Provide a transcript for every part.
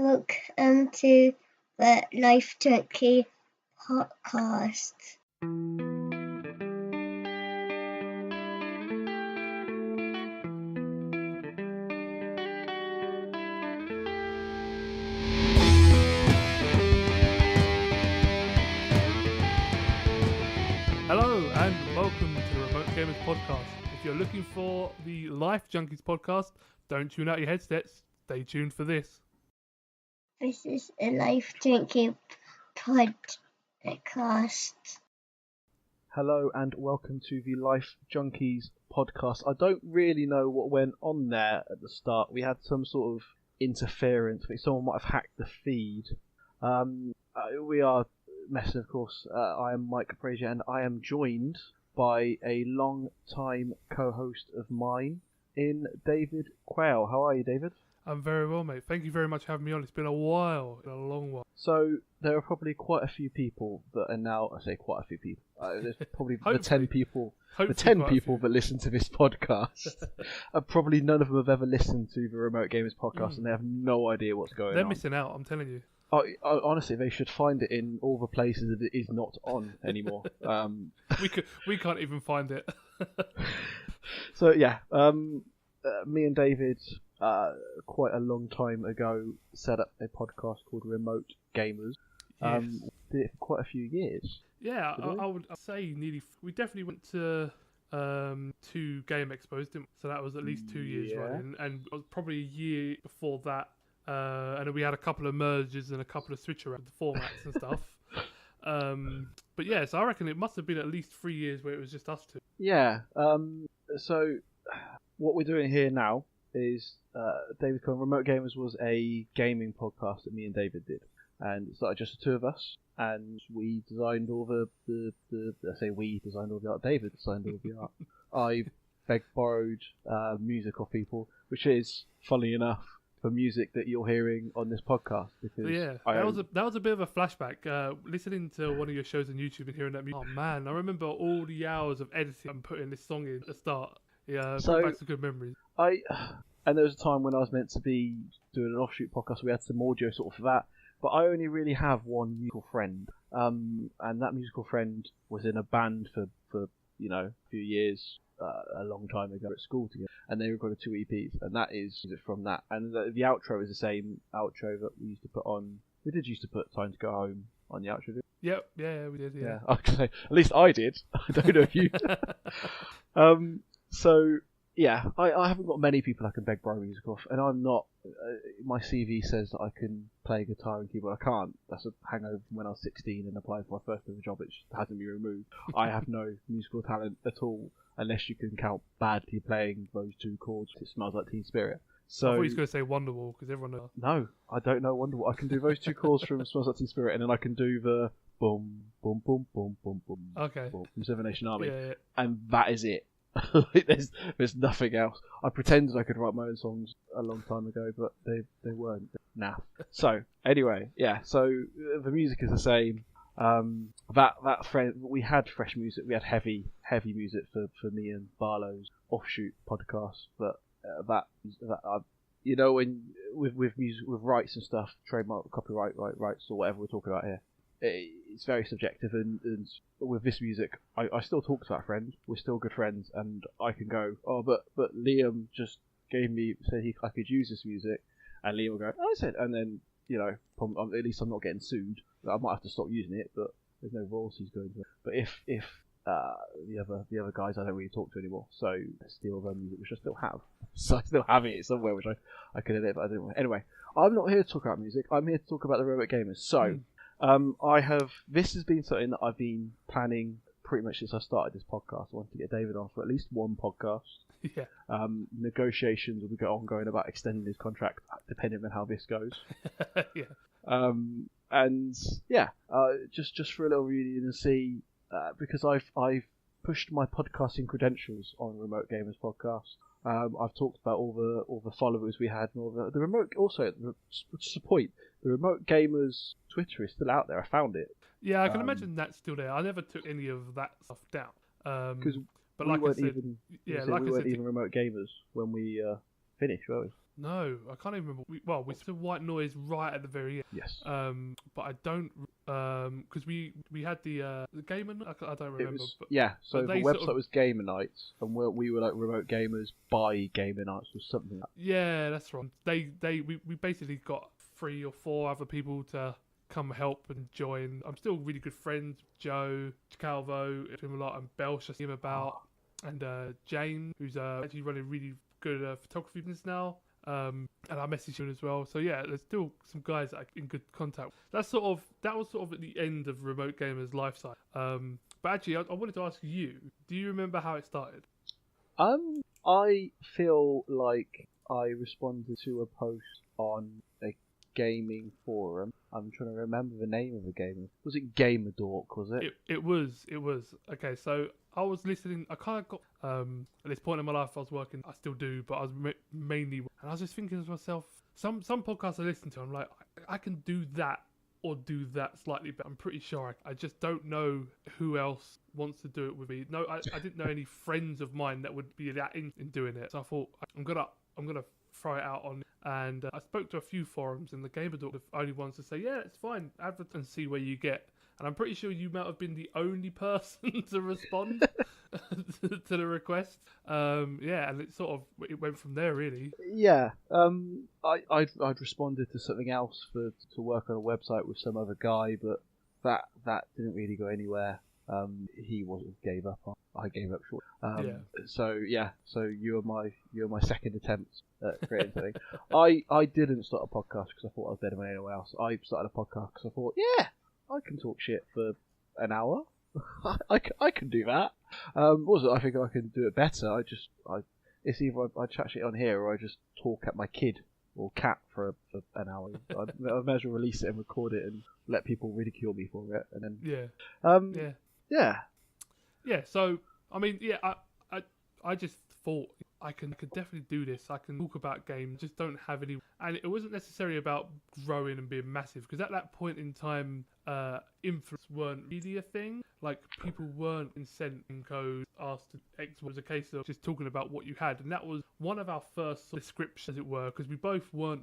Welcome to the Life Turkey podcast. Hello and welcome to the Remote Gamers podcast. If you're looking for the Life Junkies podcast, don't tune out your headsets. Stay tuned for this. This is a Life Turkey podcast. Hello and welcome to the Life Junkies podcast. I don't really know what went on there at the start. We had some sort of interference. Someone might have hacked the feed. We are messing, of course. I am Mike Frazier and I am joined by a long-time co-host of mine in David Quayle. How are you, David? I'm very well, mate. Thank you very much for having me on. It's been a while, a long while. So there are probably quite a few people that are now. I say quite a few people. There's probably the 10 people. The 10 people that listen to this podcast. Probably none of them have ever listened to the Remote Gamers podcast, and they have no idea what's going on. They're missing out. I'm telling you. Honestly, they should find it in all the places that it is not on anymore. We can't even find it. So yeah, me and David, quite a long time ago, set up a podcast called Remote Gamers. Yes. Did it for quite a few years. Yeah, I would say nearly. We definitely went to 2 game expos, didn't we? So that was at least 2 years running, and it was probably a year before that. And then we had a couple of mergers and a couple of switch around the formats and stuff. But yeah, so I reckon it must have been at least 3 years where it was just us two. Yeah. So what we're doing here now is David Cohen. Remote Gamers was a gaming podcast that me and David did, and it started just the two of us. And we designed all the I say we designed all the art. David designed all the art. I begged, borrowed music off people, which is, funnily enough, the music that you're hearing on this podcast. Because yeah, that was a bit of a flashback. Listening to one of your shows on YouTube and hearing that music. Oh man, I remember all the hours of editing and putting this song in at the start. Yeah, brought back some good memories. And there was a time when I was meant to be doing an offshoot podcast. We had some audio sort of for that, but I only really have one musical friend. And that musical friend was in a band for a few years. A long time ago at school together, and they recorded 2 EPs, and that is from that. And the outro is the same outro that we used to put on. We did used to put "Time to Go Home" on the outro. Yep, yeah, we did. Yeah, okay. At least I did. I don't know if you. So yeah, I haven't got many people I can beg borrow music off, and I'm not. My CV says that I can play guitar and keyboard. I can't. That's a hangover from when I was 16 and applied for my first ever job. It just hasn't been removed. I have no musical talent at all. Unless you can count badly playing those 2 chords. It Smells Like Teen Spirit. So I thought he was going to say Wonderwall, because everyone knows. No, I don't know Wonderwall. I can do those 2 chords from Smells Like Teen Spirit, and then I can do the boom, boom, boom, boom, boom, boom, okay, boom from Seven Nation Army, yeah. And that is it. there's nothing else. I pretended I could write my own songs a long time ago, but they weren't. Nah. So anyway, yeah. So the music is the same. That friend, we had fresh music. We had heavy music for me and Barlow's offshoot podcast. But that when with music, with rights and stuff, trademark, copyright, rights or whatever we're talking about here, it's very subjective. And with this music, I still talk to that friend. We're still good friends, and I can go, oh, but Liam just said I could use this music, and Liam will go, oh, I said, and then at least I'm not getting sued. I might have to stop using it, but there's no royalties going to it. But if the other guys I don't really talk to anymore, so I steal their music, which I still have. So I still have it somewhere, which I could edit, but I didn't want. Anyway, I'm not here to talk about music. I'm here to talk about the Remote Gamers. So this has been something that I've been planning pretty much since I started this podcast. I wanted to get David on for at least one podcast. Yeah. Negotiations will be ongoing about extending his contract, depending on how this goes. Yeah. And yeah, just for a little reunion and see, because I've pushed my podcasting credentials on Remote Gamers podcast. I've talked about all the followers we had, and all the remote. Also, just a point, the Remote Gamers Twitter is still out there. I found it. Yeah, I can imagine that's still there. I never took any of that stuff down. Because but we like weren't I said, even, yeah, we weren't even Remote Gamers when we finished, were we? No, I can't even remember. We said White Noise right at the very end. Yes. But I don't because we had the gamer. I don't remember. So but the they website was Gamer Nights, and we were like remote gamers by Gamer Nights or something like that. Yeah, that's right. We basically got 3 or 4 other people to come help and join. I'm still really good friends with Joe, Calvo, him a lot, and Belsh I see him about, and Jane, who's actually running a really good photography business now. And I messaged him as well. So yeah, there's still some guys that I'm in good contact. That was sort of at the end of Remote Gamers' lifestyle. But actually, I wanted to ask you, do you remember how it started? I feel like I responded to a post on a gaming forum. I'm trying to remember the name of the game. Was it Gamer Dork? Was it? It was. Okay, so I was listening. I kind of got at this point in my life, I was working. I still do, but I was mainly. And I was just thinking to myself, some podcasts I listen to, I'm like, I can do that or do that slightly better. I'm pretty sure. I just don't know who else wants to do it with me. No, I didn't know any friends of mine that would be that in doing it. So I thought I'm gonna throw it out on, and I spoke to a few forums, and the Gamer Dork were the only ones to say, yeah, it's fine, advertise and see where you get. And I'm pretty sure you might have been the only person to respond to the request. Yeah, and it went from there really. Yeah. I'd responded to something else to work on a website with some other guy, but that didn't really go anywhere. He gave up on. I gave up short. So you were my second attempt at creating something. I didn't start a podcast because I thought I was better than anyone else. I started a podcast because I thought, yeah, I can talk shit for an hour. I can do that. I think I can do it better. It's either I chat shit on here or I just talk at my kid or cat for an hour. I may as well release it and record it and let people ridicule me for it, and then yeah. So I mean, yeah, I just thought I could definitely do this. I can talk about games, just don't have any. And it wasn't necessarily about growing and being massive, because at that point in time, influence weren't really a thing. Like, people weren't sending codes, asked to X. Was a case of just talking about what you had, and that was one of our first descriptions, as it were, because we weren't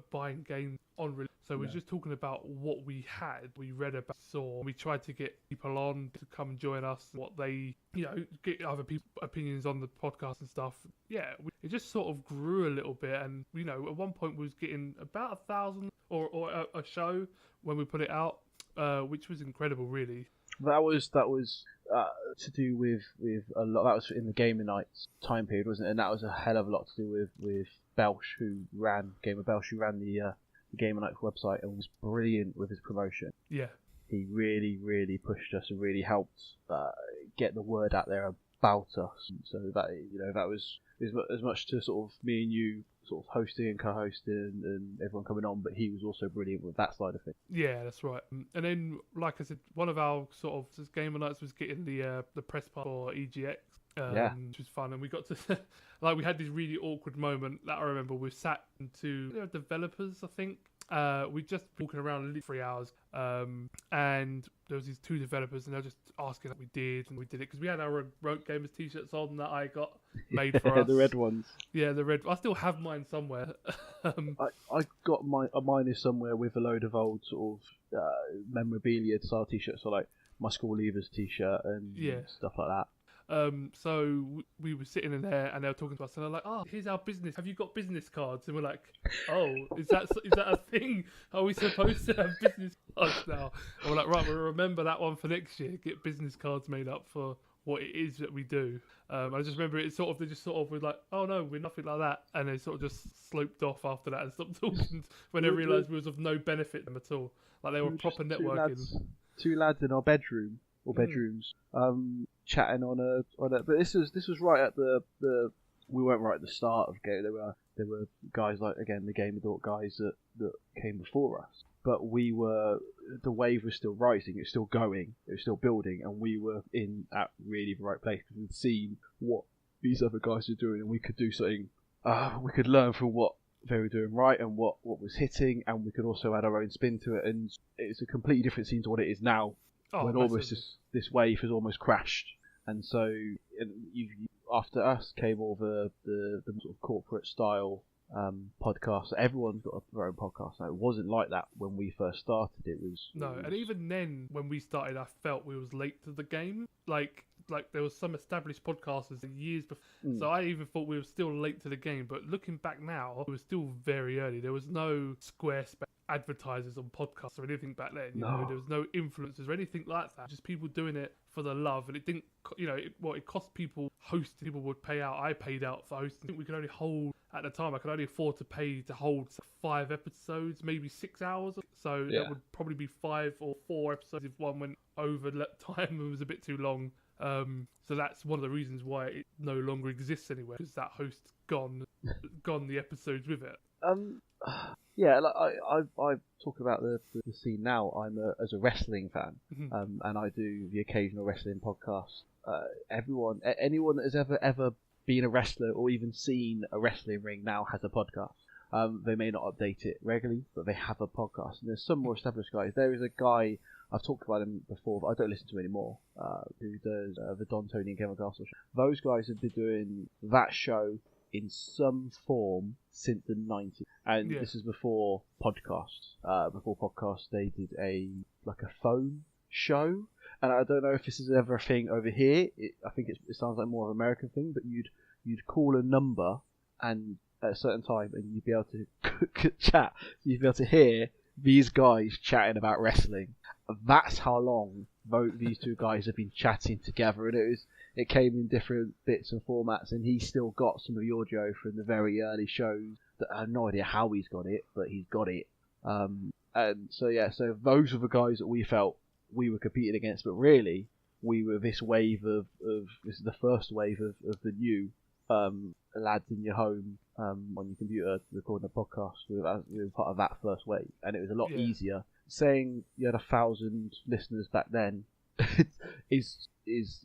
buying games on release. So we're just talking about what we had, we read about, saw. We tried to get people on to come join us, what they, get other people's opinions on the podcast and stuff. Yeah, it just sort of grew a little bit, and at one point we was getting about 1,000 or a show when we put it out, which was incredible, really. That was to do with a lot. That was in the Gamer Nights time period, wasn't it? And that was a hell of a lot to do with Belsh, who ran the Gamer Nights website and was brilliant with his promotion. Yeah, he really, really pushed us and really helped get the word out there about us. So that was as much to sort of me and you sort of hosting and co-hosting and everyone coming on, but he was also brilliant with that side of it. Yeah, that's right. And then, like I said, one of our sort of Gamer Nights was getting the press part for EGX. Which was fun, and we got to we had this really awkward moment that I remember. We sat into developers, I think. We just walking around 3 hours, and there was these 2 developers, and they were just asking that we did, and we did it because we had our Remote Gamers t-shirts on that I got made for us. The red ones. Yeah, the red. I still have mine somewhere. I got mine is somewhere with a load of old sort of memorabilia style t-shirts, so like my school leavers t-shirt and stuff like that. So we were sitting in there, and they were talking to us, and they're like, "Oh, here's our business. Have you got business cards?" And we're like, "Oh, is that a thing? Are we supposed to have business cards now?" And we're like, "Right, we'll remember that one for next year. Get business cards made up for what it is that we do." I just remember they just sort of were like, "Oh no, we're nothing like that," and they sort of just sloped off after that and stopped talking when they realised we was of no benefit to them at all. Like, they were proper networking. Two lads in our bedroom or bedrooms. Chatting on a, but this was right at the we weren't right at the start of game. There were guys like, again, the Gamer Dork guys that came before us, but the wave was still rising, it was still going, it was still building, and we were in at really the right place because we'd seen what these other guys were doing, and we could do something. We could learn from what they were doing right and what was hitting, and we could also add our own spin to it, and it's a completely different scene to what it is now. When almost this wave has almost crashed, and so after us came all the sort of corporate style podcasts. Everyone's got their own podcast now. It wasn't like that when we first started. And even then, when we started, I felt we was late to the game. Like there was some established podcasters years before, so I even thought we were still late to the game. But looking back now, it was still very early. There was no Squarespace advertisers on podcasts or anything back then. You know, there was no influencers or anything like that. Just people doing it for the love, and it didn't. It cost people hosting. People would pay out. I paid out for hosting. I think we could only hold at the time. I could only afford to pay to hold 5 episodes, maybe 6 hours. So that would probably be 5 or 4 episodes if one went over time and was a bit too long. So that's one of the reasons why it no longer exists anywhere, because that host's gone the episodes with it. Yeah, like I talk about the scene now. I'm as a wrestling fan, and I do the occasional wrestling podcast. Anyone that has ever been a wrestler or even seen a wrestling ring now has a podcast. They may not update it regularly, but they have a podcast. And there's some more established guys. There is a guy, I've talked about him before, but I don't listen to him anymore, who does the Don, Tony and Kevin Castle show. Those guys have been doing that show in some form since the 90s. And this is before podcasts. Before podcasts, they did a phone show. And I don't know if this is ever a thing over here. I think it sounds like more of an American thing, but you'd call a number and at a certain time, and you'd be able to chat. So you'd be able to hear these guys chatting about wrestling. That's how long these two guys have been chatting together, and it came in different bits and formats. And he's still got some of the audio from the very early shows. That I have no idea how he's got it, but he's got it. And so those were the guys that we felt we were competing against, but really we were this wave of this is the first wave of the new lads in your home on your computer recording a podcast. We were part of that first wave, and it was a lot easier. Saying you had 1,000 listeners back then is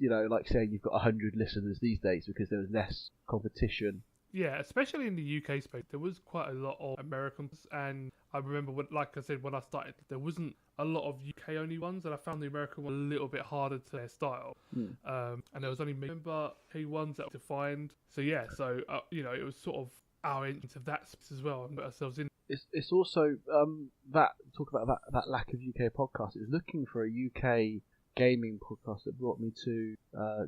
like saying you've got 100 listeners these days, because there was less competition. Yeah, especially in the UK space, there was quite a lot of Americans, and I remember, when I started, there wasn't a lot of UK only ones, and I found the American one a little bit harder to their style. And there was only UK ones that were defined. So it was sort of our entrance of that space as well, and put ourselves in. It's also talk about that lack of UK podcasts. It was looking for a UK gaming podcast that brought me to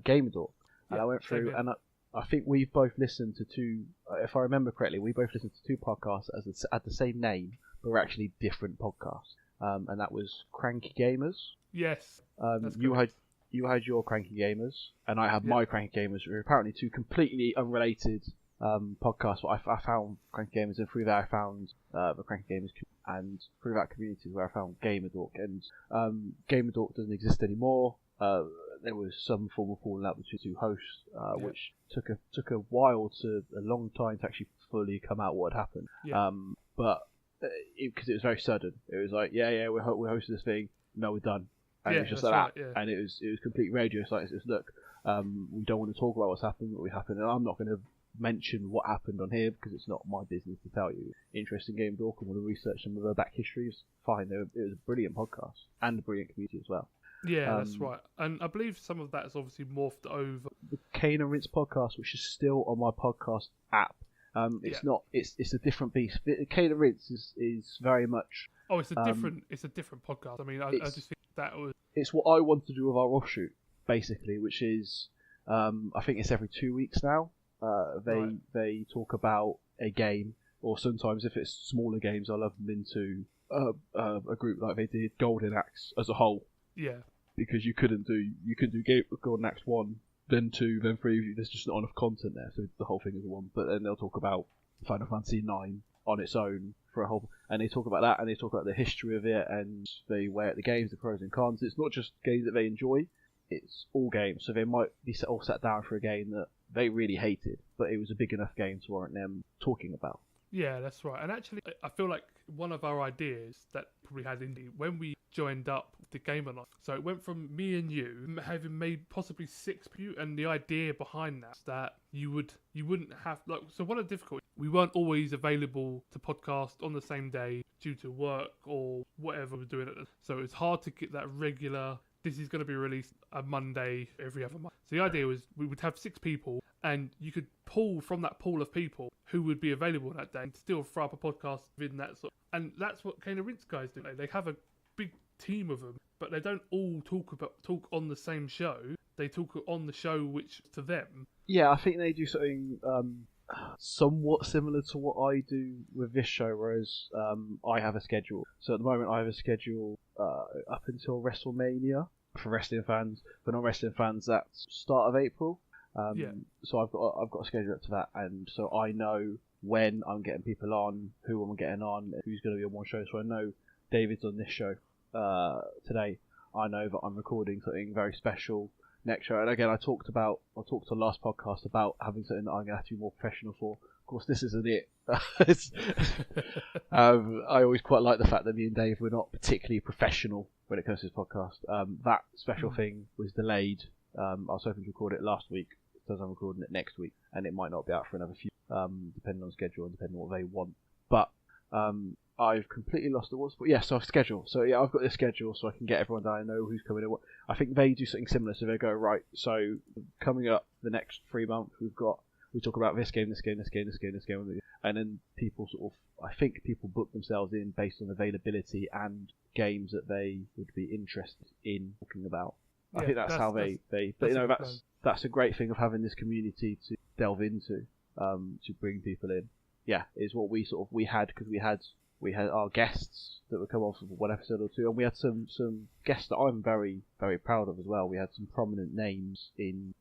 Gamer Dork, and I went through and I think we've both listened to two. If I remember correctly, we both listened to 2 podcasts at the same name, but were actually different podcasts. And that was Cranky Gamers. Yes. You had your Cranky Gamers, and I had my Cranky Gamers. We were apparently 2 completely unrelated podcasts. But I found Cranky Gamers, and through that I found the Cranky Gamers, and through that community is where I found Gamer Dork. And Gamer Dork doesn't exist anymore. There was some form of falling out between 2 hosts, which took a long time to actually fully come out what had happened. But because it was very sudden, it was like, we're hosting this thing, no, we're done, and it was just like that, and it was complete radio silence. It's look, we don't want to talk about what's happened, what we happened, and I'm not going to mention what happened on here because it's not my business to tell you. Interesting Game Dork, and want to research some of the back histories. Fine, it was a brilliant podcast and a brilliant community as well. Yeah, that's right. And I believe some of that is obviously morphed over. The Kane and Rinse podcast, which is still on my podcast app. It's a different beast. Kane and Rinse is very much. Oh, it's a different podcast. I mean, I just think that was. It's what I want to do with our offshoot, basically, which is, I think it's every 2 weeks now. They talk about a game, or sometimes if it's smaller games, I love them into a group like they did Golden Axe as a whole. Yeah. Because you could do Golden Axe 1, then 2, then 3. There's just not enough content there, so the whole thing is one. But then they'll talk about Final Fantasy 9 on its own for a whole, and they talk about that, and they talk about the history of it, and they weigh out the games, the pros and cons. It's not just games that they enjoy; it's all games. So they might be all sat down for a game that they really hated, but it was a big enough game to warrant them talking about. Yeah, that's right. And actually, I feel like one of our ideas that probably had indie when we joined up the Game or Not. So it went from me and you having made possibly 6 people, and the idea behind that you wouldn't have so one of the difficulties, we weren't always available to podcast on the same day due to work or whatever we're doing. So it's hard to get that regular. This is going to be released a Monday every other month. So the idea was we would have 6 people, and you could pull from that pool of people who would be available that day and still throw up a podcast within that sort. And that's what Kane and Rince guys do. They have a big team of them, but they don't all talk on the same show. They talk on the show which to them. Yeah, I think they do something somewhat similar to what I do with this show, whereas I have a schedule. So at the moment I have a schedule up until WrestleMania for wrestling fans. For non-wrestling fans, that's start of April. So I've got a schedule up to that, and so I know when I'm getting people on, who I'm getting on, who's going to be on one show. So I know David's on this show today. I know that I'm recording something very special next show. And again, I talked to last podcast about having something that I'm going to have to be more professional for. Of course, this isn't it. I always quite like the fact that me and Dave were not particularly professional when it comes to this podcast. That special thing was delayed. I was hoping to record it last week, because I'm recording it next week, and it might not be out for another few, depending on schedule and depending on what they want. But I've completely lost the words. But yeah, so I've schedule. So yeah, I've got this schedule, so I can get everyone down and know who's coming in. I think they do something similar. So they go, right, so coming up the next 3 months, we talk about this game, and then people I think people book themselves in based on availability and games that they would be interested in talking about. I think that's how they but you know, that's a great thing of having this community to delve into, to bring people in. Yeah, is what we had, because we had our guests that would come on for one episode or two, and we had some guests that I'm very, very proud of as well. We had some prominent names in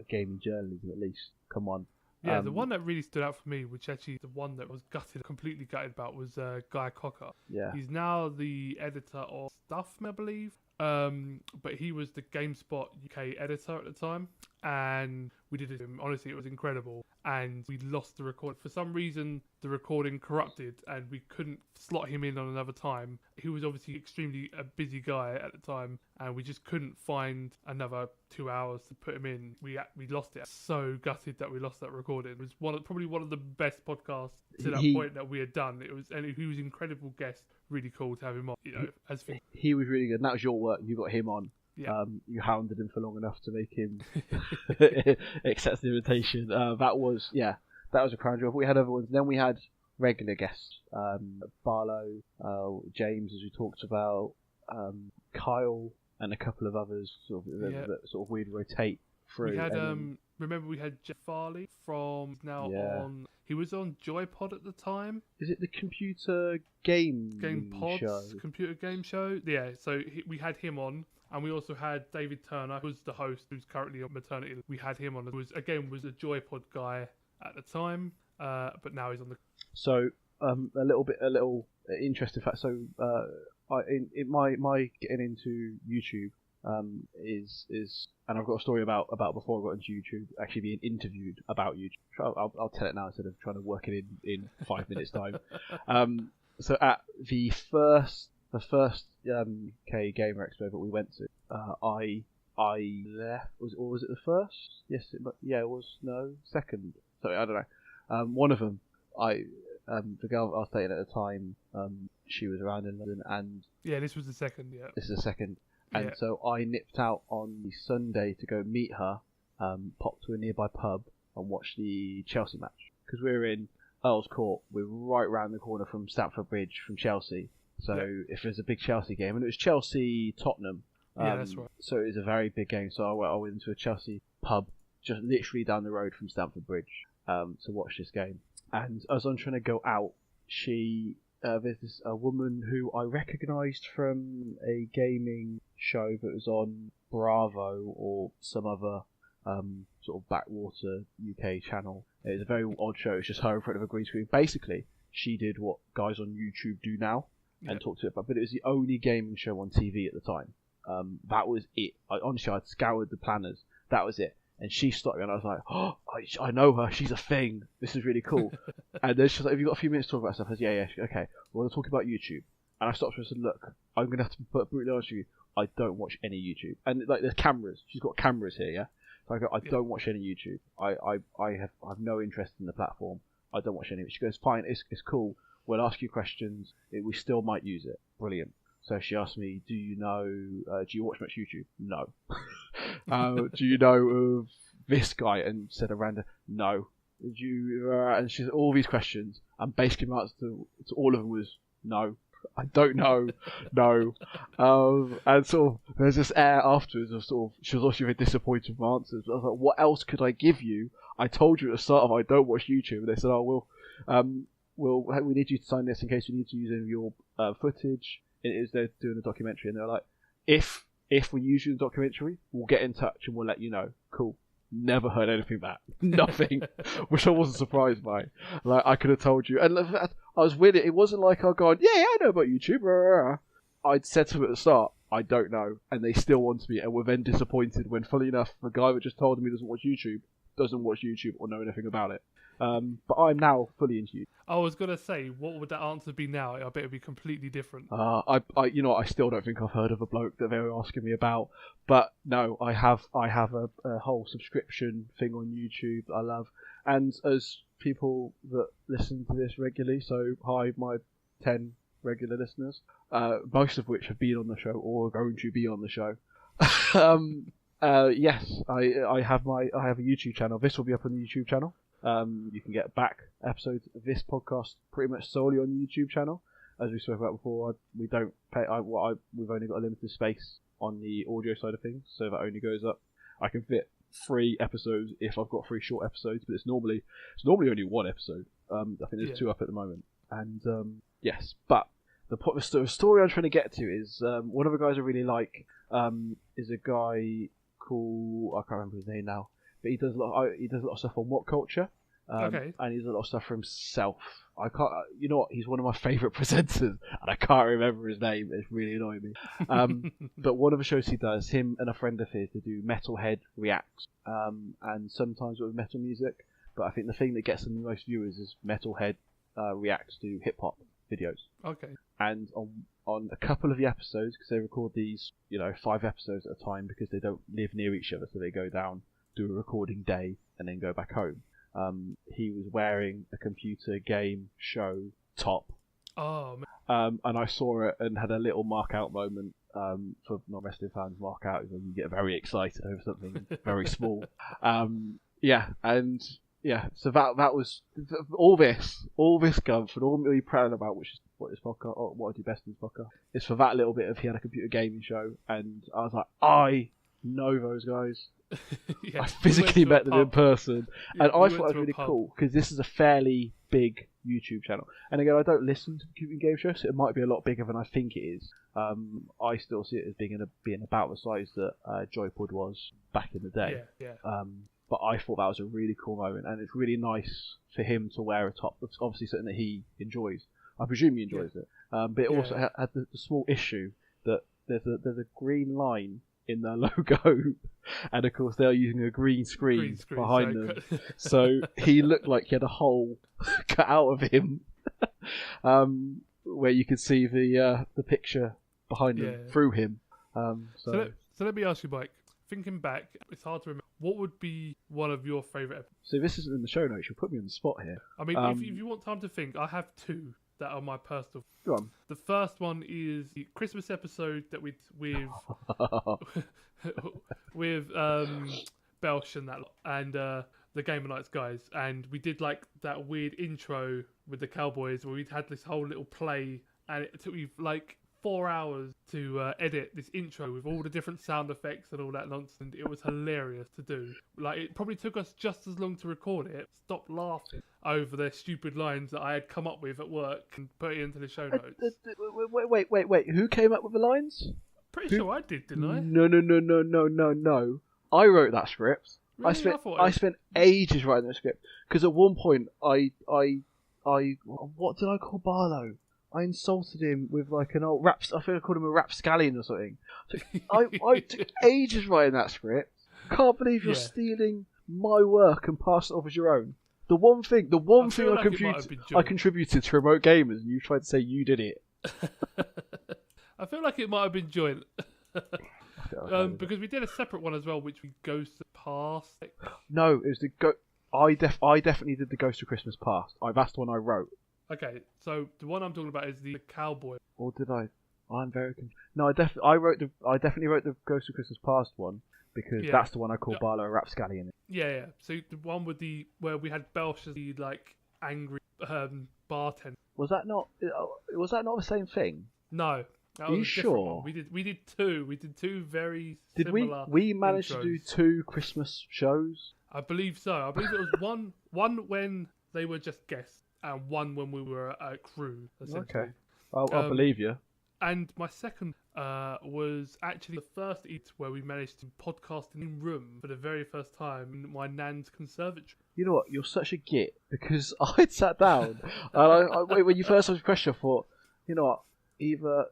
gaming journalism, at least, come on. Yeah, the one that really stood out for me, which actually the one that was completely gutted about, was Guy Cocker. Yeah. He's now the editor of Stuff, I believe. But he was the GameSpot UK editor at the time, and we did it. Honestly, it was incredible, and we lost the record. For some reason, the recording corrupted, and we couldn't slot him in on another time. He was obviously extremely a busy guy at the time, and we just couldn't find another 2 hours to put him in. We lost it. So gutted that we lost that recording. It was probably one of the best podcasts to that point that we had done. He was an incredible guest. Really cool to have him on. He was really good. And that was your work. You got him on. Yeah. You hounded him for long enough to make him accept the invitation. That was a crown jewel. We had other ones. Then we had regular guests. Barlow, James, as we talked about, Kyle, and a couple of others that sort of we'd rotate through. We had remember we had Jeff Farley from on. He was on Joypod at the time. Is it the computer game pods show? Computer game show? Yeah. So we had him on, and we also had David Turner, who's the host, who's currently on maternity. We had him on. Was a Joypod guy at the time, but now he's on the. So a little interesting fact. So my getting into YouTube is and I've got a story about before I got into YouTube, actually being interviewed about YouTube. I'll tell it now instead of trying to work it in 5 minutes time. So at the first UK Gamer Expo that we went to, I left. Was it the first? Yes, it was. No, second. Sorry, I don't know. One of them, the girl I was dating at the time, she was around in London, and this was the second. Yeah, this is the second. And so I nipped out on the Sunday to go meet her, popped to a nearby pub and watched the Chelsea match. Because we were in Earl's Court, we're right round the corner from Stamford Bridge from Chelsea. So if there's a big Chelsea game, and it was Chelsea-Tottenham. That's right. So it was a very big game. So I went into a Chelsea pub just literally down the road from Stamford Bridge to watch this game. And as I'm trying to go out, there's a woman who I recognised from a gaming show that was on Bravo or some other sort of backwater UK channel. It was a very odd show. It's just her in front of a green screen. Basically, she did what guys on YouTube do now and talked to it about. But it was the only gaming show on TV at the time. That was it. Honestly, I'd scoured the planners. That was it. And she stopped me, and I was like, "Oh, I know her. She's a thing. This is really cool." And then she's like, "Have you got a few minutes to talk about stuff?" I said, "Yeah, okay. We want to talk about YouTube." And I stopped her and said, "Look, I'm going to have to put brutally honest with you. I don't watch any YouTube. And like, there's cameras. She's got cameras here, yeah. So I go, I don't watch any YouTube. I have no interest in the platform. I don't watch any of it." She goes, "Fine, it's cool. We'll ask you questions. We still might use it." Brilliant. So she asked me, "Do you watch much YouTube?" No. "Do you know of this guy, and said a random no. Did you? And she said all these questions, and basically my answer to all of them was no. I don't know, no. And sort of there's this air afterwards of sort of she was also very disappointed with my answers. I was like, what else could I give you? I told you at the start of I don't watch YouTube. And they said, oh we need you to sign this in case we need to use any of your footage. They're doing a documentary, and they're like, if we use you in the documentary, we'll get in touch and we'll let you know. Cool. Never heard anything back. Nothing. Which I wasn't surprised by. Like, I could have told you. And I was with it. It wasn't like I gone, yeah, I know about YouTube. I'd said to them at the start, I don't know. And they still wanted me, and were then disappointed when, funny enough, the guy that just told me he doesn't watch YouTube or know anything about it. But I'm now fully into YouTube. I was gonna say, what would that answer be now? I bet it'd be completely different. I still don't think I've heard of a bloke that they were asking me about. But no, I have a whole subscription thing on YouTube that I love. And as people that listen to this regularly, so hi, my 10 regular listeners, most of which have been on the show or are going to be on the show. Yes, I have a YouTube channel. This will be up on the YouTube channel. You can get back episodes of this podcast pretty much solely on the YouTube channel. As we spoke about before, we don't pay. We've only got a limited space on the audio side of things, so that only goes up. I can fit 3 episodes if I've got 3 short episodes, but it's normally only 1 episode. I think there's 2 up at the moment. And yes, but the story I'm trying to get to is one of the guys I really like is a guy called, I can't remember his name now. But he does a lot of stuff on What Culture, Okay. and he does a lot of stuff for himself. I can't, you know what? He's one of my favourite presenters, and I can't remember his name. It's really annoying me. But one of the shows he does, him and a friend of his, they do Metalhead reacts, and sometimes with metal music. But I think the thing that gets them the most viewers is Metalhead reacts to hip hop videos. Okay. And on a couple of the episodes, because they record these, 5 episodes at a time, because they don't live near each other, so they go down, do a recording day, and then go back home. He was wearing a computer game show top. Oh, man. And I saw it and had a little mark out moment. For non-wrestling fans, mark out is when you get very excited over something very small. So that was all this gumph and all I'm really proud about, which is what this podcast, or what I do best in this podcast, is for that little bit of he had a computer gaming show, and I was like, I know those guys. Yeah, I physically met them in person, Yeah, and I we thought it went was to a really pub. cool because this is a fairly big YouTube channel. And again, I don't listen to the computer game show, so it might be a lot bigger than I think it is. I still see it as being about the size that Joypod was back in the day. Yeah. But I thought that was a really cool moment, and it's really nice for him to wear a top that's obviously something that he enjoys. I presume he enjoys it. But it also had the small issue that there's a green line in their logo, and of course they're using a green screen behind them. So he looked like he had a hole cut out of him, where you could see the picture behind him through him. So let me ask you, Mike. Thinking back, it's hard to remember. What would be one of your favourite episodes? So this isn't in the show notes. You'll put me on the spot here. I mean, if you want time to think, I have 2 that are my personal. Go on. The first one is the Christmas episode that with with Belsh and that lot, and the Game of Nights guys, and we did like that weird intro with the Cowboys where we'd had this whole little play, and it took me like 4 hours to edit this intro with all the different sound effects and all that nonsense. It was hilarious to do. Like, it probably took us just as long to record it. Stop laughing over the stupid lines that I had come up with at work and put it into the show notes. Wait. Who came up with the lines? Pretty sure I did, didn't I? No. I wrote that script. Really? I spent ages writing the script because at one point I what did I call Barlow? I insulted him with like an old I think I called him a rapscallion or something. I took ages writing that script. Can't believe you're stealing my work and passing it off as your own. The one thing I contributed to Remote Gamers, and you tried to say you did it. I feel like it might have been joint. Because we did a separate one as well, which we Ghost of Past. No, it was the I definitely did the Ghost of Christmas Past. That's the one I wrote. Okay, so the one I'm talking about is the Cowboy. Or did I? I'm very confused. No, I definitely wrote the Ghost of Christmas Past one because that's the one I called Barlow a rapscallion. Yeah. So the one with where we had Belsh as the like angry bartender. Was that not the same thing? No, that Are was you a different sure? one. We did two. We did two very Did similar. we manage to do intros. 2 Christmas shows? I believe so. I believe it was one when they were just guests and one when we were a crew, essentially. Okay. I'll believe you. And my second was actually the first eat where we managed to podcast in a room for the very first time in my nan's conservatory. You know what? You're such a git, because I'd sat down and when you first asked the question, I thought, you know what? Either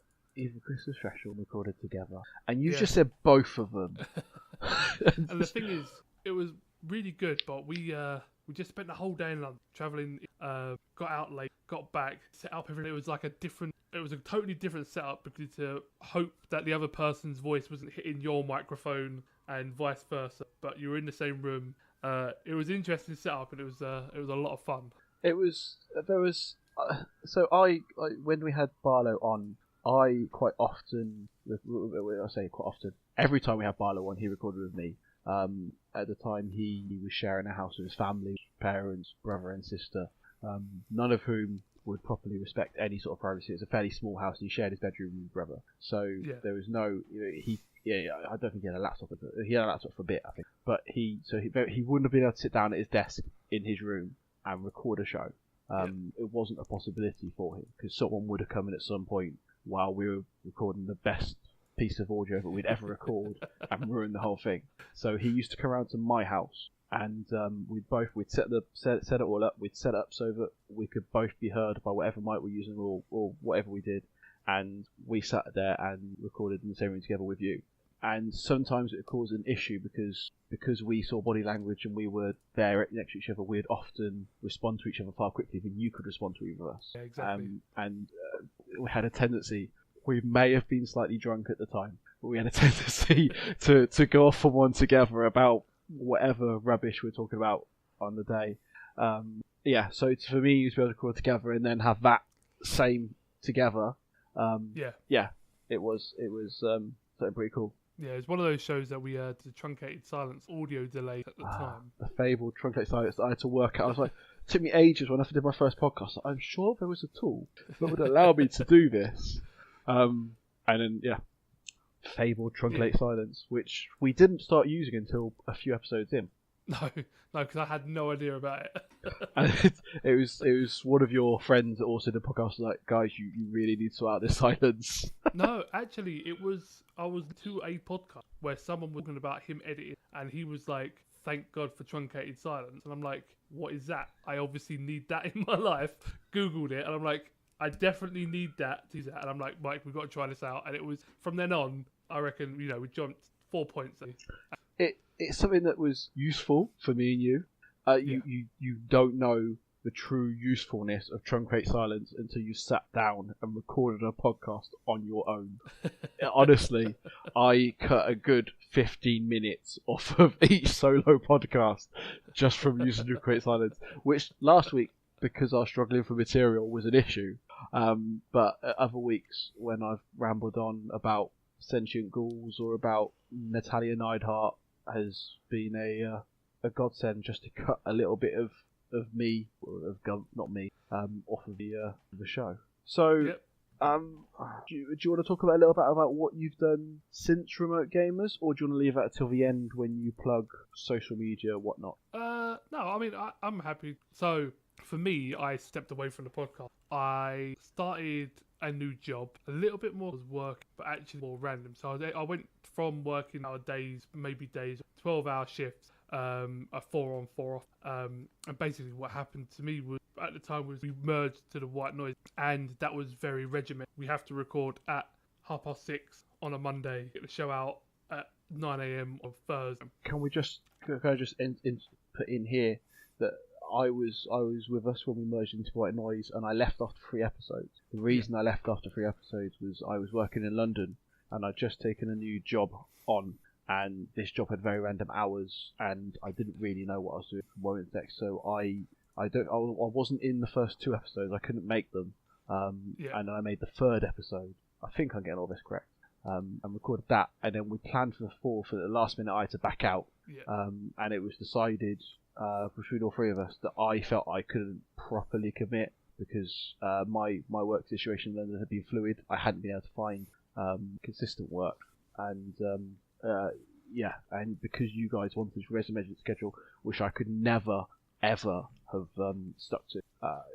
Christmas special recorded together, and you just said both of them. And the thing is, it was really good, but we just spent the whole day in London traveling. Got out late, got back, set up everything. It was a totally different setup because to hope that the other person's voice wasn't hitting your microphone and vice versa. But you were in the same room. It was an interesting setup, and it was a lot of fun. So I when we had Barlow on, I quite often, I say quite often, every time we had Barlow on, he recorded with me. At the time, he was sharing a house with his family, parents, brother and sister, none of whom would properly respect any sort of privacy. It's a fairly small house, and he shared his bedroom with his brother. So there was no, I don't think he had a laptop. He had a laptop for a bit, I think. But he wouldn't have been able to sit down at his desk in his room and record a show. It wasn't a possibility for him, because someone would have come in at some point while we were recording the best piece of audio that we'd ever record and ruin the whole thing. So he used to come around to my house, and we'd set it all up. We'd set up so that we could both be heard by whatever mic we're using or whatever we did, and we sat there and recorded in the same room together with you. And sometimes it would cause an issue because we saw body language and we were there next to each other. We'd often respond to each other far quickly than you could respond to either of us. Yeah, exactly. And we had a tendency. We may have been slightly drunk at the time, but we had a tendency to go off on one together about whatever rubbish we're talking about on the day. So for me, to be able to record together and then have that same together, it was something pretty cool. Yeah, it's one of those shows that we had the truncated silence audio delay at the time. The fabled truncated silence that I had to work out. I was like, it took me ages when I did my first podcast. I'm sure there was a tool that would allow me to do this. And then, fabled truncated silence, which we didn't start using until a few episodes in. No, because I had no idea about it. And it was one of your friends that also did the podcast was like, guys, you really need to sort out this silence. No, actually, I was to a podcast where someone was talking about him editing, and he was like, thank God for truncated silence. And I'm like, what is that? I obviously need that in my life. Googled it, and I'm like, I definitely need that to use that. And I'm like, Mike, we've got to try this out. And it was, from then on, I reckon, we jumped 4 points. It's something that was useful for me and you. You don't know the true usefulness of truncated silence until you sat down and recorded a podcast on your own. Honestly, I cut a good 15 minutes off of each solo podcast just from using truncated silence, which last week, because I was struggling for material, was an issue. But other weeks, when I've rambled on about sentient ghouls or about Natalia Neidhart, has been a godsend just to cut a little bit of me, not me, off of the show. So, do you want to talk a little bit about what you've done since Remote Gamers, or do you want to leave that until the end when you plug social media, whatnot? No, I mean, I'm happy. So, for me, I stepped away from the podcast. I started a new job, a little bit more was work, but actually more random. So I went from working our days, 12-hour shifts, a 4 on 4 off. And basically what happened to me was, at the time, was we merged to the White Noise, and that was very regimented. We have to record at 6:30 on a Monday, get the show out at 9 a.m. on Thursday. Can I just put in here that I was with us when we merged into White Noise, and I left after 3 episodes. The reason I left after 3 episodes was I was working in London, and I'd just taken a new job on, and this job had very random hours, and I didn't really know what I was doing from one to next. So I wasn't in the first 2 episodes. I couldn't make them, and then I made the 3rd episode. I think I'm getting all this correct. and recorded that. And then we planned for the fourth. At the last minute, I had to back out, Yeah. and it was decided between all three of us that I felt I couldn't properly commit because my work situation in London had been fluid. I hadn't been able to find consistent work, and and because you guys wanted this regimented schedule, which I could never ever have stuck to.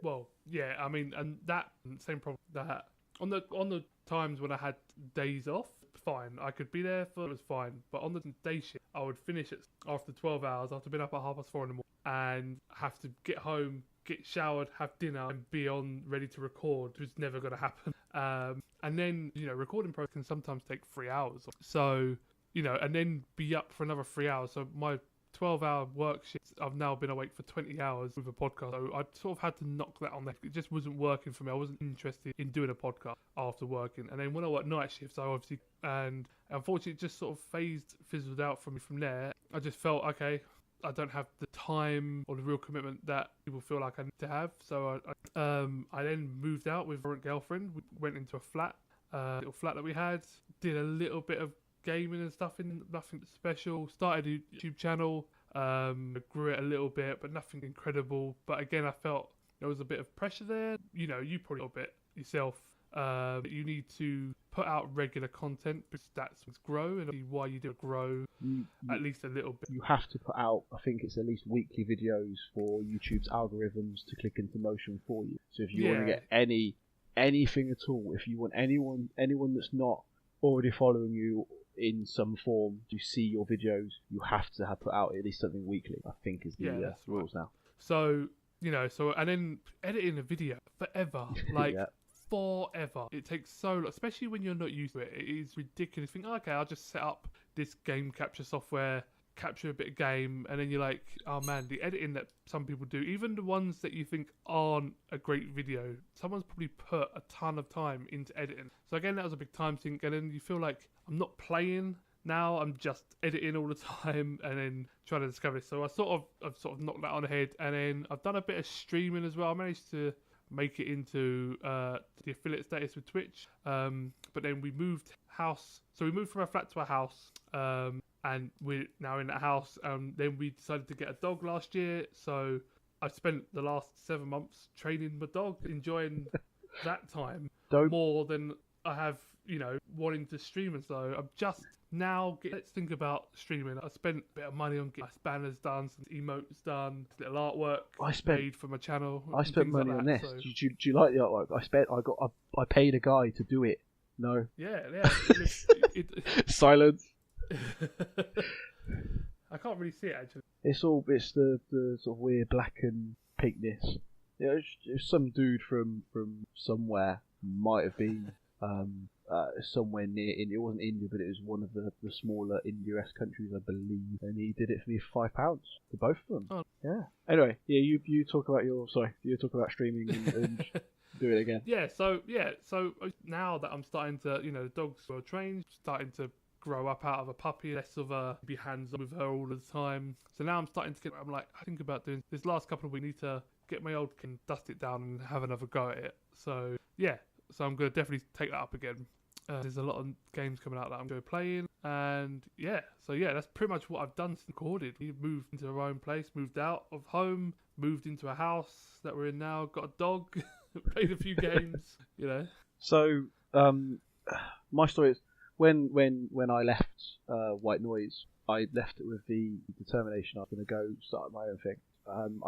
Well, yeah, I mean, and that same problem that on the times when I had days off, fine, I could be there for it was fine. But on the day shift, I would finish it after 12 hours after being up at 4:30 in the morning and have to get home, get showered, have dinner, and be on ready to record, which was never going to happen. And then recording process can sometimes take 3 hours. So and then be up for another 3 hours. So my 12-hour work shift, I've now been awake for 20 hours with a podcast. So I sort of had to knock that on there. It just wasn't working for me. I wasn't interested in doing a podcast after working. And then when I worked night shifts, and unfortunately it just sort of fizzled out from me from there. I just felt, okay, I don't have the time or the real commitment that people feel like I need to have. So I then moved out with my current girlfriend. We went into a little flat that we had, did a little bit of gaming and stuff, in nothing special. Started a YouTube channel, grew it a little bit, but nothing incredible. But again, I felt there was a bit of pressure there. You probably a little bit yourself. You need to put out regular content because that's what's grow, and why you do grow at least a little bit. You have to put out, I think it's at least weekly videos for YouTube's algorithms to click into motion for you. So if you want to get anything at all, if you want anyone that's not already following you in some form to see your videos, you have to have put out at least something weekly, I think is the rules now. So and then editing a video forever, like forever. It takes so long, especially when you're not used to it. It is ridiculous. Think, okay, I'll just set up this game capture software, capture a bit of game, and then you're like, oh man, the editing that some people do, even the ones that you think aren't a great video, someone's probably put a ton of time into editing. So again, that was a big time sink, and then you feel like I'm not playing now, I'm just editing all the time and then trying to discover this. So I've sort of knocked that on the head, and then I've done a bit of streaming as well. I managed to make it into the affiliate status with Twitch, but then we moved house. So we moved from a flat to a house, and we're now in that house. Then we decided to get a dog last year, so I spent the last 7 months training my dog, enjoying that time more than I have, wanting to stream. And so I'm just now let's think about streaming. I spent a bit of money on getting my banners done, some emotes done, little artwork made for my channel. I spent money like on that, this. so. Do you like the artwork? I paid a guy to do it. No. Yeah. Silence. I can't really see it actually. It's the sort of weird black and pinkness. It's some dude from somewhere, might have been somewhere near India. It wasn't India, but it was one of the smaller India-esque countries, I believe. And he did it for me for £5 for both of them. Oh. Yeah. Anyway, you talk about you talk about streaming and do it again. So now that I'm starting to, the dog's well trained, starting to grow up out of a puppy, less of a be hands-on with her all the time. So now I'm starting to I'm like, I think about doing this last couple of weeks, need to get my old kid, dust it down and have another go at it. So I'm going to definitely take that up again. There's a lot of games coming out that I'm going to play in, and that's pretty much what I've done since recorded. We moved into our own place, moved out of home, moved into a house that we're in now, got a dog, played a few games, So, my story is when I left White Noise, I left it with the determination I was going to go start my own thing. While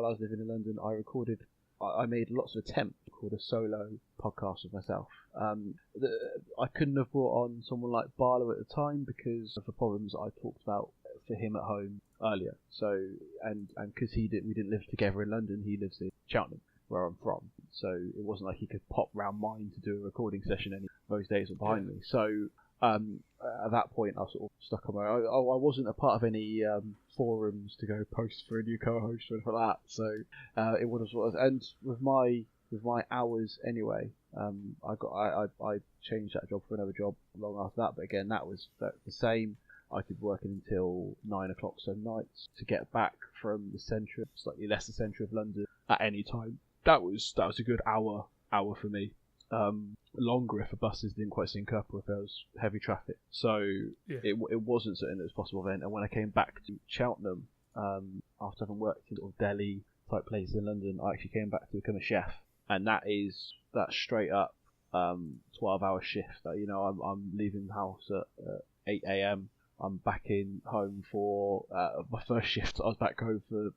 I was living in London, I made lots of attempts to record a solo podcast with myself. I couldn't have brought on someone like Barlow at the time because of the problems I talked about for him at home earlier. So, and because we didn't live together in London, he lives in Cheltenham, where I'm from. So it wasn't like he could pop round mine to do a recording session any those days were behind me. So at that point, I was sort of stuck on my own. I wasn't a part of any forums to go post for a new co-host or anything like that. So it was what it was. And with my hours anyway, I changed that job for another job long after that. But again, that was the same. I could work until 9 o'clock some nights to get back from the centre, slightly less the centre of London at any time. That was a good hour for me. longer if the buses didn't quite sync up or if there was heavy traffic. So Yeah. it wasn't something that was possible then. And when I came back to Cheltenham, after having worked in sort of Delhi type places in London, I actually came back to become a chef, and that straight up 12-hour shift. I'm leaving the house at 8 a.m. I'm back in home for my first shift. I was back home for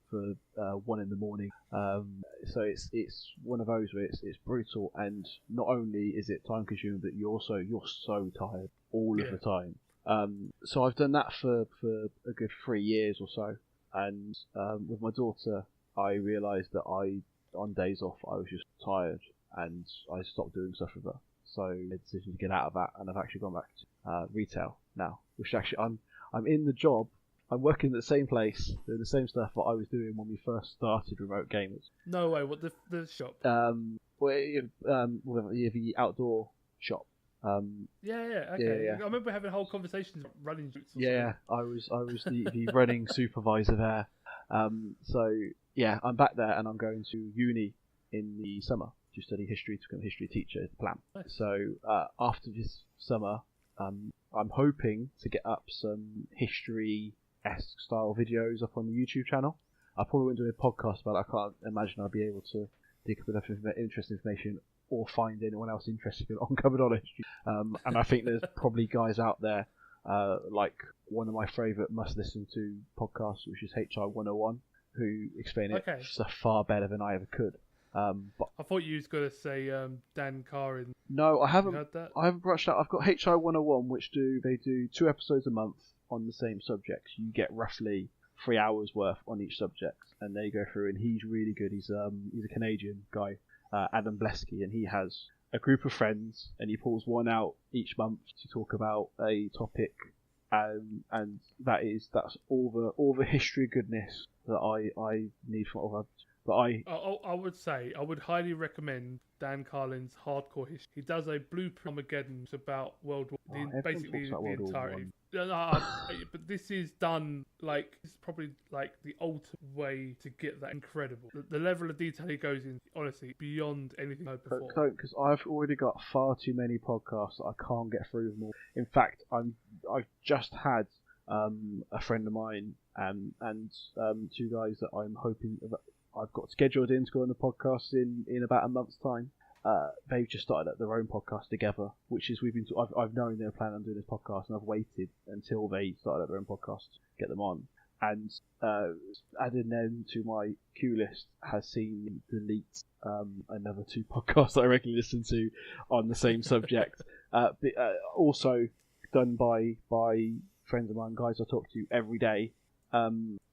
1 in the morning. So it's one of those where it's brutal, and not only is it time consuming, but you're so tired all of the time. So I've done that for a good 3 years or so, and with my daughter, I realised that on days off I was just tired, and I stopped doing stuff with her. So I made the decision to get out of that, and I've actually gone back to retail now, which actually I'm in the job. I'm working at the same place, doing the same stuff that I was doing when we first started Remote Gamers. No way. What the shop? The outdoor shop. Okay. Yeah. I remember having whole conversations about running shoots. Yeah, I was the running supervisor there. So yeah, I'm back there, and I'm going to uni in the summer to study history, to become a history teacher. Is the plan. Nice. So after this summer, I'm hoping to get up some history-esque style videos up on the YouTube channel. I probably won't do a podcast about it. I can't imagine I'll be able to dig up enough interesting information or find anyone else interested in ongoing on history. And I think there's probably guys out there, like one of my favourite must-listen-to podcasts, which is HI 101, who explain it stuff far better than I ever could. But I thought you was going to say Dan Carrin. No, I haven't. You heard that? I haven't brushed out. I've got HI 101, which they do 2 episodes a month on the same subjects. You get roughly 3 hours worth on each subject, and they go through. And he's really good. He's a Canadian guy, Adam Blesky, and he has a group of friends, and he pulls one out each month to talk about a topic, and that's all the history goodness that I need from other. But I would say I would highly recommend Dan Carlin's Hardcore History. He does a Blueprint Armageddon about World War, basically the entirety. But this is done it's probably like the ultimate way to get that incredible. The level of detail he goes in, honestly, beyond anything I've heard before. Because I've already got far too many podcasts that I can't get through them all. In fact, I've just had a friend of mine and 2 guys that I'm hoping that I've got scheduled in to go on the podcast in about a month's time. They've just started their own podcast together, which is I've known they were planning on doing this podcast, and I've waited until they started their own podcast to get them on. And adding them to my queue list has seen me delete another 2 podcasts that I regularly listen to on the same subject. Also done by friends of mine, guys I talk to every day.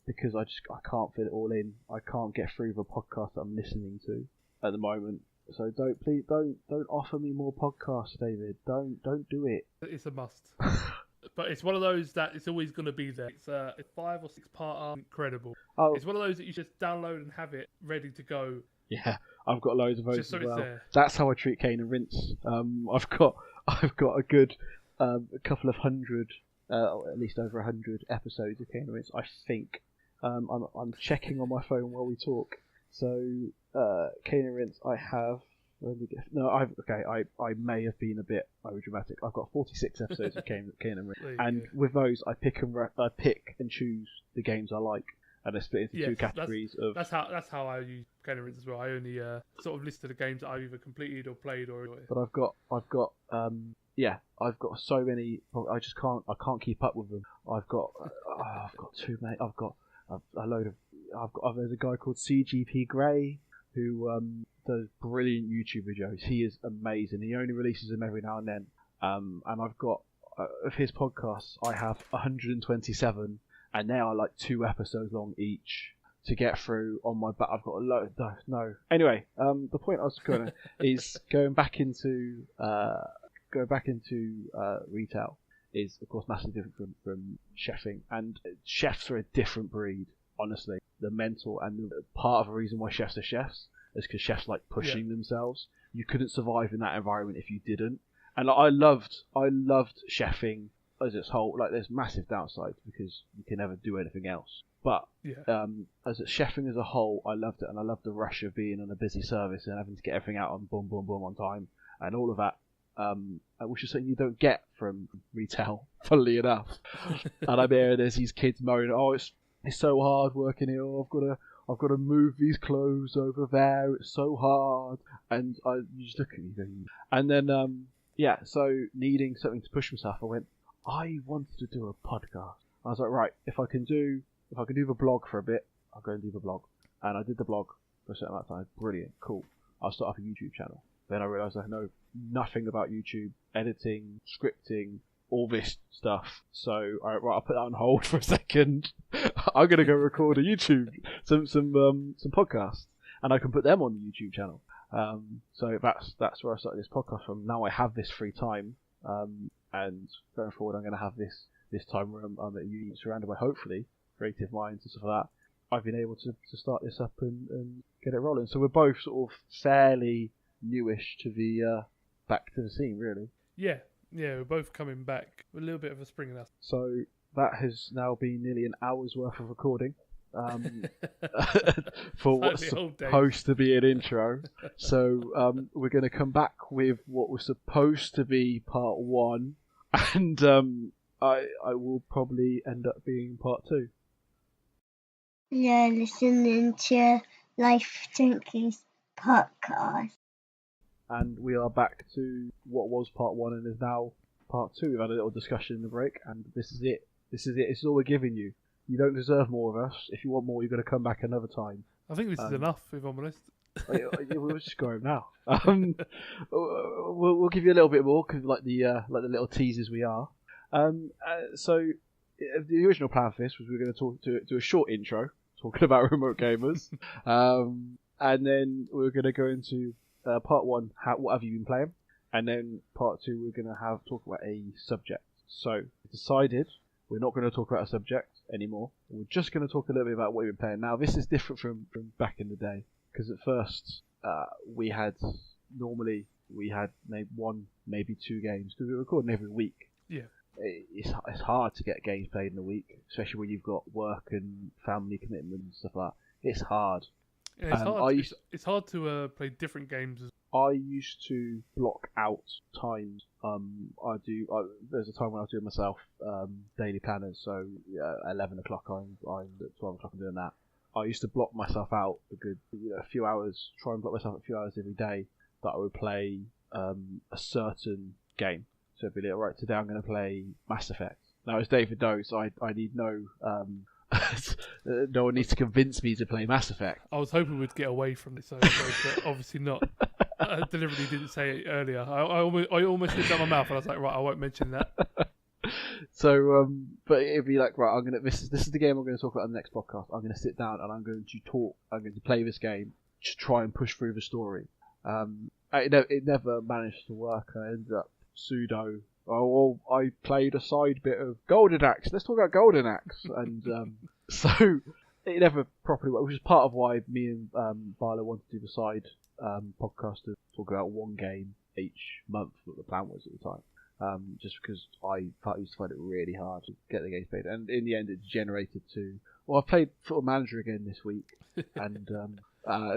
Because I can't fit it all in. I can't get through the podcast that I'm listening to at the moment. So don't offer me more podcasts, David. Don't do it. It's a must. But it's one of those that it's always going to be there. It's a 5 or 6 part incredible. Oh. It's one of those that you just download and have it ready to go. Yeah, I've got loads of those just so as well. it's there. That's how I treat Kane and Rince. I've got a good a couple of hundred, at least over 100 episodes of Kane and Rince, I think. I'm checking on my phone while we talk. So, Kane and Rince, I have. I may have been a bit overdramatic. I've got 46 episodes of Kane and Rince, and with those, I pick and choose the games I like, and I split into 2 categories That's how I use Kane and Rince as well. I only sort of listed the games that I've either completed or played or. But I've got so many. I can't keep up with them. I've got too many. I've got a load of. There's a guy called CGP Grey who does brilliant YouTube videos. He is amazing. He only releases them every now and then. And I've got of his podcasts. I have 127, and they are like 2 episodes long each to get through on my back. I've got a load. No. Anyway, the point I was going to is going back into retail is of course massively different from chefing, and chefs are a different breed. Honestly, the mental and part of the reason why chefs are chefs is because chefs like pushing themselves. You couldn't survive in that environment if you didn't. And I loved chefing as its whole. Like, there's massive downsides because you can never do anything else. But as chefing as a whole, I loved it, and I loved the rush of being on a busy service and having to get everything out on boom on time. and all of that, which is something you don't get from retail, funnily enough. And I'm here, there's these kids moaning, oh, it's so hard working here. Oh, I've got to move these clothes over there. It's so hard. And you just look at me, and then so needing something to push myself, I went, I wanted to do a podcast. I was like, right, if I can do the blog for a bit, I'll go and do the blog. And I did the blog for a certain amount of time. Brilliant, cool. I'll start up a YouTube channel. Then I realised I know nothing about YouTube, editing, scripting, all this stuff. So I'll put that on hold for a second. I'm gonna go record a YouTube, some podcasts, and I can put them on the YouTube channel. So that's where I started this podcast from. Now I have this free time, and going forward, I'm gonna have this time where I'm at uni, surrounded by hopefully creative minds and stuff like that. I've been able to start this up and get it rolling. So we're both sort of fairly newish to the back to the scene, really. Yeah, we're both coming back with a little bit of a spring in us. So that has now been nearly an hour's worth of recording for what's supposed to be an intro. So we're going to come back with what was supposed to be part 1, and I will probably end up being part 2. You're listening to Life Junkies podcast. And we are back to what was part 1 and is now part 2. We've had a little discussion in the break, and this is it. This is all we're giving you. You don't deserve more of us. If you want more, you're going to come back another time. I think this is enough, if I'm honest. We'll just go home now. We'll give you a little bit more, cause like the little teasers we are. So the original plan for this was we were going to do a short intro talking about remote gamers, and then we were going to go into part 1, what have you been playing, and then part 2 we're going to talk about a subject. So we decided we're not going to talk about a subject anymore. We're just going to talk a little bit about what you've been playing. Now this is different from back in the day, because at first we had maybe 1, maybe 2 games, because we were recording every week. Yeah. It's hard to get games played in a week, especially when you've got work and family commitments and stuff like that. It's hard. Yeah, it's hard to play different games. I used to block out times. There's a time when I do it myself, daily planners. So 11 o'clock I'm at 12 o'clock I'm doing that. I used to block myself out a good a few hours. Try and block myself a few hours every day that I would play a certain game. So it'd be like, right, today I'm going to play Mass Effect. Now, as David knows, I need no one needs to convince me to play Mass Effect. I was hoping we'd get away from this episode, but obviously not. I deliberately didn't say it earlier. I almost did down my mouth, and I was like, right, I won't mention that. So, but it'd be like, right, this is the game I'm going to talk about on the next podcast. I'm going to sit down and I'm going to talk. I'm going to play this game to try and push through the story. It never managed to work. I ended up pseudo. Oh, I played a side bit of Golden Axe. Let's talk about Golden Axe, and so it never properly worked, which is part of why me and Barlow wanted to do the side podcast to talk about one game each month. What the plan was at the time, just because I used to find it really hard to get the games played, and in the end it degenerated to. Well, I played Football Manager again this week, and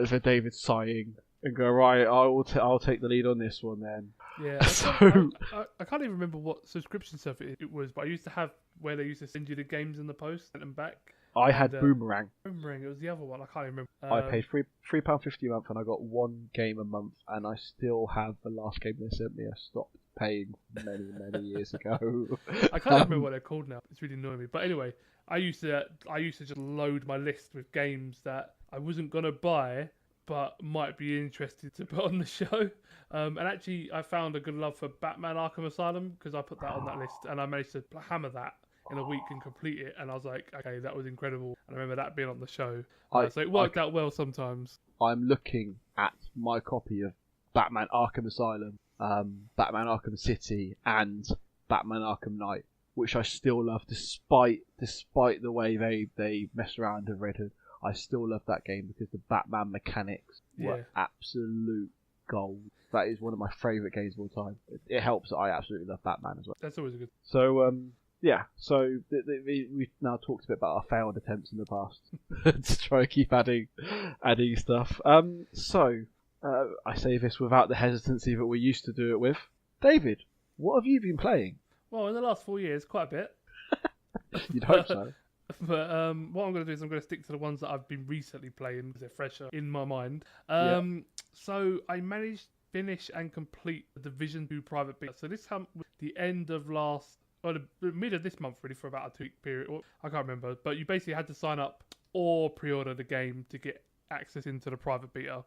so David's sighing and go, right, I'll take the lead on this one then. Yeah, I can't even remember what subscription stuff it was, but I used to have where they used to send you the games in the post, send them back. I had Boomerang. Boomerang, it was the other one. I can't even remember. I paid £3.50 a month, and I got one game a month, and I still have the last game they sent me. I stopped paying many years ago. I can't remember what they're called now. It's really annoying me. But anyway, I used to just load my list with games that I wasn't gonna buy, but might be interested to put on the show. And actually, I found a good love for Batman Arkham Asylum, because I put that on that list, and I managed to hammer that in a week and complete it. And I was like, okay, that was incredible. And I remember that being on the show. So it worked out well sometimes. I'm looking at my copy of Batman Arkham Asylum, Batman Arkham City, and Batman Arkham Knight, which I still love, despite the way they mess around with Red Hood. I still love that game because the Batman mechanics were absolute gold. That is one of my favourite games of all time. It helps that I absolutely love Batman as well. That's always a good. So, So we've now talked a bit about our failed attempts in the past to try and keep adding stuff. So I say this without the hesitancy that we used to do it with. David, what have you been playing? Well, in the last 4 years, quite a bit. You'd hope so. But what I'm going to do is I'm going to stick to the ones that I've been recently playing because they're fresher in my mind. So I managed to finish and complete the Division 2 private beta. So this happened with the end of the mid of this month really, for about a 2-week period. I can't remember. But you basically had to sign up or pre-order the game to get access into the private beta.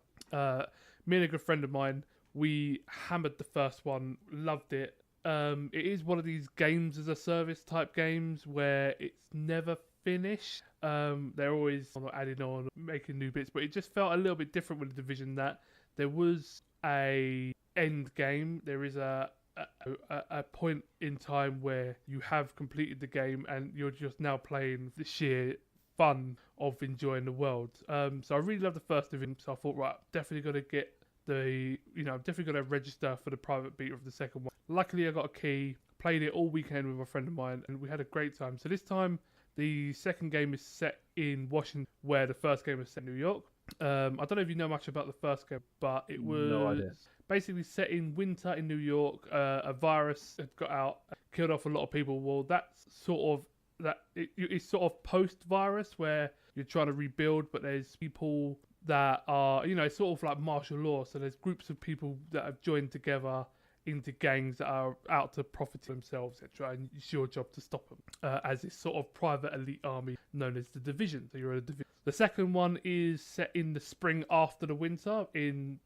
Me and a good friend of mine, we hammered the first one, loved it. It is one of these games as a service type games where it's never finished. They're always adding on, making new bits, but it just felt a little bit different with the Division, that there was a end game. There is a point in time where you have completed the game and you're just now playing the sheer fun of enjoying the world. So I really love the first Division, so I thought, right, definitely got to get definitely got to register for the private beta of the second one. Luckily, I got a key, played it all weekend with a friend of mine, and we had a great time. So this time, the second game is set in Washington, where the first game was set in New York. I don't know if you know much about the first game, but it was basically set in winter in New York. A virus had got out, killed off a lot of people. Well, it's sort of post-virus where you're trying to rebuild, but there's people that are, it's sort of like martial law. So there's groups of people that have joined together into gangs that are out to profit themselves, etc. And it's your job to stop them as this sort of private elite army known as the Division. So you're a division. The second one is set in the spring after the winter in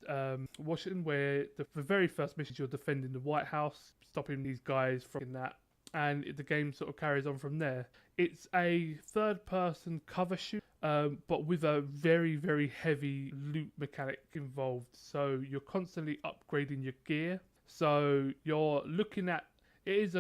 Washington, where the very first mission you're defending the White House, stopping these guys from that. And the game sort of carries on from there. It's a third-person cover shoot, but with a very, very heavy loot mechanic involved. So you're constantly upgrading your gear. So you're looking at, it is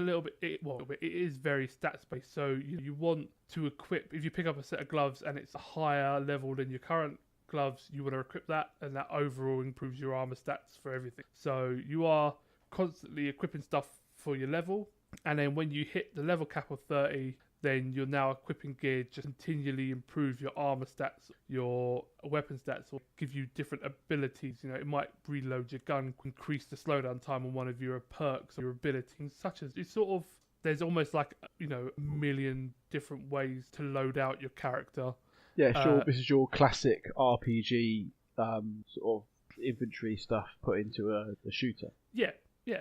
very stats-based. So you want to equip, if you pick up a set of gloves and it's a higher level than your current gloves, you want to equip that, and that overall improves your armor stats for everything. So you are constantly equipping stuff for your level. And then when you hit the level cap of 30, then you're now equipping gear just continually improve your armor stats, your weapon stats, or give you different abilities. It might reload your gun, increase the slowdown time on one of your perks or your abilities, such as it's sort of, there's almost like, a million different ways to load out your character. Yeah, sure. This is your classic RPG sort of infantry stuff put into a shooter. Yeah,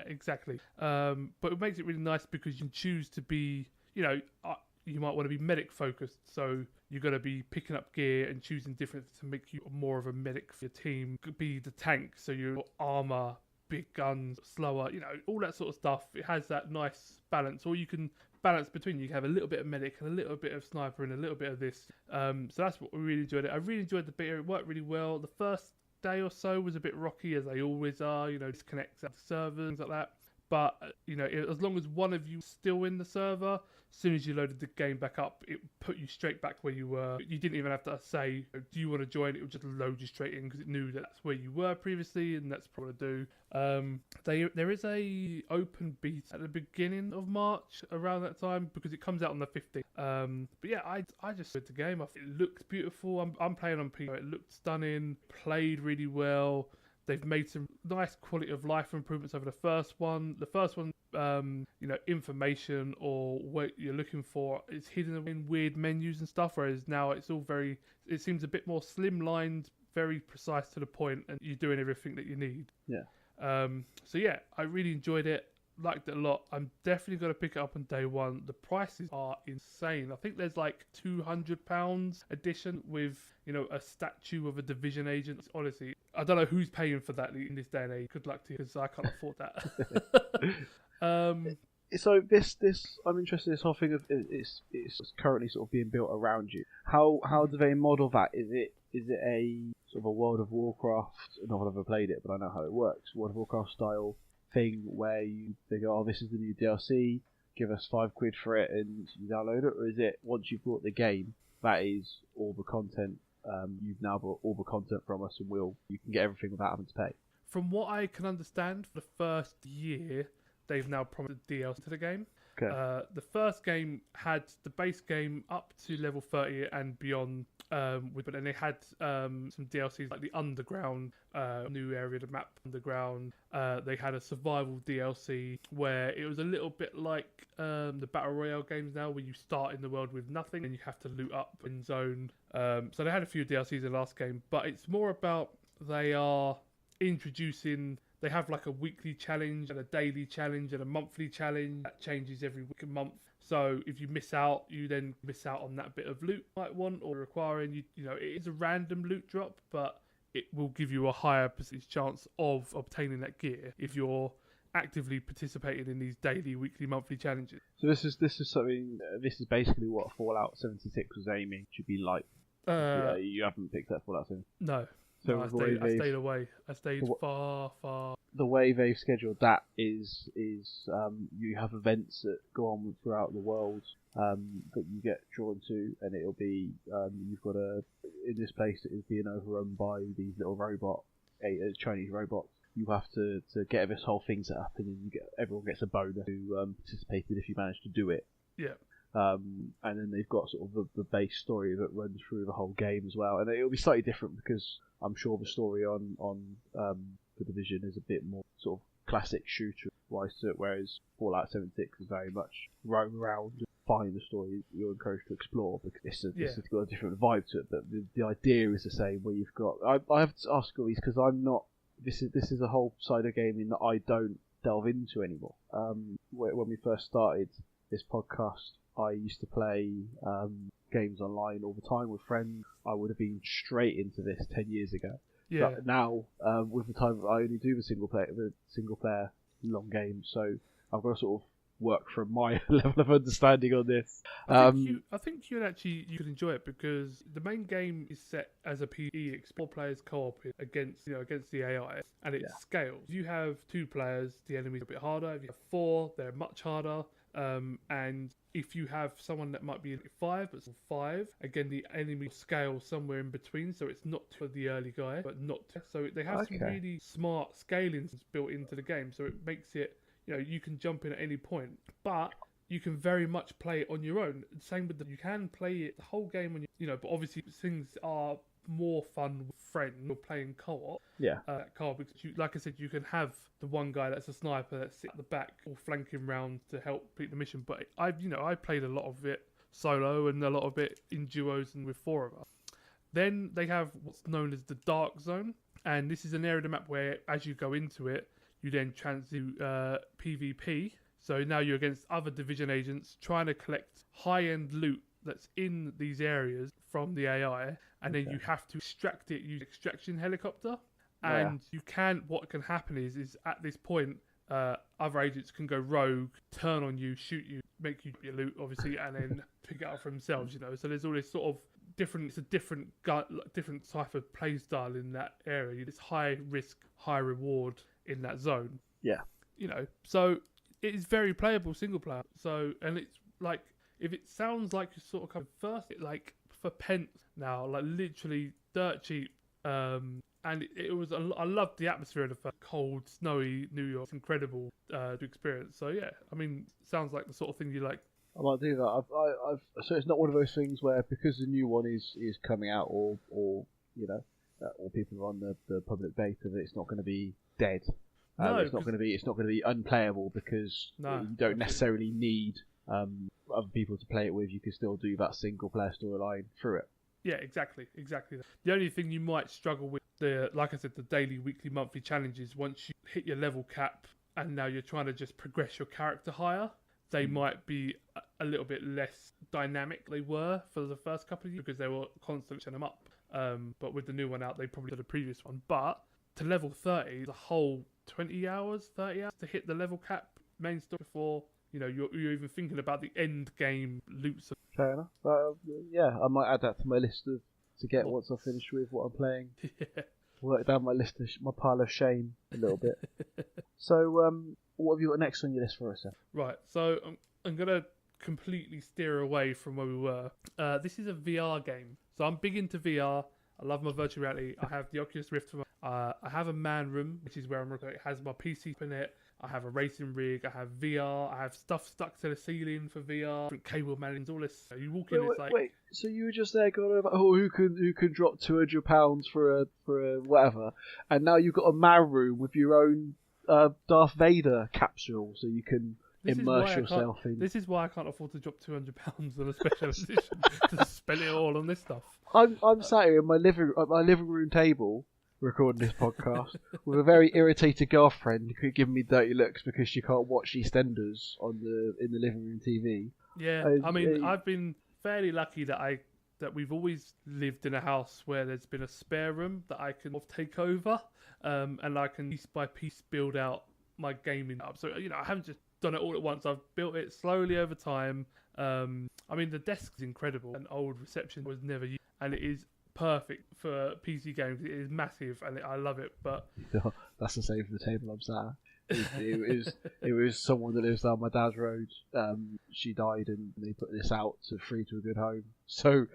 exactly. But it makes it really nice because you can choose to be, you might want to be medic focused. So you're going to be picking up gear and choosing different to make you more of a medic for your team. Could be the tank, so your armor, big guns, slower, all that sort of stuff. It has that nice balance. Or you can balance between. You can have a little bit of medic and a little bit of sniper and a little bit of this. So that's what we really enjoyed it. I really enjoyed the beta. It worked really well. The first day or so was a bit rocky, as they always are, disconnects at the server, things like that. But, as long as one of you was still in the server, as soon as you loaded the game back up, it put you straight back where you were. You didn't even have to say, do you want to join? It would just load you straight in because it knew that's where you were previously, and that's what to do. There is a open beta at the beginning of March around that time because it comes out on the 15th. But yeah, I just enjoyed the game. It looks beautiful. I'm playing on PC. It looked stunning, played really well. They've made some nice quality of life improvements over the first one. The first one, information or what you're looking for is hidden in weird menus and stuff, whereas now it seems a bit more slimlined, very precise to the point, and you're doing everything that you need. Yeah. So yeah, I really enjoyed it. Liked it a lot. I'm definitely going to pick it up on day one. The prices are insane. I think there's like £200 edition with, a statue of a Division agent. Honestly, I don't know who's paying for that in this day and age. Good luck to you, because I can't afford that. So this I'm interested in this whole thing of it's currently sort of being built around you. How do they model that? Is it a sort of a World of Warcraft? Not that I've ever played it, but I know how it works. World of Warcraft style thing where you figure, this is the new DLC, give us £5 for it, and you download it, or is it once you've bought the game, that is all the content? You've now bought all the content from us, and you can get everything without having to pay. From what I can understand, for the first year, they've now promised DLC to the game. Okay. The first game had the base game up to level 30 and beyond, but then they had some DLCs like the Underground, new area of the map, Underground. They had a survival DLC where it was a little bit like the Battle Royale games now, where you start in the world with nothing and you have to loot up in zone. So they had a few DLCs in the last game, but it's more about they are introducing. They have like a weekly challenge and a daily challenge and a monthly challenge that changes every week and month. So if you miss out, you then miss out on that bit of loot you might want or requiring. You know, it is a random loot drop, but it will give you a higher percentage chance of obtaining that gear if you're actively participating in these daily, weekly, monthly challenges. So this is something. This is basically what Fallout 76 was aiming to be like. You haven't picked up Fallout 76. No. So No, I stayed away. I stayed far. The way they've scheduled that is you have events that go on throughout the world that you get drawn to, and it'll be you've got in this place it is being overrun by these little Chinese robots. You have to get this whole thing set up, and then everyone gets a bonus who participated if you manage to do it. Yeah. And then they've got sort of the base story that runs through the whole game as well, and it'll be slightly different because I'm sure the story on the Division is a bit more sort of classic shooter wise to it, whereas Fallout 76 is very much roam around and find the story you're encouraged to explore, because this has got a different vibe to it, but the idea is the same, where you've got I have to ask all these because I'm not this is a whole side of gaming that I don't delve into anymore. When we first started this podcast, I used to play games online all the time with friends. I would have been straight into this 10 years ago. Yeah. But now, with the time, I only do the single player long games, so I've got to sort of work from my level of understanding on this. I think you could enjoy it because the main game is set as a PvE. Explore players co-op against the AI, and it scales. If you have 2 players, the enemies are a bit harder. If you have 4, they're much harder. And if you have someone that might be in 5, but 5, again, the enemy scale somewhere in between, so it's not for the early guy, but not. So they have some really smart scaling built into the game, so it makes it, you can jump in at any point, but you can very much play it on your own. Same with you can play it the whole game on your, but obviously things are more fun with friends or playing co-op. Yeah. Co-op, because like I said, you can have the one guy that's a sniper that's sit at the back or flanking round to help complete the mission. But I played a lot of it solo and a lot of it in duos and with 4 of us. Then they have what's known as the Dark Zone, and this is an area of the map where, as you go into it, you then transit PvP. So now you're against other Division agents trying to collect high-end loot that's in these areas from the AI, and then you have to extract it using extraction helicopter. And what can happen is at this point, other agents can go rogue, turn on you, shoot you, make you your loot, obviously, and then pick it up for themselves. So there's all this sort of different type of play style in that area. It's high risk, high reward in that zone. Yeah. So it is very playable single player. So, and it's like, if it sounds like you sort of come first, it like for pence now, like literally dirt cheap. And it was, I loved the atmosphere of the cold, snowy New York. It's incredible to experience. So yeah, I mean, sounds like the sort of thing you like. I might do that. So it's not one of those things where because the new one is coming out, or people are on the public beta, that it's not going to be dead. No, it's not going to be unplayable because you don't necessarily need other people to play it with. You can still do that single player storyline through it. Yeah, exactly. The only thing you might struggle with, like I said, the daily, weekly, monthly challenges, once you hit your level cap and now you're trying to just progress your character higher, they might be a little bit less dynamic they were for the first couple of years because they were constantly setting them up. But with the new one out, they probably did the previous one. But to level 30, the whole 20 hours, 30 hours to hit the level cap main story before you're even thinking about the end game loots. Fair enough. I might add that to my list to get once I finish with what I'm playing. Yeah. Work down my pile of shame a little bit. So, what have you got next on your list for us, then? Right. So I'm gonna completely steer away from where we were. This is a VR game, so I'm big into VR. I love my virtual reality. I have the Oculus Rift. I have a man room, which is where I'm recording. It has my PC in it. I have a racing rig, I have VR, I have stuff stuck to the ceiling for VR, different cable mountings, all this. You walk in, it's like... Wait, so you were just there going about, who can drop £200 for a whatever, and now you've got a man room with your own Darth Vader capsule, so you can immerse yourself in... This is why I can't afford to drop £200 on a special edition, to spend it all on this stuff. I'm sat here at my living room table, recording this podcast with a very irritated girlfriend who giving me dirty looks because she can't watch EastEnders in the living room TV. Yeah, I mean, I've been fairly lucky that we've always lived in a house where there's been a spare room that I can take over, and I can piece by piece build out my gaming up. So I haven't just done it all at once. I've built it slowly over time. I mean, the desk is incredible. An old reception was never used, and it is perfect for PC games. It is massive, and I love it. But that's the same for the table I'm sat at. It was someone that lives down my dad's road. She died, and they put this out to free to a good home. So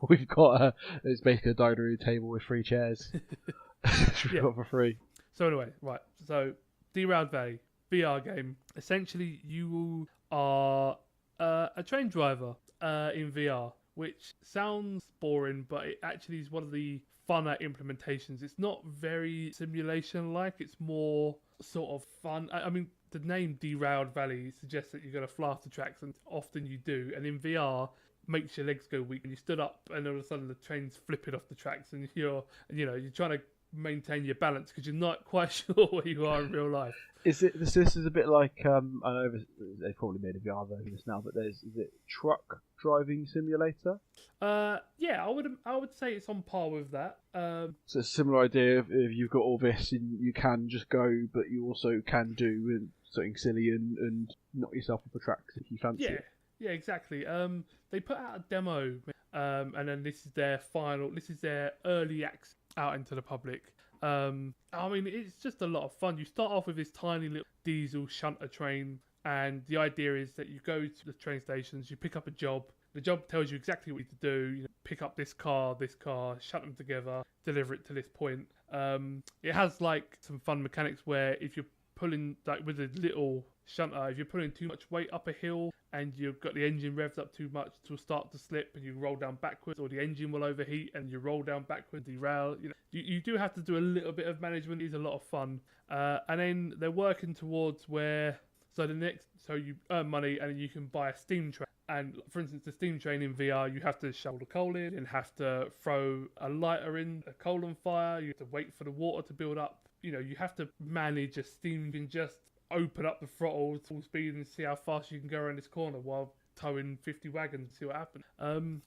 we've got it's basically a dining room table with 3 chairs. We've got for free. So anyway, right. So Derailed Valley VR game. Essentially, you are a train driver in VR, which sounds boring, but it actually is one of the funner implementations. It's not very simulation-like. It's more sort of fun. I mean, the name Derailed Valley suggests that you're going to fly off the tracks, and often you do. And in VR, makes your legs go weak, and you stood up, and all of a sudden the train's flipping off the tracks, and you're trying to maintain your balance because you're not quite sure where you are in real life. This is a bit like I know they probably made a VR version of this now, but is it Truck Driving Simulator? Yeah, I would say it's on par with that. So it's a similar idea of if you've got all this and you can just go, but you also can do something silly and knock yourself off the tracks if you fancy it. Yeah, exactly. They put out a demo, and then this is their early access out into the public. I mean, it's just a lot of fun. You start off with this tiny little diesel shunter train, and the idea is that you go to the train stations, you pick up a job. The job tells you exactly what you need to do. Pick up this car, shunt them together, deliver it to this point. It has like some fun mechanics where if you're pulling, like with a little shunter, if you're pulling too much weight up a hill and you've got the engine revved up too much, it will start to slip and you roll down backwards, or the engine will overheat and you roll down backwards, derail. You do have to do a little bit of management. It's a lot of fun. And then they're working towards so you earn money and you can buy a steam train. And for instance, the steam train in VR, you have to shovel the coal in and have to throw a lighter in a coal on fire. You have to wait for the water to build up. You have to manage a steam engine, just open up the throttle full speed and see how fast you can go around this corner while towing 50 wagons and see what happens.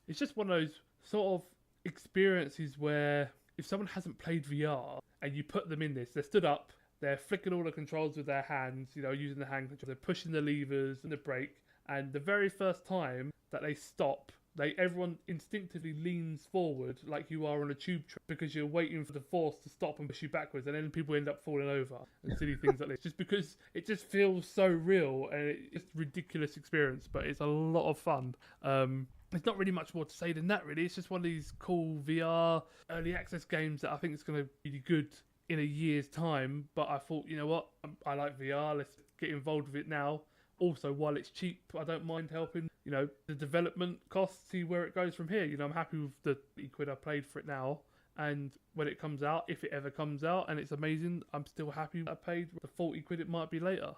It's just one of those sort of experiences where if someone hasn't played VR and you put them in this, they're stood up, they're flicking all the controls with their hands, using the hand control, they're pushing the levers and the brake, and the very first time that they stop, everyone instinctively leans forward like you are on a tube train because you're waiting for the force to stop and push you backwards, and then people end up falling over and silly things like this, just because it just feels so real and it's just a ridiculous experience, but it's a lot of fun. There's not really much more to say than that, really. It's just one of these cool VR early access games that I think is going to be good in a year's time, but I thought, you know what, I like VR, let's get involved with it now. Also, while it's cheap, I don't mind helping, the development costs, see where it goes from here. I'm happy with the £80 I paid for it now. And when it comes out, if it ever comes out and it's amazing, I'm still happy I paid the £40 it might be later.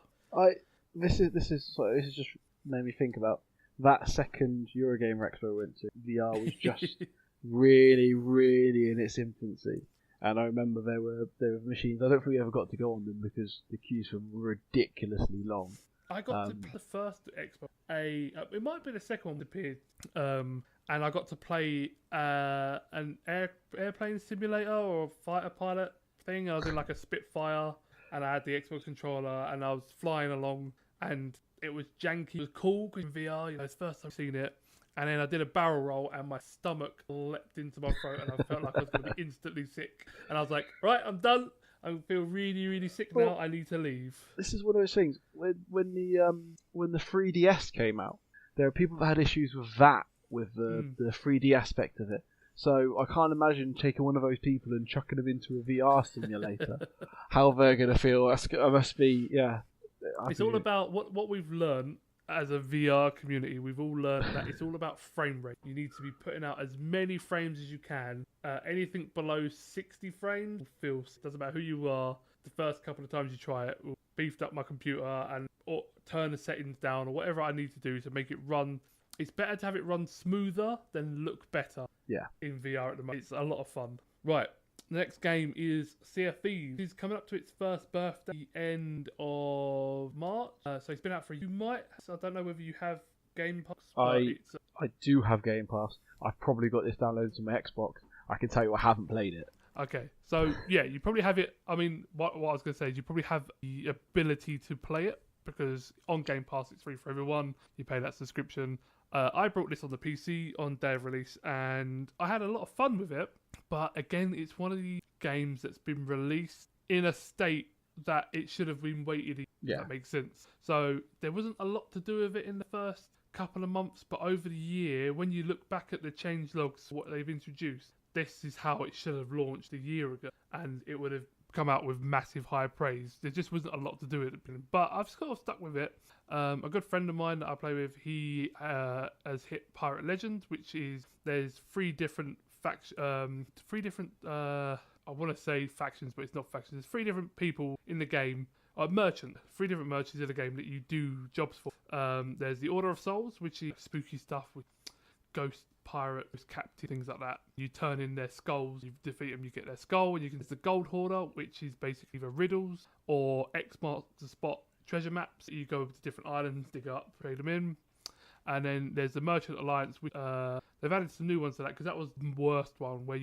This is just made me think about that second Eurogamer Expo I went to. VR was just really, really in its infancy. And I remember there were machines. I don't think we ever got to go on them because the queues were ridiculously long. I got to play the first Expo. It might be the second one that appeared. And I got to play an airplane simulator or fighter pilot thing. I was in like a Spitfire, and I had the Xbox controller, and I was flying along, and it was janky. It was cool because in VR, it's the first time I've seen it. And then I did a barrel roll, and my stomach leapt into my throat, and I felt like I was going to be instantly sick. And I was like, right, I'm done. I feel really, really sick now. I need to leave. This is one of those things. When the 3DS came out, there are people that had issues with that, with the 3D aspect of it. So I can't imagine taking one of those people and chucking them into a VR simulator. How they're going to feel. That must be, yeah. It's all about what we've learned as a VR community. We've all learned that it's all about frame rate. You need to be putting out as many frames as you can. Anything below 60 frames feels, doesn't matter who you are, the first couple of times you try it, will beefed up my computer and or turn the settings down or whatever I need to do to make it run. It's better to have it run smoother than look better. Yeah. In VR at the moment. It's a lot of fun. Right. The next game is Sea of Thieves. It's coming up to its first birthday, the end of March. So it's been out for you might. So I don't know whether you have Game Pass. I do have Game Pass. I've probably got this downloaded to my Xbox. I can tell you I haven't played it. Okay, so yeah, you probably have it. I mean, what I was going to say is you probably have the ability to play it because on Game Pass it's free for everyone. You pay that subscription. I brought this on the PC on day of release and I had a lot of fun with it. But again, it's one of the games that's been released in a state that it should have been waited. Yeah. If that makes sense. So there wasn't a lot to do with it in the first couple of months, but over the year, when you look back at the changelogs, what they've introduced, this is how it should have launched a year ago, and it would have come out with massive high praise. There just wasn't a lot to do with it, but I've sort of stuck with it. A good friend of mine that I play with, he has hit Pirate Legend, which is there's three different I want to say factions, but it's not factions. There's three different people in the game. Three different merchants in the game that you do jobs for. There's the Order of Souls, which is spooky stuff with ghost pirates, captain, things like that. You turn in their skulls, you defeat them, you get their skull, and there's the Gold Hoarder, which is basically the riddles or X marks the spot treasure maps. You go to different islands, dig up, trade them in. And then there's the Merchant Alliance, which they've added some new ones to that because that was the worst one where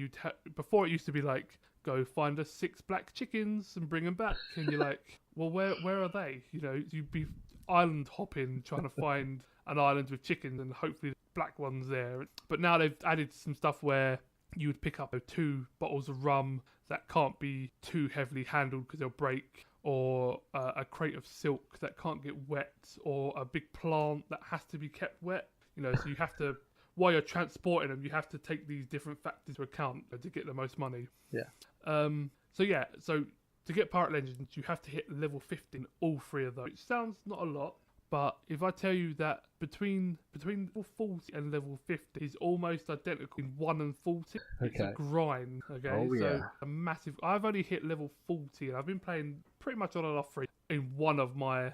before it used to be like, go find us 6 black chickens and bring them back, and you're like, well, where are they? You know, you'd be island hopping trying to find an island with chickens and hopefully the black one's there. But now they've added some stuff where you would pick up 2 bottles of rum that can't be too heavily handled because they'll break, or a crate of silk that can't get wet, or a big plant that has to be kept wet. You know, so you have to, while you're transporting them, you have to take these different factors into account to get the most money. Yeah. So to get Pirate Legends, you have to hit level 50 in all 3 of those. Which sounds not a lot, but if I tell you that between level 40 and level 50 is almost identical in 1 and 40, it's a grind. Okay, so a massive. I've only hit level 40, and I've been playing pretty much on and off free in one of my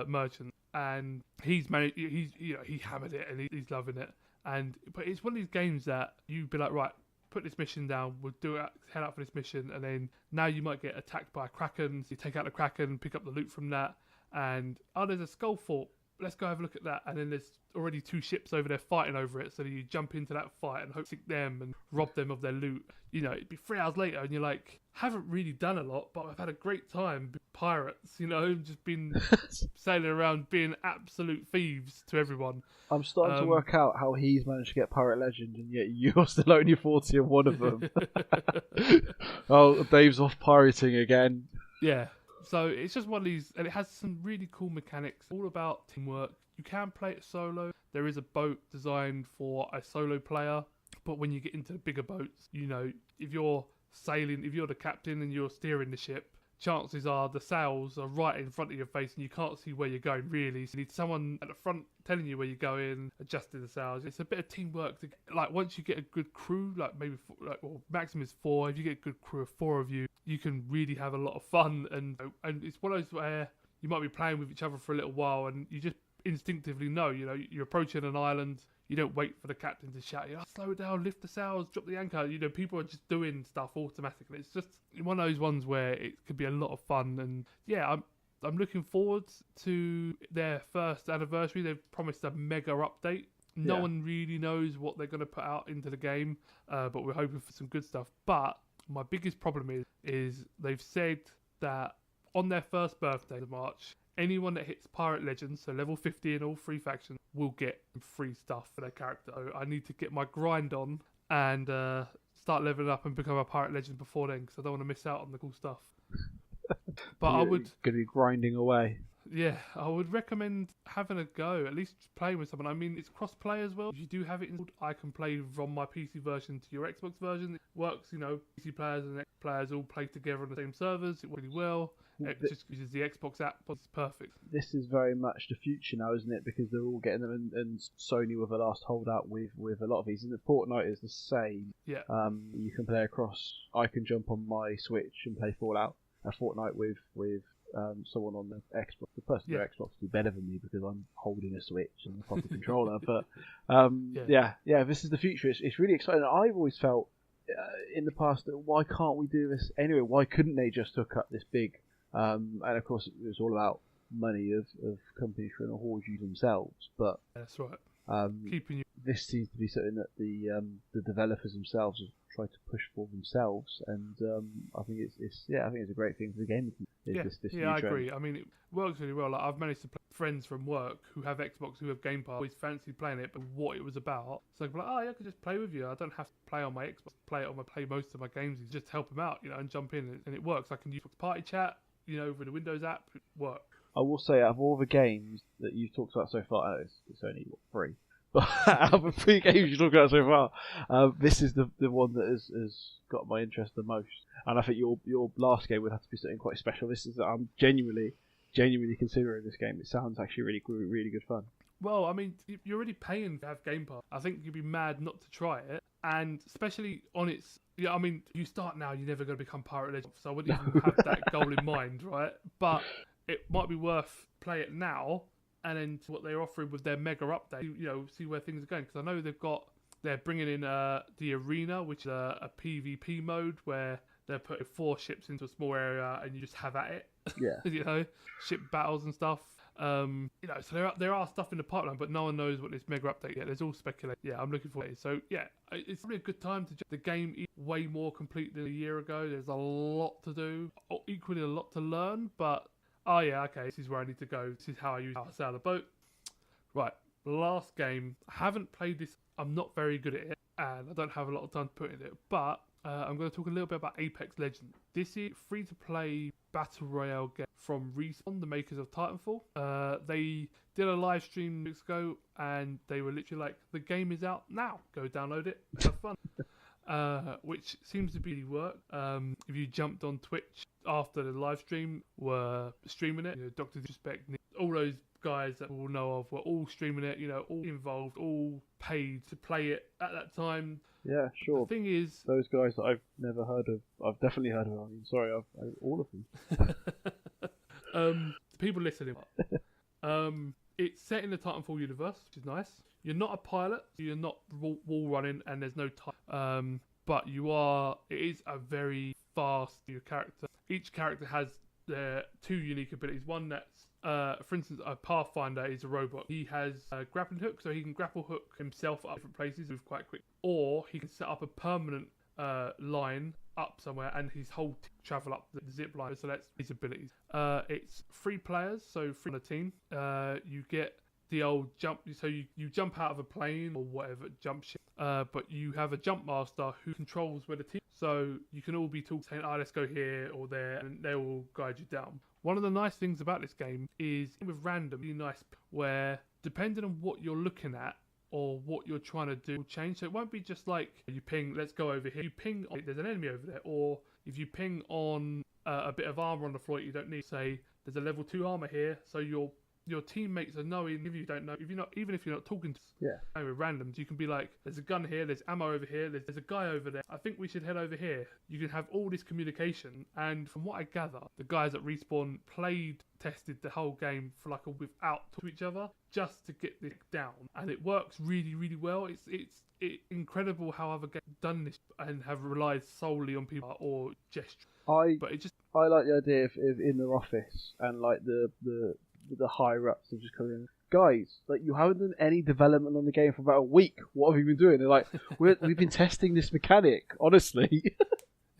merchants, and he's managed. He hammered it, and he's loving it. But it's one of these games that you'd be like, right, put this mission down, we'll do it, head out for this mission, and then now you might get attacked by a kraken, so you take out the kraken, pick up the loot from that, and there's a skull fort, let's go have a look at that, and then there's already 2 ships over there fighting over it, so you jump into that fight and hope to sink them and rob them of their loot. You know, it'd be 3 hours later and you're like, haven't really done a lot, but I've had a great time with pirates, you know, just been sailing around being absolute thieves to everyone. I'm starting to work out how he's managed to get Pirate Legend and yet you're still only 40 on one of them. Oh, Dave's off pirating again. Yeah. So it's just one of these, and it has some really cool mechanics, all about teamwork. You can play it solo. There is a boat designed for a solo player, but when you get into the bigger boats, you know, if you're sailing, if you're the captain and you're steering the ship, chances are the sails are right in front of your face and you can't see where you're going really. So you need someone at the front telling you where you're going, adjusting the sails. It's a bit of teamwork. Like once you get a good crew, like maybe maximum is 4. If you get a good crew of 4 of you, you can really have a lot of fun. And it's one of those where you might be playing with each other for a little while and you just instinctively know, you know, you're approaching an island. You don't wait for the captain to shout, slow it down, lift the sails, drop the anchor. You know, people are just doing stuff automatically. It's just one of those ones where it could be a lot of fun. And yeah, I'm looking forward to their first anniversary. They've promised a mega update. No one really knows what they're going to put out into the game, but we're hoping for some good stuff. But my biggest problem is they've said that on their first birthday of March, anyone that hits Pirate Legends, so level 50 in all 3 factions, will get free stuff for their character. So I need to get my grind on and start leveling up and become a Pirate Legend before then, because I don't want to miss out on the cool stuff. But I would... Going to be grinding away. Yeah, I would recommend having a go, at least playing with someone. I mean, it's cross-play as well. If you do have it installed, I can play from my PC version to your Xbox version. It works, you know, PC players and Xbox players all play together on the same servers. It works really well. It just uses the Xbox app, but it's perfect. This is very much the future now, isn't it? Because they're all getting them, and Sony were the last holdout with a lot of these. And the Fortnite is the same. Yeah. You can play across. I can jump on my Switch and play Fallout and Fortnite with someone on the Xbox. The person on the Xbox will be better than me because I'm holding a Switch and a proper controller. But this is the future. It's really exciting. I've always felt in the past that why can't we do this anyway? Why couldn't they just hook up this big? And of course, it was all about money of companies trying to hoard you themselves. But that's right. Keeping you. This seems to be something that the developers themselves have tried to push for themselves, and I think it's a great thing for the game. I agree. I mean, it works really well. Like, I've managed to play friends from work who have Xbox, who have Game Pass, always fancied playing it, but what it was about. So I can be like, I could just play with you. I don't have to play on my Xbox. Play most of my games. Just help them out, and jump in, and it works. I can use Party Chat, with the Windows app. It works. I will say, out of all the games that you've talked about so far, it's only free. But out of the 3 games you talked about so far, this is the one that has got my interest the most. And I think your last game would have to be something quite special. I'm genuinely considering this game. It sounds actually really good fun. Well, I mean, you're already paying to have Game Pass. I think you'd be mad not to try it, and especially on its. Yeah, I mean, you start now, you're never going to become Pirate Legend, so I wouldn't even have that goal in mind, right? But it might be worth play it now. And then what they're offering with their mega update, see where things are going. Because I know they're bringing in the arena, which is a PvP mode where they're putting 4 ships into a small area and you just have at it. Yeah. Ship battles and stuff. So there are stuff in the pipeline, but no one knows what this mega update yet. There's all speculation. Yeah, I'm looking forward to it. So yeah, it's probably a good time to. The game is way more complete than a year ago. There's a lot to do, equally a lot to learn, but. Oh yeah, okay, this is where I need to go. This is how I sail the boat. Right, last game. I haven't played this. I'm not very good at it, and I don't have a lot of time to put in it. But I'm going to talk a little bit about Apex Legends. This is free-to-play battle royale game from Respawn, the makers of Titanfall. They did a live stream weeks ago, and they were literally like, "The game is out now. Go download it. Have fun." Which seems to really work. If you jumped on Twitch after the live stream, were streaming it, Dr. Disrespect, all those guys that we'll know of were all streaming it, all involved, all paid to play it at that time. Yeah, sure. The thing is, those guys that I've never heard of, I've definitely heard of. I mean, sorry, I've all of them. People listening. It's set in the Titanfall universe, which is nice. You're not a pilot, so you're not wall running, and there's no time. But you are. It is a very fast your character. Each character has their 2 unique abilities. One that's, for instance, a Pathfinder is a robot. He has a grappling hook, so he can grapple hook himself up different places, move quite quick. Or he can set up a permanent line up somewhere, and his whole team travel up the zip line. So that's his abilities. It's 3 players, so 3 on a team. You get the old jump, so you jump out of a plane or whatever, jump ship, but you have a jump master who controls where the team, so you can all be talking, saying, let's go here or there, and they will guide you down. One of the nice things about this game is with random, really nice, where depending on what you're looking at or what you're trying to do will change. So it won't be just like you ping, let's go over here. You ping, there's an enemy over there, or if you ping on a bit of armor on the floor that you don't need, say there's a level 2 armor here, so your teammates are knowing if you don't know, even if you're not talking to with randoms, you can be like, there's a gun here, there's ammo over here, there's a guy over there, I think we should head over here. You can have all this communication, and from what I gather, the guys at Respawn tested the whole game for like without talking to each other, just to get this down, and it works really, really well. It's incredible how other games have done this and have relied solely on people or gesture. I like the idea of in their office and like the higher ups have just come in. Guys, like, you haven't done any development on the game for about a week. What have you been doing? They're like, we've been testing this mechanic, honestly.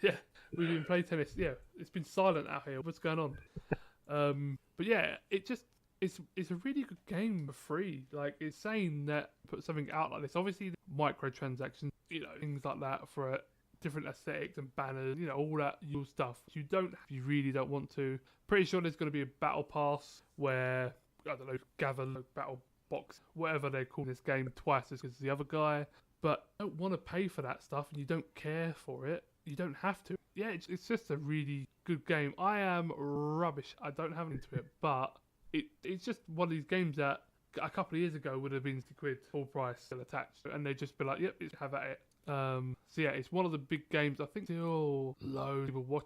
Yeah, we've been playing tennis. Yeah, it's been silent out here. What's going on? But yeah, it's a really good game for free. Like, it's saying that put something out like this. Obviously, microtransactions, things like that for different aesthetics and banners, all that usual stuff. You really don't want to. Pretty sure there's going to be a battle pass where, I don't know, gather battle box, whatever they're calling this game, twice as the other guy. But you don't want to pay for that stuff and you don't care for it. You don't have to. yeah, it's just a really good game. I am rubbish. I don't have into it, but it's just one of these games that a couple of years ago would have been £60 full price still attached, and they'd just be like, yep, have at it. So yeah, it's one of the big games. I think still loads of people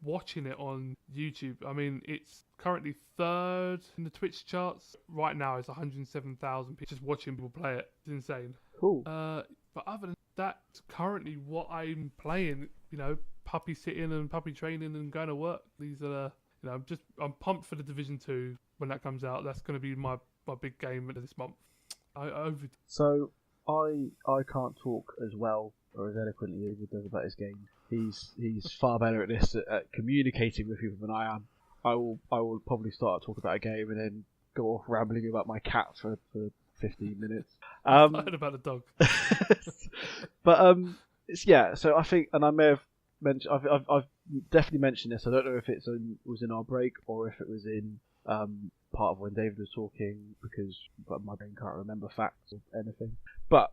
watching it on YouTube. I mean, it's currently third in the Twitch charts right now. It's 107,000 people just watching people play it. It's insane. Cool. But other than that, currently what I'm playing, puppy sitting and puppy training and going to work. These are, I'm pumped for the Division 2 when that comes out. That's going to be my big game this month. So I can't talk as well or as eloquently as he does about his game. He's far better at this at communicating with people than I am. I will probably start to talk about a game and then go off rambling about my cat for 15 minutes. I heard about the dog. But yeah. So I think, and I may have mentioned, I've definitely mentioned this. I don't know if it was in our break or if it was in part of when David was talking, because my brain can't remember facts or anything. But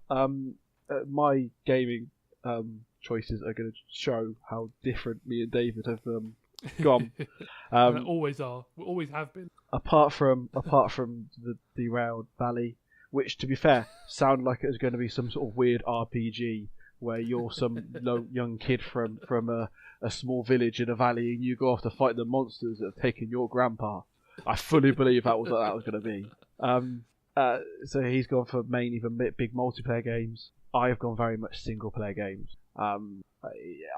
my gaming choices are going to show how different me and David have gone. They always are. We always have been. Apart from the derailed valley, which, to be fair, sounded like it was going to be some sort of weird RPG where you're some young kid from a small village in a valley and you go off to fight the monsters that have taken your grandpa. I fully believe that was what that was going to be. So he's gone for mainly for big multiplayer games. I've gone very much single player games. I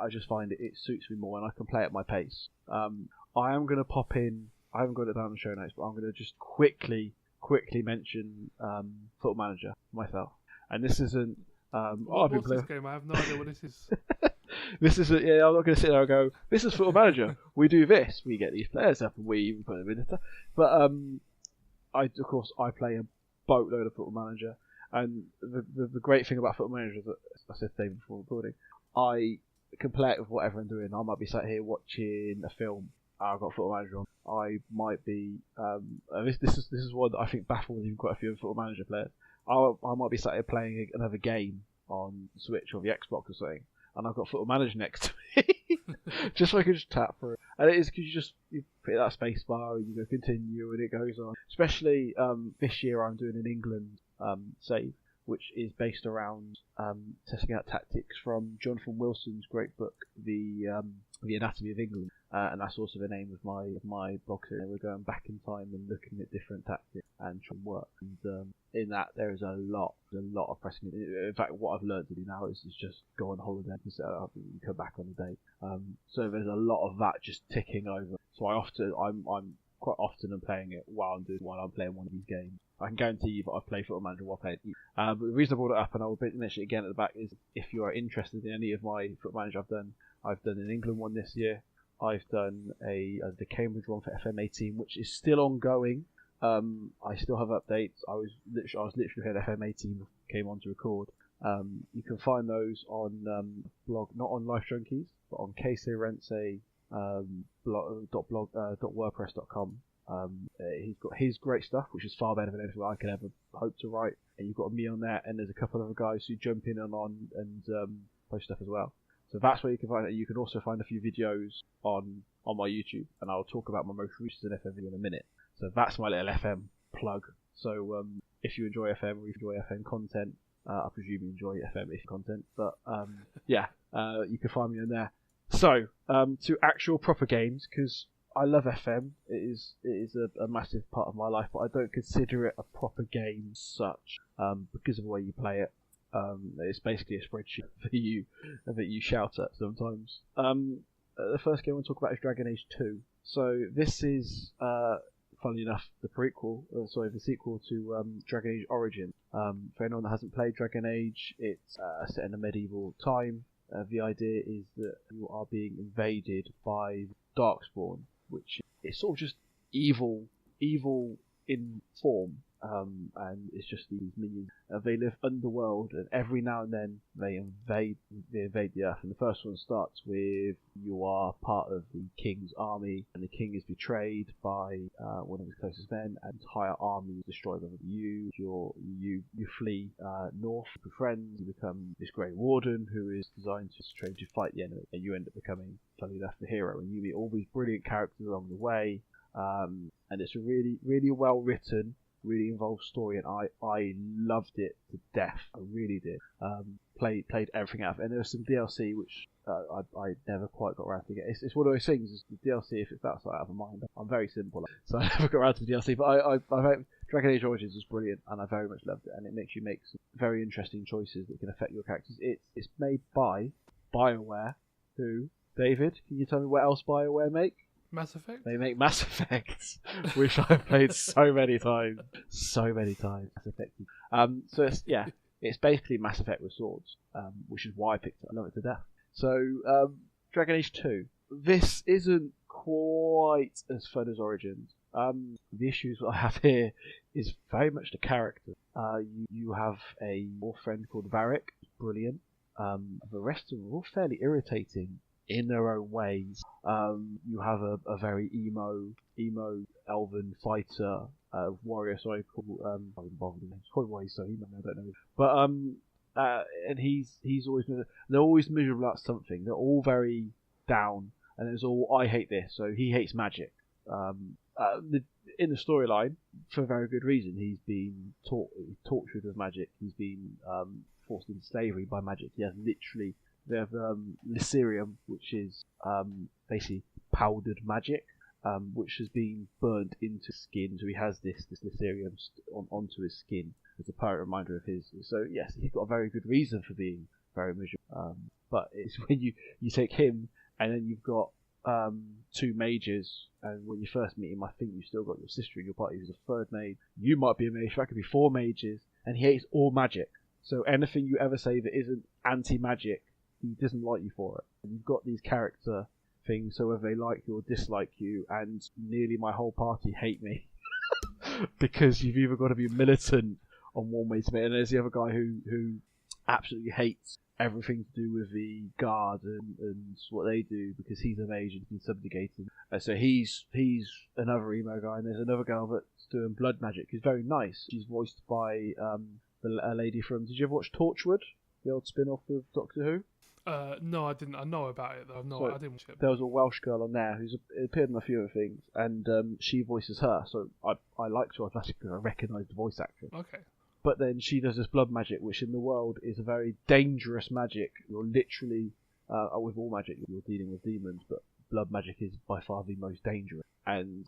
just find it suits me more and I can play at my pace. I am going to pop in. I haven't got it down in the show notes, but I'm going to just quickly mention Football Manager myself. And this isn't. What's this game? I have no idea what this is. This is I'm not going to sit there and go, this is Football Manager. We do this. We get these players up and we even put them in it. But I play a boatload of Football Manager, and the great thing about Football Manager is that, as I said today before recording, I can play it with whatever I'm doing. I might be sat here watching a film. I've got Football Manager on. I might be. This is one that I think baffles even quite a few Football Manager players. I might be sat here playing another game on Switch or the Xbox or something, and I've got Football Manager next to me, just so I can just tap for it. And it is because you hit that space bar and you go continue and it goes on. Especially this year, I'm doing an England save, which is based around testing out tactics from Jonathan Wilson's great book, The Anatomy of England. And that's also the name of my blog series. We're going back in time and looking at different tactics and trying to work. And in that, there is a lot of pressing. In fact, what I've learned to do now is just go on holiday and set it up and come back on the day. So there's a lot of that just ticking over. So I'm quite often playing it while I'm playing one of these games. I can guarantee you that I've played Football Manager while playing it. But the reason I brought it up, and I will mention it again at the back, is if you are interested in any of my Football Manager I've done an England one this year. I've done the Cambridge one for FM18, which is still ongoing. I still have updates. I was literally here at FM18 came on to record. You can find those on blog, not on Life Junkies, but on KSayRense .wordpress.com. He's got his great stuff, which is far better than anything I could ever hope to write. And you've got me on there, and there's a couple of other guys who jump in and post stuff as well. So that's where you can find it. You can also find a few videos on my YouTube, and I'll talk about my most recent FM video in a minute. So that's my little FM plug. So if you enjoy FM or if you enjoy FM content, I presume you enjoy FM content. But you can find me on there. So to actual proper games, because I love FM. It is a massive part of my life, but I don't consider it a proper game as such because of the way you play it. It's basically a spreadsheet that you shout at sometimes. The first game I want to talk about is Dragon Age 2. So this is, funnily enough, the sequel to Dragon Age Origin. For anyone that hasn't played Dragon Age, it's set in a medieval time. The idea is that you are being invaded by Darkspawn, which is sort of just evil in form. and it's just these minions. They live underworld, and every now and then they invade the Earth. And the first one starts with you are part of the king's army, and the king is betrayed by one of his closest men. An entire army is destroyed over you. You flee north with friends. You become this Grey Warden who is designed to train to fight the enemy, and you end up becoming, funny enough, the hero. And you meet all these brilliant characters along the way. And it's a really, really well written, really involved story, and I loved it to death. I really did. Played everything out of it. And there was some DLC which I never quite got around to get. It's one of those things. Is the DLC, if it's that side out of mind, I'm very simple, so I never got around to the DLC. But I Dragon Age Origins was brilliant, and I very much loved it. And it makes you make some very interesting choices that can affect your characters. It's made by BioWare. Who, David? Can you tell me what else BioWare make? Mass Effect? They make Mass Effect, which I've played so many times. Mass Effect. So it's basically Mass Effect with swords, which is why I picked it. I love it to death. So, Dragon Age 2. This isn't quite as fun as Origins. The issues I have here is very much the character. You have a war friend called Varric, brilliant. The rest of them are all fairly irritating in their own ways. You have a very emo elven fighter, warrior, sorry, called it's probably why he's so emo, I don't know. But and he's always they're always miserable about something. They're all very down, and it's all I hate this, so he hates magic. In the storyline, for very good reason, he's been tortured with magic. He's been forced into slavery by magic. He has literally. They have Lycerium, which is basically powdered magic, which has been burnt into skin. So he has this Lycerium onto his skin as a pirate reminder of his. So yes, he's got a very good reason for being very miserable. But it's when you take him, and then you've got two mages, and when you first meet him, I think you've still got your sister in your party who's a third mage. You might be a mage, that could be four mages, and he hates all magic. So anything you ever say that isn't anti-magic, he doesn't like you for it. And you've got these character things, so whether they like you or dislike you, and nearly my whole party hate me because you've either got to be militant on one way to make, and there's the other guy who absolutely hates everything to do with the guard and what they do because he's a mage and he's subjugated. So he's another emo guy, and there's another girl that's doing blood magic who's very nice. She's voiced by a lady from. Did you ever watch Torchwood, the old spin-off of Doctor Who? No, I didn't. I know about it though. No, I didn't watch it. There was a Welsh girl on there who's appeared in a few other things, and she voices her. So I liked her automatically. I recognised the voice actress. Okay. But then she does this blood magic, which in the world is a very dangerous magic. You're literally, with all magic, you're dealing with demons, but blood magic is by far the most dangerous. And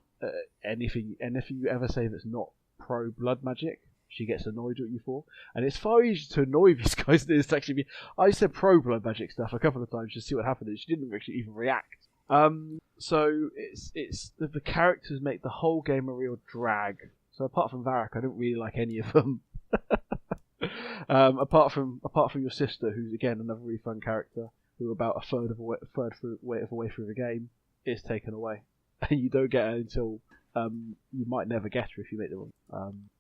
anything you ever say that's not pro blood magic, she gets annoyed at you for. And it's far easier to annoy these guys than it's actually be. I said pro blood magic stuff a couple of times just to see what happened, and she didn't actually even react. So it's the characters make the whole game a real drag. So apart from Varric, I don't really like any of them. Apart from your sister, who's again another really fun character, who about a third of the way through the game is taken away, and you don't get her until you might never get her if you make the wrong.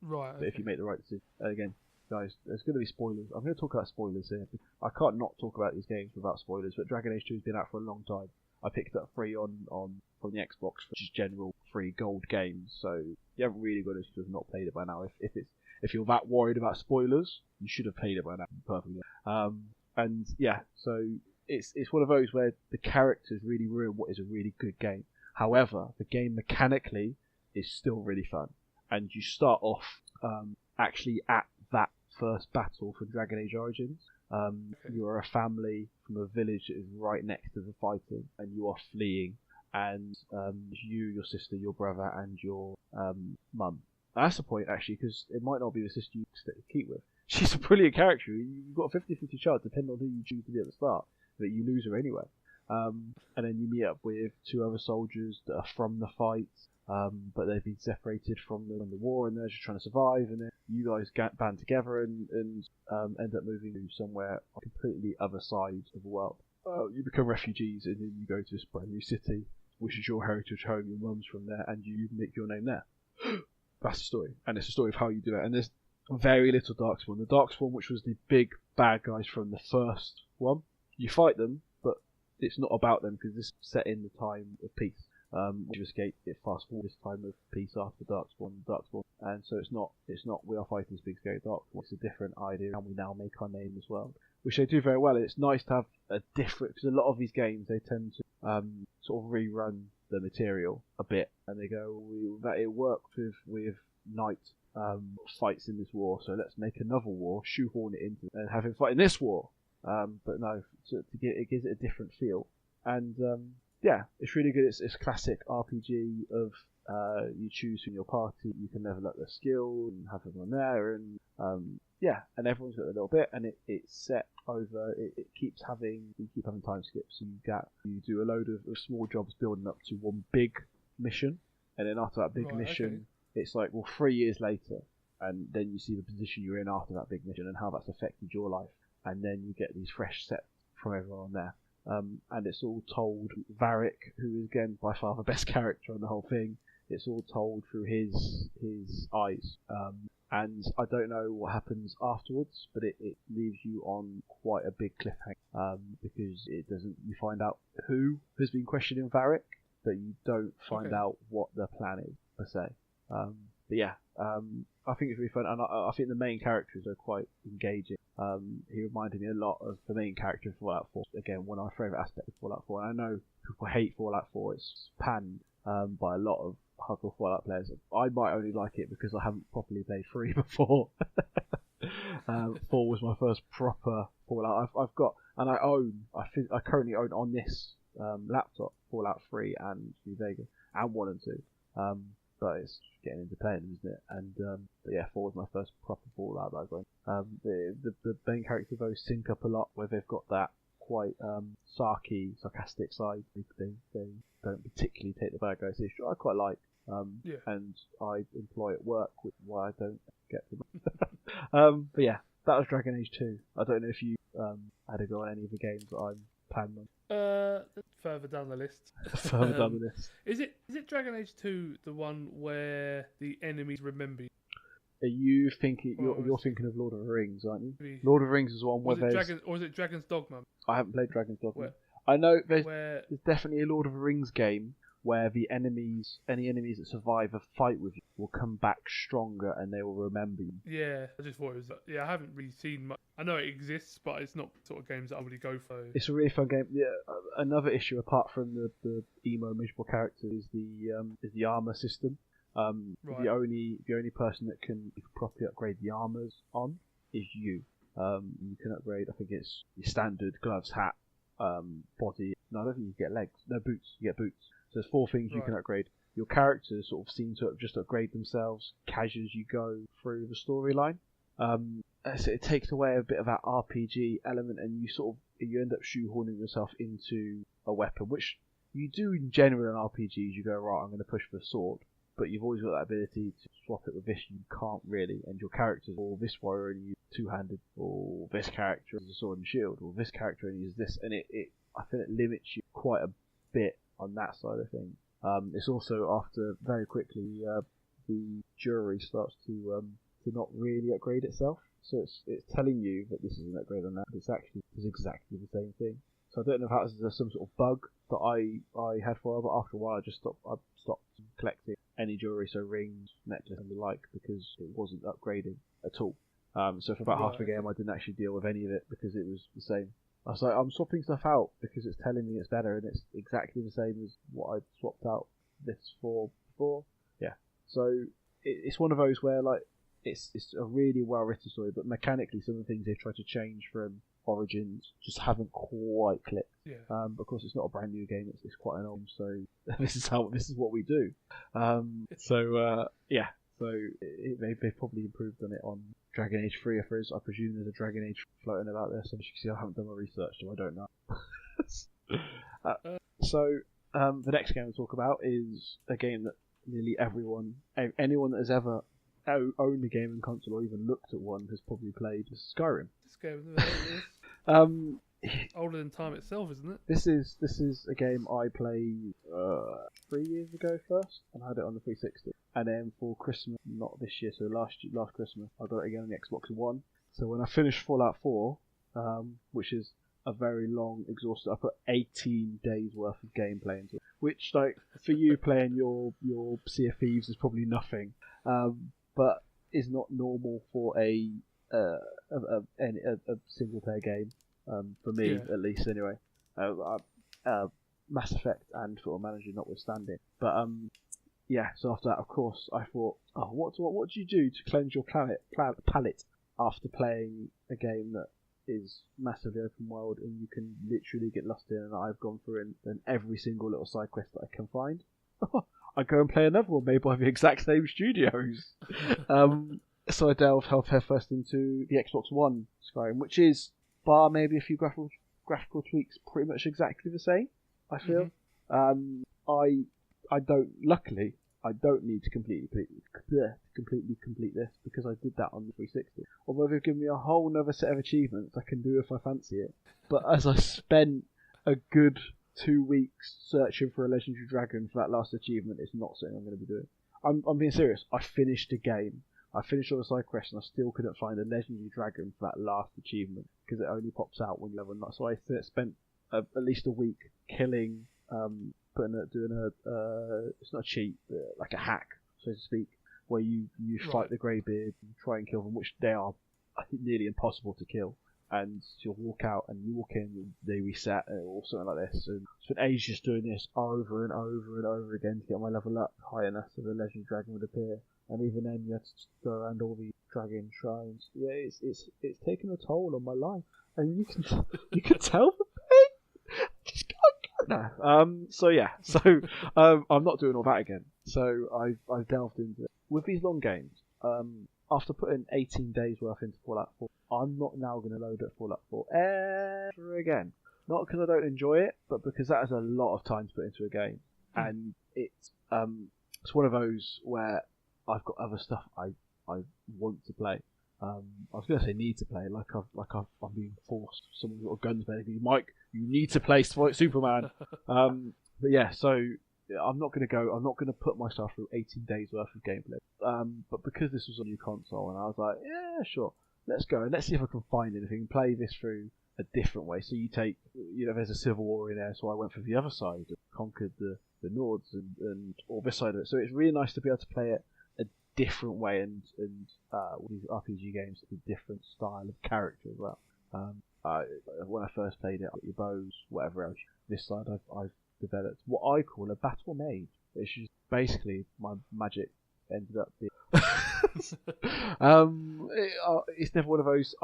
Right. But if you make the right decision, again, guys, there's going to be spoilers. I'm going to talk about spoilers here. I can't not talk about these games without spoilers. But Dragon Age 2 has been out for a long time. I picked it up free from the Xbox, which is general free gold games. So you haven't really got to have not played it by now. If you're that worried about spoilers, you should have played it by now. Perfectly. And yeah, so it's one of those where the characters really ruin what is a really good game. However, the game mechanically is still really fun, and you start off actually at that first battle for Dragon Age Origins. You are a family from a village that is right next to the fighting, and you are fleeing. And you, your sister, your brother, and your mum. That's the point, actually, because it might not be the sister you keep with. She's a brilliant character. You've got a 50-50 chance, depending on who you choose to be at the start, that you lose her anyway. And then you meet up with two other soldiers that are from the fight, but they've been separated from the war, and they're just trying to survive. And then you guys band together and end up moving to somewhere on the completely other side of the world. You become refugees, and then you go to this brand new city, which is your heritage home. Your mum's from there, and you make your name there. That's the story, and it's the story of how you do it. And there's very little Darkspawn. The Darkspawn, which was the big bad guys from the first one, you fight them, but it's not about them because this is set in the time of peace. You escape it fast forward this time of peace after Darkspawn, and so it's not we are fighting this big scary Darkspawn. It's a different idea, and we now make our name as well, which they do very well. It's nice to have a different, because a lot of these games they tend to sort of rerun the material a bit, and they go, that it worked with Knight fights in this war, so let's make another war, shoehorn it into and have him fight in this war. But no, it gives it a different feel, and yeah, it's really good. It's classic RPG of you choose from your party, you can level up their skill and have them on there, and yeah, and everyone's got a little bit, and it's set over. It keeps having time skips. So you do a load of small jobs building up to one big mission, and then after that big mission, it's like 3 years later, and then you see the position you're in after that big mission and how that's affected your life, and then you get these fresh sets from everyone on there. And it's all told, Varric, who is again by far the best character on the whole thing, it's all told through his eyes. And I don't know what happens afterwards, but it leaves you on quite a big cliffhanger, because it doesn't. You find out who has been questioning Varric, but you don't find out what the plan is per se. But yeah, I think it's really fun, and I think the main characters are quite engaging. He reminded me a lot of the main character of Fallout 4. Again, one of my favourite aspects of Fallout 4. And I know people hate Fallout 4. It's panned by a lot of hardcore Fallout players. I might only like it because I haven't properly played 3 before. 4 was my first proper Fallout. I've got, and I currently own on this laptop Fallout 3 and New Vegas, and 1 and 2. But it's getting into playing, isn't it? And but yeah, 4 was my first proper Fallout that I got. The main characters though sync up a lot, where they've got that quite sarcastic side. They don't particularly take the bad guys seriously. I quite like. And I employ at work, which is why I don't get them. But yeah, that was Dragon Age 2. I don't know if you had a go on any of the games that I'm planning on. Further down the list. Further down the list. Is it Dragon Age 2 the one where the enemies remember you? Are you thinking you're thinking of Lord of the Rings, aren't you? Maybe. Lord of the Rings is one where or is it Dragon's Dogma? I haven't played Dragon's Dogma. I know there's definitely a Lord of the Rings game where any enemies that survive a fight with you will come back stronger and they will remember you. Yeah, I just thought it was. Yeah, I haven't really seen much. I know it exists, but it's not sort of games that I really go for. It's a really fun game. Yeah, another issue apart from the emo miserable character is the armor system. The only person that can properly upgrade the armors on is you. You can upgrade. I think it's your standard gloves, hat, body. No, I don't think you get legs. No, boots. You get boots. So there's 4 things you can upgrade. Your characters sort of seem to just upgrade themselves casually as you go through the storyline. So it takes away a bit of that RPG element, and you end up shoehorning yourself into a weapon, which you do in general in RPGs. You go, right, I'm going to push for a sword, but you've always got that ability to swap it with this. You can't really, and your characters, or this warrior only uses 2-handed, or this character has a sword and shield, or this character only uses this, and I feel it limits you quite a bit on that side of things. It's also after very quickly the jury starts to not really upgrade itself, so it's telling you that this is an upgrade on that, but it's exactly the same thing. So I don't know if that was some sort of bug that I had for a while, but after a while I stopped collecting any jewelry, so rings, necklaces and the like, because it wasn't upgrading at all. So for about half the game I didn't actually deal with any of it because it was the same. I was like, I'm swapping stuff out because it's telling me it's better, and it's exactly the same as what I'd swapped out this for before. Yeah. So it's one of those where like it's a really well written story, but mechanically some of the things they try to change from Origins just haven't quite clicked. Yeah. Of course, it's not a brand new game; it's quite an old. So this is what we do. Yeah. So they probably improved on it on Dragon Age 3 offers. I presume there's a Dragon Age floating about there, so as you can see I haven't done my research, so I don't know. The next game we'll talk about is a game that nearly anyone that has ever owned a gaming console or even looked at one has probably played, is Skyrim. This game, older than time itself, isn't it? This is a game I played 3 years ago first, and I had it on the 360. And then for Christmas, not this year, so last Christmas, I got it again on the Xbox One. So when I finished Fallout 4, which is a very long, exhaustive, I put 18 days worth of gameplay into it, which, like, for you playing your Sea of Thieves is probably nothing, but is not normal for a single player game, for me at least anyway. Mass Effect and Football Manager notwithstanding, but yeah. So after that, of course, I thought, oh, what do you do to cleanse your palate after playing a game that is massively open world and you can literally get lost in? And I've gone through in every single little side quest that I can find. I go and play another one made by the exact same studios. So I delved headfirst into the Xbox One Skyrim, which is, bar maybe a few graphical tweaks, pretty much exactly the same, I feel. Luckily, I don't need to completely complete this, because I did that on the 360. Although they've given me a whole other set of achievements I can do if I fancy it. But as I spent a good 2 weeks searching for a legendary dragon for that last achievement, it's not something I'm going to be doing. I'm being serious. I finished the game. I finished all the side quests and I still couldn't find a legendary dragon for that last achievement, because it only pops out when you level 9. So I spent at least a week killing, it's not a cheat, like a hack, so to speak, where you fight the Greybeard and try and kill them, which they are, I think, nearly impossible to kill. And you'll walk out and you walk in, they reset or something like this. And I spent ages just doing this over and over and over again to get my level up high enough so the legendary dragon would appear. And even then, you had to go around all the dragon shrines. Yeah, it's taken a toll on my life, and you can tell the pain. Just no. So yeah. So I'm not doing all that again. So I've delved into it with these long games. After putting 18 days worth into Fallout 4, I'm not now going to load at Fallout 4 ever again. Not because I don't enjoy it, but because that is a lot of time to put into a game, and it's one of those where I've got other stuff I want to play. I was going to say need to play, I'm being forced. Someone's got a gun to play. Mike, you need to play Superman. But yeah, so I'm not going to put myself through 18 days worth of gameplay. But because this was a new console, and I was like, yeah, sure, let's go and let's see if I can find anything. Play this through a different way. So you take, there's a civil war in there, so I went for the other side and conquered the Nords and all this side of it. So it's really nice to be able to play it a different way, and these RPG games have a different style of character as well. When I first played it, I got your bows, whatever else. This side I've developed what I call a battle mage, which is basically my magic ended up being. It's never one of those.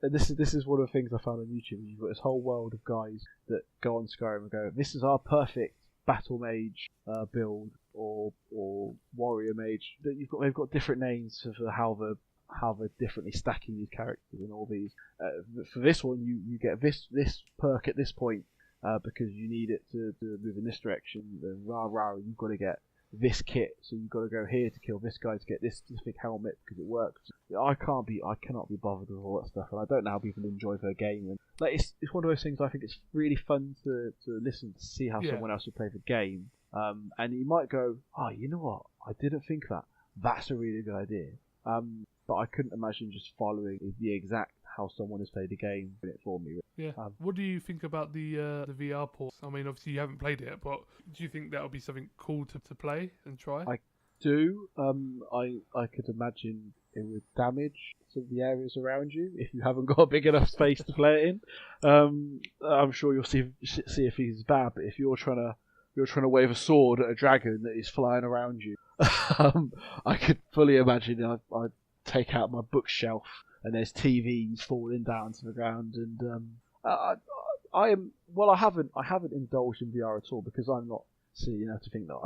This is one of the things I found on YouTube. You've got this whole world of guys that go on Skyrim and go, "This is our perfect battle mage build or warrior mage." They've got different names for how they're differently stacking these characters and all these. For this one, you get this perk at this point. Because you need it to move in this direction, then you've got to get this kit, so you've got to go here to kill this guy to get this specific helmet because it works. I cannot be bothered with all that stuff, and I don't know how people enjoy their game. And it's one of those things. I think it's really fun to listen to see how someone else would play the game. And you might go, oh, you know what? I didn't think that. That's a really good idea. But I couldn't imagine just following the exact how someone has played the game for me. Yeah. What do you think about the VR port? I mean, obviously you haven't played it, but do you think that would be something cool to play and try? I do. I could imagine it would damage some of the areas around you if you haven't got a big enough space to play it in. I'm sure you'll see if he's bad, but if you're trying to wave a sword at a dragon that is flying around you, I could fully imagine I'd take out my bookshelf and there's TVs falling down to the ground, and I haven't indulged in VR at all because I'm not silly enough to think that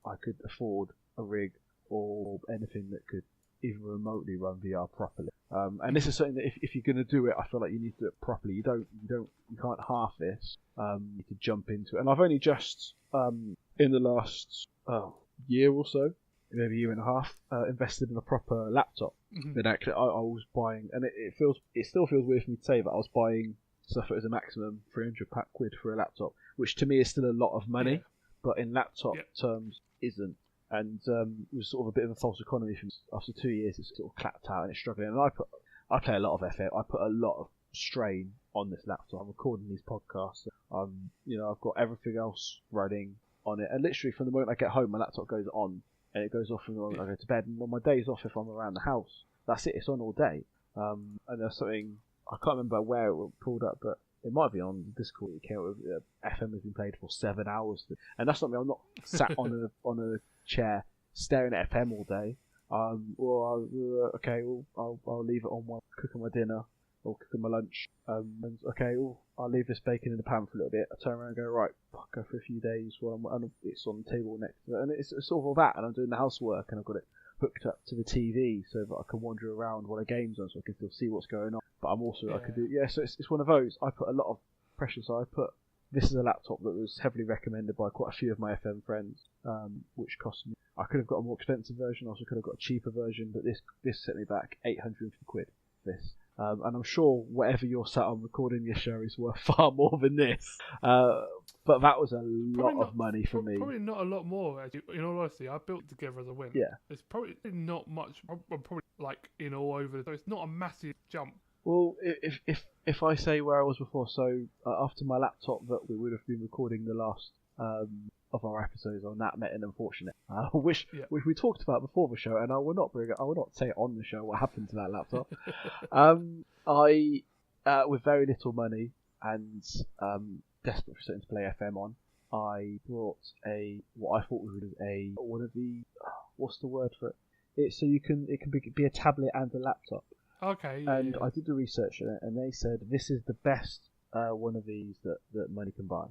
I could afford a rig or anything that could even remotely run VR properly. And this is something that if you're going to do it, I feel like you need to do it properly. You can't half this. You need to jump into it. And I've only just in the last year or so, maybe a year and a half, invested in a proper laptop. That actually I was buying, and it still feels weird for me to say that I was buying So I thought it was a maximum £300 for a laptop, which to me is still a lot of money, Yeah. but in laptop Yeah. terms isn't. And it was sort of a bit of a false economy. After 2 years, it's sort of clapped out and it's struggling. And I play a lot of FM. I put a lot of strain on this laptop. I'm recording these podcasts. I've got everything else running on it. And literally from the moment I get home, my laptop goes on, and it goes off from the moment I go to bed. And on my days off, if I'm around the house, that's it. It's on all day. And there's something, I can't remember where it was pulled up, but it might be on Discord. FM has been played for 7 hours, and that's not me. I'm not sat on a chair staring at FM all day. I'll leave it on while cooking my dinner or cooking my lunch. I'll leave this bacon in the pan for a little bit. I turn around and go, right, I'll go for a few days and it's on the table next to it. And it's sort of all that, and I'm doing the housework, and I've got it hooked up to the TV so that I can wander around while the game's on, so I can still see what's going on. But I'm also, so it's one of those. I put a lot of pressure, so this is a laptop that was heavily recommended by quite a few of my FM friends, which cost me. I could have got a more expensive version, also could have got a cheaper version, but this set me back £850. This. And I'm sure whatever you're sat on recording this show is worth far more than this. But that was a lot of money for me. Probably not a lot more. In all honesty, I built it together as a win. Yeah. It's probably not much. I'm probably like in all over. So it's not a massive jump. Well, if I say where I was before, so after my laptop that we would have been recording the last of our episodes on, that met an unfortunate, which we talked about before the show, and I will not say it on the show what happened to that laptop. I with very little money and desperate for something to play FM on, I brought what I thought was one of the what's the word for it? It can be a tablet and a laptop. Okay. And I did the research on it, and they said this is the best one of these that money can buy.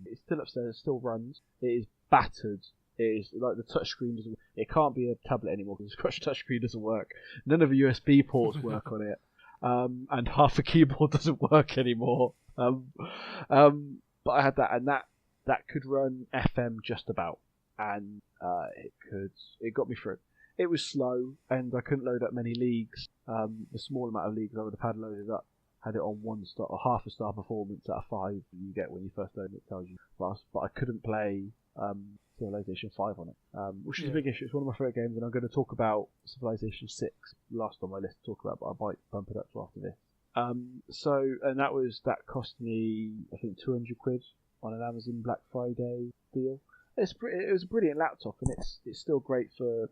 It's still upstairs, it still runs. It is battered. It is like the touchscreen doesn't. It can't be a tablet anymore because the touchscreen doesn't work. None of the USB ports work on it, and half the keyboard doesn't work anymore. But I had that, and that could run FM just about, and it got me through. It was slow, and I couldn't load up many leagues. The small amount of leagues I would have had loaded up had it on 1 star or half a star performance out of 5 you get when you first load it. It tells you fast, but I couldn't play Civilization 5 on it, which is a big issue. It's one of my favourite games, and I'm going to talk about Civilization 6 last on my list to talk about, but I might bump it up to after this. And that cost me I think £200 on an Amazon Black Friday deal. It was a brilliant laptop, and it's still great for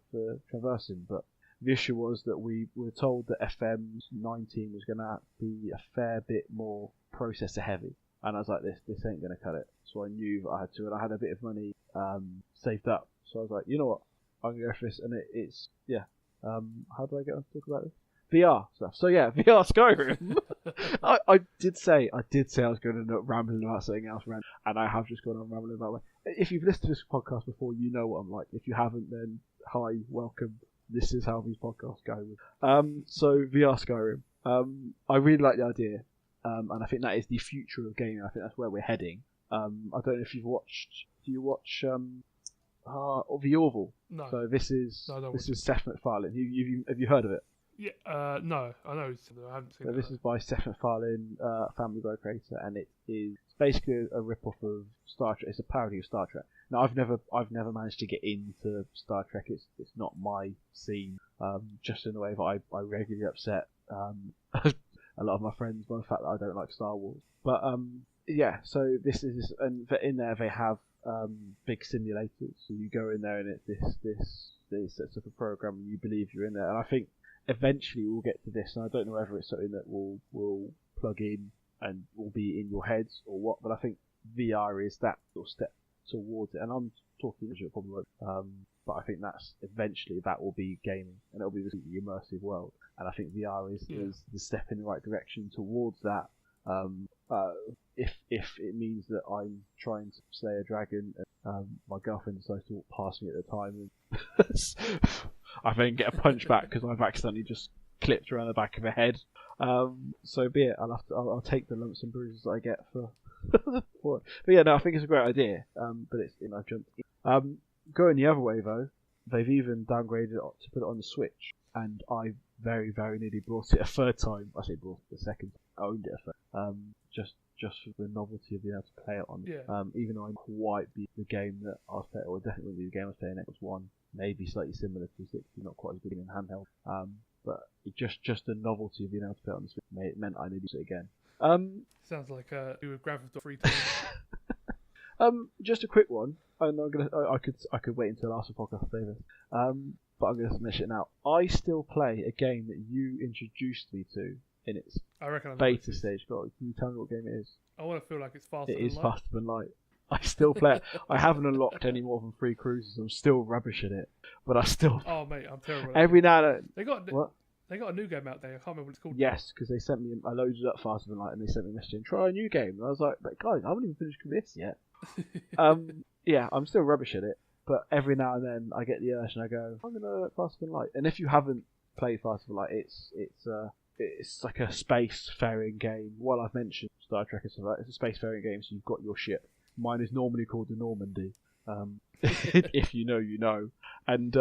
traversing, but the issue was that we were told that FM 19 was going to be a fair bit more processor heavy, and I was like, this ain't going to cut it. So I knew that I had to, and I had a bit of money saved up, so I was like, you know what, I'm going to go for this, and it's how do I get on to talk about this? VR stuff. So yeah, VR Skyrim. I did say I was going to end up rambling about something else, and I have just gone on rambling about it. If you've listened to this podcast before, you know what I'm like. If you haven't, then hi, welcome. This is how these podcasts go. So VR Skyrim. I really like the idea, and I think that is the future of gaming. I think that's where we're heading. I don't know if you've watched. Do you watch The Orville? No. So this is Seth MacFarlane. Have you heard of it? Yeah, no, I know. I haven't seen it. So this is by Seth MacFarlane, Family Guy creator, and it is basically a rip-off of Star Trek. It's a parody of Star Trek. Now, I've never managed to get into Star Trek. It's not my scene. Just in the way that I regularly upset a lot of my friends by the fact that I don't like Star Wars. But yeah, so this is, and in there they have big simulators. So you go in there, and it's this sets up a program, and you believe you're in there. And I think eventually we'll get to this, and I don't know whether it's something that will plug in and will be in your heads or what, but I think VR is that sort of step towards it, and I'm talking as you probably won't, but I think that's eventually that will be gaming, and it'll be this immersive world, and I think VR is the step in the right direction towards that. If it means that I'm trying to slay a dragon, and my girlfriend decides to walk past me at the time, and I then get a punch back because I've accidentally just clipped around the back of her head. So be it. I'll take the lumps and bruises that I get for it. But yeah, no, I think it's a great idea. But I've jumped in. Going the other way though, they've even downgraded it to put it on the Switch, and I very, very nearly brought it a third time. I say brought it a second. owned it at first. Just for the novelty of being able to play it on. Yeah. Even though I quite be the game that I was playing, or definitely the game I was playing, Xbox One, maybe slightly similar to 60, not quite as big in handheld. But just the novelty of being able to play it on the Switch meant I needed it again. Sounds like you with Grand Theft Auto 3 times. Just a quick one, and I could wait until after the podcast to say this. But I'm gonna mention it now. I still play a game that you introduced me to in its I reckon I know beta what it is. stage. God, can you tell me what game it is? I want to feel like it's faster It than is light. faster than light. I still play it. I haven't unlocked any more than 3 cruises. I'm still rubbish at it, but I still. Oh mate, I'm terrible. At Every it. now and They got what? they got a new game out there. I can't remember what it's called. Yes, because they sent me. I loaded it up faster than light, and they sent me a message and try a new game. And I was like, but guys, I haven't even finished this yet. Yeah, I'm still rubbish at it, but every now and then I get the urge and I go, I'm gonna faster than light. And if you haven't played faster than light, it's like a space-faring game. Well, I've mentioned Star Trek and stuff like that. It's a space-faring game, so you've got your ship. Mine is normally called the Normandy. If you know, you know. And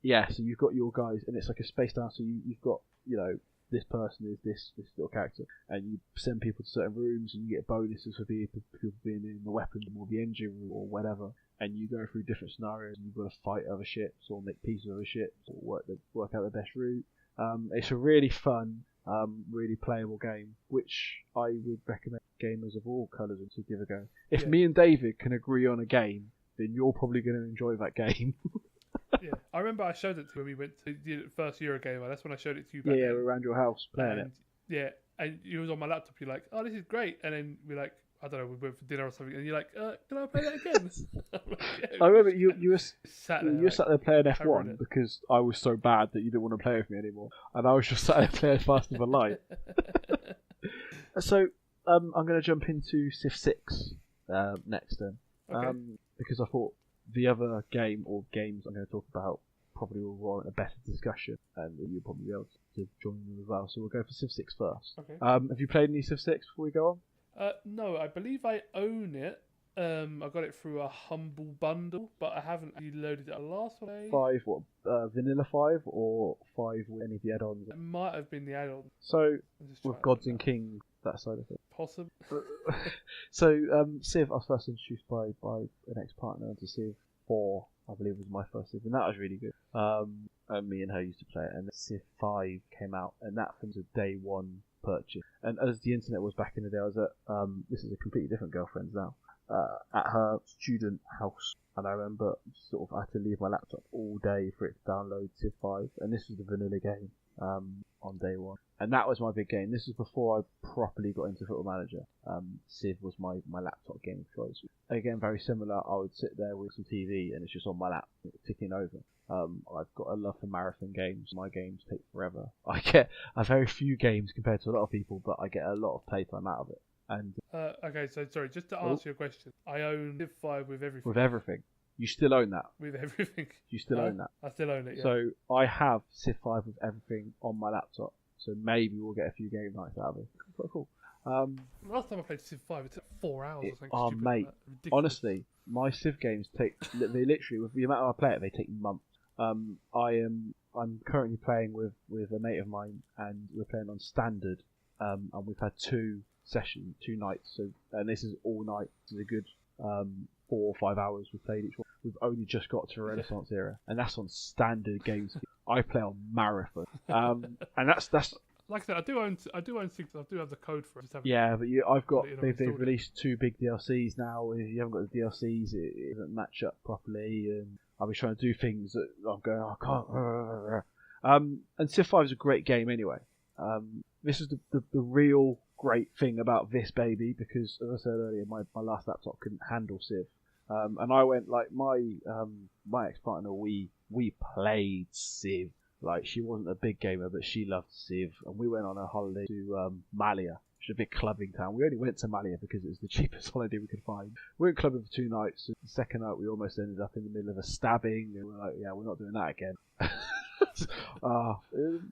yeah, so you've got your guys, and it's like a space down. So you've got, this person is this little character, and you send people to certain rooms, and you get bonuses for people being in the weapon or the engine room or whatever. And you go through different scenarios, and you've got to fight other ships or make pieces of other ships or work out the best route. It's a really fun, really playable game, which I would recommend gamers of all colours to give a go. If me and David can agree on a game, then you're probably going to enjoy that game. Yeah, I remember I showed it to when we went to the first Eurogamer. That's when I showed it to you. Yeah, we're around your house playing it. Yeah, and you was on my laptop. You're like, "Oh, this is great," and then we're like, I don't know, we went for dinner or something, and you're like, "Can I play that again?" I'm like, yeah. I remember you were sat there, sat there playing hammering F1 it. because I was so bad that you didn't want to play with me anymore, and I was just sat there playing faster than light. So I'm going to jump into Civ 6 next then, Okay. because I thought the other game or games I'm going to talk about probably will warrant a better discussion, and you'll probably be able to join them as well. So we'll go for Civ 6 first. Okay. Have you played any Civ 6 before we go on? No, I believe I own it. I got it through a humble bundle, but I haven't actually loaded it. Last one, 5, what? Vanilla 5 or 5 with any of the add-ons? it might have been the add-on. So I'm just with trying to Gods look and now. Kings, that side of it. Possible. So Civ, I was first introduced by an ex-partner to Civ 4, I believe was my first Civ, and that was really good. And me and her used to play it, and Civ 5 came out, and that was a day one purchase. And as the internet was back in the day, I was at this is a completely different girlfriend's now, at her student house, and I remember sort of I had to leave my laptop all day for it to download Civ 5, and this was the vanilla game on day one, and that was my big game. This was before I properly got into Football Manager. Civ was my laptop game of choice. Again, very similar. I would sit there with some TV, and it's just on my lap, ticking over. I've got a love for marathon games. My games take forever. I get a very few games compared to a lot of people, but I get a lot of playtime out of it. And Okay, so sorry, just to answer your question, I own Civ 5 with everything. with everything, you still own that. With everything. You still own that. I still own it, yeah. So I have Civ 5 with everything on my laptop. So maybe we'll get a few game nights out of it. Quite cool. Last time I played Civ 5, it took 4 hours or something. Oh, stupid mate. like that. Ridiculous. Honestly, my Civ games they literally, with the amount I play it, they take months. I'm currently playing with a mate of mine, and we're playing on standard. And we've had 2 sessions, 2 nights. So, and this is all night. This is a good 4 or 5 hours we've played each one. We've only just got to Renaissance era, and that's on standard games. I play on marathon, and that's Like I said, I do own 6. I do have the code for it. Just haven't- yeah. But I've got But, you know, they've installed it. released 2 big DLCs now. If you haven't got the DLCs, it doesn't match up properly, and I'll be trying to do things that I'm going, I can't. And Civ 5 is a great game anyway. This is the real great thing about this baby, because as I said earlier, my last laptop couldn't handle Civ. And I went like my ex-partner, we played Civ. Like, she wasn't a big gamer, but she loved Civ, and we went on a holiday to Malia, which is a big clubbing town. We only went to Malia because it was the cheapest holiday we could find. We went clubbing for 2 nights. The second night, we almost ended up in the middle of a stabbing, and we're like, yeah, we're not doing that again.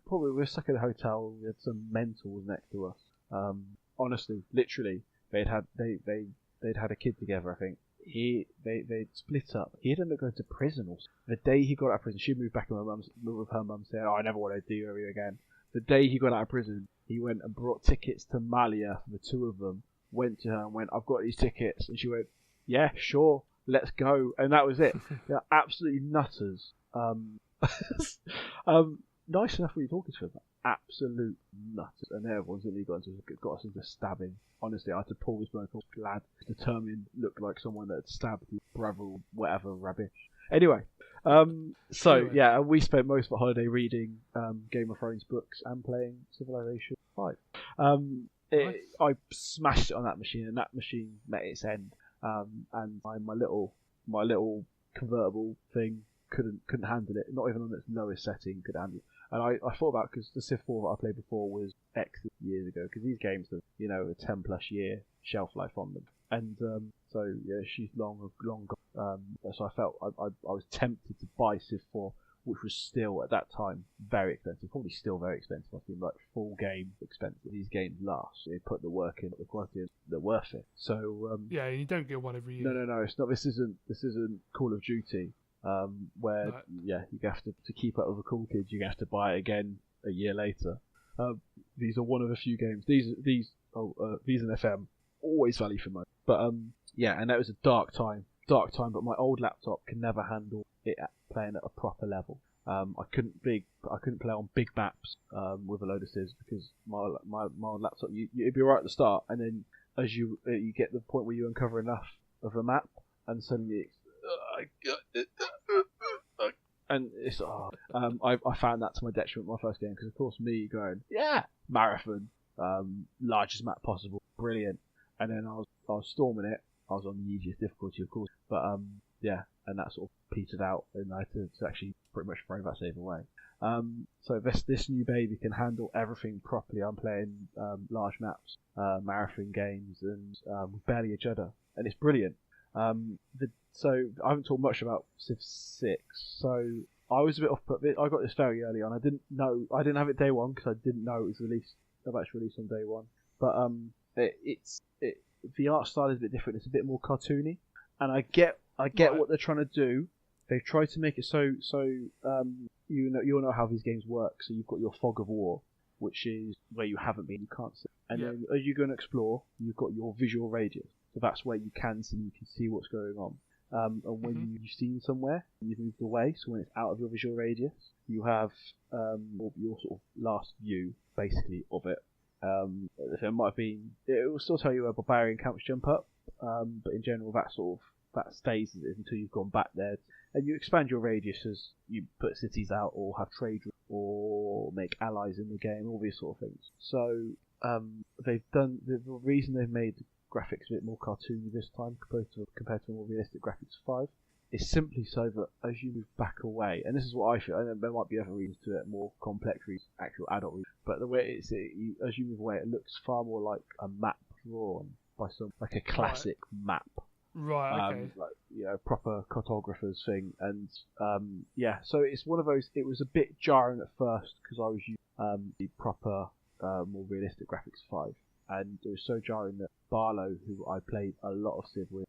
Probably we were stuck in a hotel. We had some mentals next to us. Honestly, literally, they'd had a kid together, I think. They'd split up. He ended up going to prison. Also, the day he got out of prison, she moved back with her mum, saying, "Oh, I never want to do you again." The day he got out of prison, he went and brought tickets to Malia for the two of them. Went to her and went, "I've got these tickets," and she went, "Yeah, sure, let's go." And that was it. They're absolutely nutters. Nice enough when you're talking to them. Absolute nutters. And everyone's really got us into stabbing. Honestly, I had to pull this bloke off, glad, determined, looked like someone that had stabbed his brother or whatever rubbish. Anyway, yeah, we spent most of our holiday reading Game of Thrones books and playing Civilization 5. Nice. I smashed it on that machine, and that machine met its end. And my little convertible thing couldn't handle it. Not even on its lowest setting could handle it. And I thought about, because the Civ 4 that I played before was X years ago, because these games have, a 10 plus year shelf life on them. And so yeah, she's long gone. So I felt I was tempted to buy Civ 4, which was still at that time very expensive, probably still very expensive. I think like full game expensive. These games last. They put the work in, the quality in, they're worth it. So yeah, you don't get one every year. No, it's not. This isn't Call of Duty. Where you have to keep up with the cool kids. You have to buy it again a year later. These are one of a few games. These and FM always value for money. But yeah, and that was a dark time. But my old laptop can never handle it playing at a proper level. I couldn't play on big maps with a load of civs, because my old laptop, it'd be right at the start, and then as you get to the point where you uncover enough of a map, and suddenly and it's I found that to my detriment my first game, because of course me going marathon, largest map possible, brilliant, and then I was storming it. I was on the easiest difficulty, of course, but and that sort of petered out, and I had to actually pretty much throw that save away. So this new baby can handle everything properly. I'm playing large maps, marathon games, and with barely a judder, and it's brilliant. So I haven't talked much about Civ 6. So I was a bit off put. I got this very early on. I didn't have it day one, because I didn't know it was released. About to release on day one. But the art style is a bit different. It's a bit more cartoony, and I get what they're trying to do. They've tried to make it so you'll know how these games work. So you've got your fog of war, which is where you haven't been, you can't see, and then as you go and explore, you've got your visual radius. So that's where you can see what's going on. And when you've seen somewhere, you've moved away. So when it's out of your visual radius, you have your sort of last view, basically, of it. So it might have been. It will still tell you where barbarian camps jump up, but in general, that stays as it is until you've gone back there, and you expand your radius as you put cities out, or have trade, or make allies in the game, all these sort of things. So they've done the reason they've made graphics a bit more cartoony this time compared to more realistic graphics 5 is simply so that as you move back away, and this is what I feel, and there might be other reasons to it, more complex reasons, actual adult reasons, but the way as you move away, it looks far more like a map drawn by like a classic map. Right, okay. Proper cartographers thing, and so it's one of those. It was a bit jarring at first because I was using the proper, more realistic graphics 5. And it was so jarring that Barlow, who I played a lot of Civ with,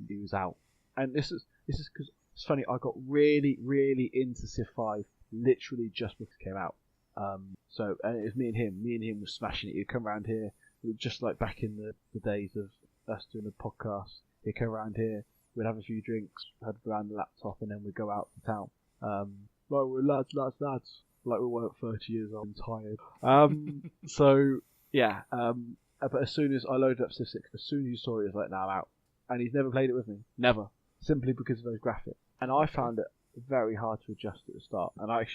he was out. And this is because it's funny. I got really, really into Civ 5 literally just before it came out. And it was me and him. Me and him was smashing it. He'd come around here, just like back in the days of us doing the podcast. He'd come around here. We'd have a few drinks, had around the laptop, and then we'd go out to town. Like we're lads. Like we weren't 30 years old and tired. So. Yeah, but as soon as I loaded up Civ 6, as soon as you saw it, it was like, now out. And he's never played it with me. Never. Simply because of those graphics. And I found it very hard to adjust at the start. And I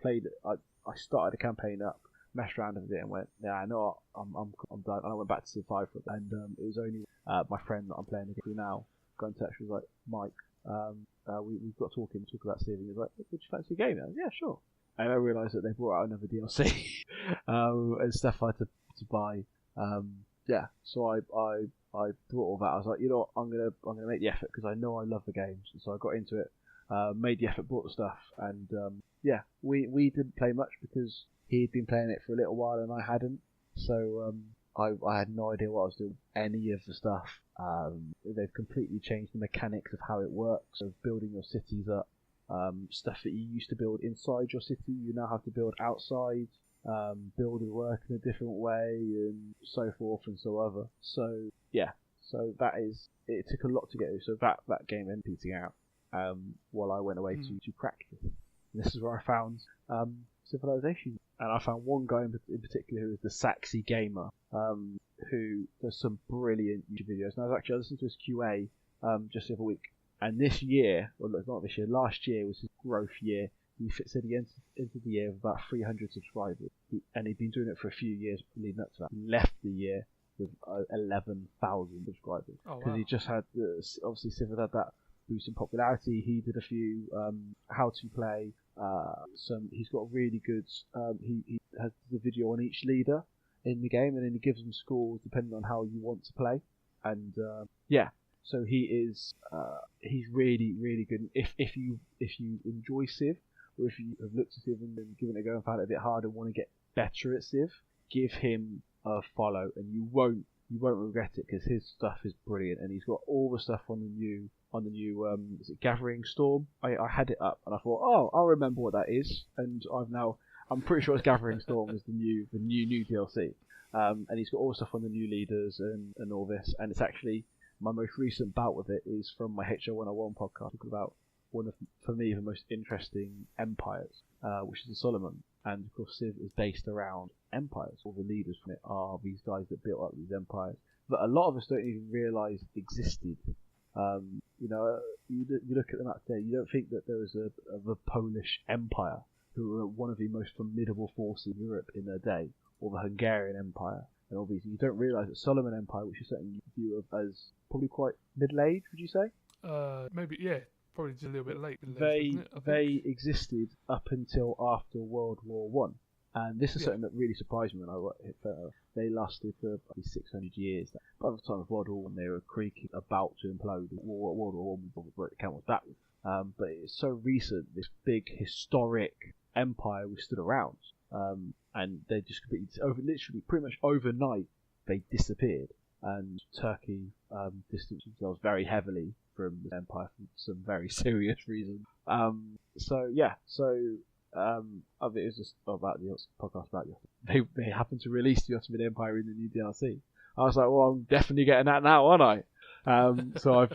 played it, I started a campaign up, messed around with it, and went, yeah, I know I'm done. And I went back to Civ 5 for it. And it was only my friend that I'm playing against now got in touch with, like, Mike, we've got talk about Civ, and he was like, would you fancy a game? And I was, yeah, sure. And I realised that they brought out another DLC and stuff I had to buy. So I brought all that. I was like, you know what, I'm gonna make the effort because I know I love the games. And so I got into it, made the effort, bought the stuff, and we didn't play much because he'd been playing it for a little while and I hadn't. So I had no idea what I was doing. Any of the stuff. They've completely changed the mechanics of how it works, of building your cities up. Stuff that you used to build inside your city, you now have to build outside. build would work in a different way, and so forth and so other. So yeah, so it took a lot to get through. So that game ended peaking out while I went away to practice. And this is where I found Civilization, and I found one guy in particular who is the Saxy Gamer, who does some brilliant YouTube videos. And I was actually listening to his QA just the other week. And this year, well, not this year, last year was his growth year. He said he entered the year with about 300 subscribers, and he'd been doing it for a few years leading up to that. He left the year with 11,000 subscribers because he just had obviously Civ had that boost in popularity. He did a few how to play. He's got really good. He has the video on each leader in the game, and then he gives them scores depending on how you want to play. And so he's really really good. If you enjoy Civ, or if you have looked at Civ and then given it a go and found it a bit hard and want to get better at Civ, give him a follow, and you won't regret it because his stuff is brilliant, and he's got all the stuff on the new is it Gathering Storm? I had it up and I thought, oh, I'll remember what that is, and I'm pretty sure it's Gathering Storm is the new DLC, and he's got all the stuff on the new leaders and all this, and it's actually my most recent bout with it is from my HO101 podcast, talking about one of, for me, the most interesting empires, which is the Solomon. And of course, Civ is based around empires. All the leaders from it are these guys that built up these empires that a lot of us don't even realise existed. You look at the map today, you don't think that there was the Polish Empire, who were one of the most formidable forces in Europe in their day, or the Hungarian Empire. And obviously, you don't realise that Solomon Empire, which is certainly viewed as probably quite middle-aged, would you say? Maybe, yeah. Probably just a little bit late. They existed up until after World War One, and this is something that really surprised me when I hit photo. They lasted for probably 600 years. By the time of World War One, they were creaking, about to implode. World War One broke the camel's back, but it's so recent. This big historic empire was stood around, and they just completely, literally, pretty much overnight, they disappeared. And Turkey distanced themselves very heavily from the empire for some very serious reasons. It was just about the podcast about they happened to release the Ottoman Empire in the new DLC. I was like, well, I'm definitely getting that now, aren't I? So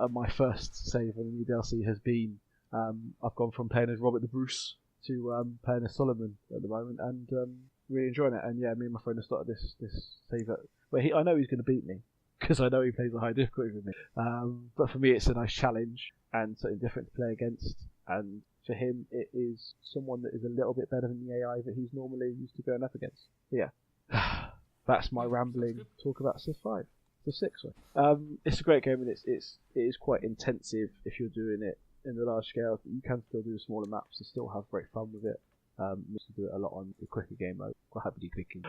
my first save on the new DLC has been I've gone from playing as Robert the Bruce to playing as Solomon at the moment, and really enjoying it. And yeah, me and my friend have started this save at. Well, I know he's going to beat me because I know he plays a high difficulty with me. But for me, it's a nice challenge and something different to play against. And for him, it is someone that is a little bit better than the AI that he's normally used to going up against. But yeah, that's my rambling talk about Civ 5. The 6 one. It's a great game, and it is quite intensive if you're doing it in the large scale. You can still do smaller maps and still have great fun with it. Used to do it a lot on the quicker game mode, quite happily clicking.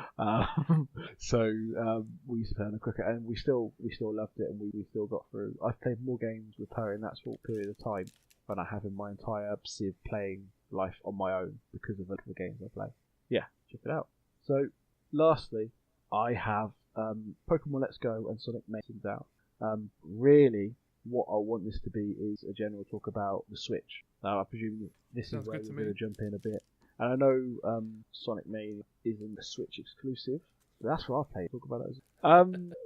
We used to play on the quicker, and we still loved it, and we still got through. I've played more games with her in that short period of time than I have in my entire Civ playing life on my own because of the games I play. Yeah, check it out. So, lastly, I have Pokemon Let's Go and Sonic Mason's out. Really, what I want this to be is a general talk about the Switch. Now, I presume this is where we're going to jump in a bit. And I know Sonic Mania isn't a Switch exclusive, but that's what I play. Talk about it.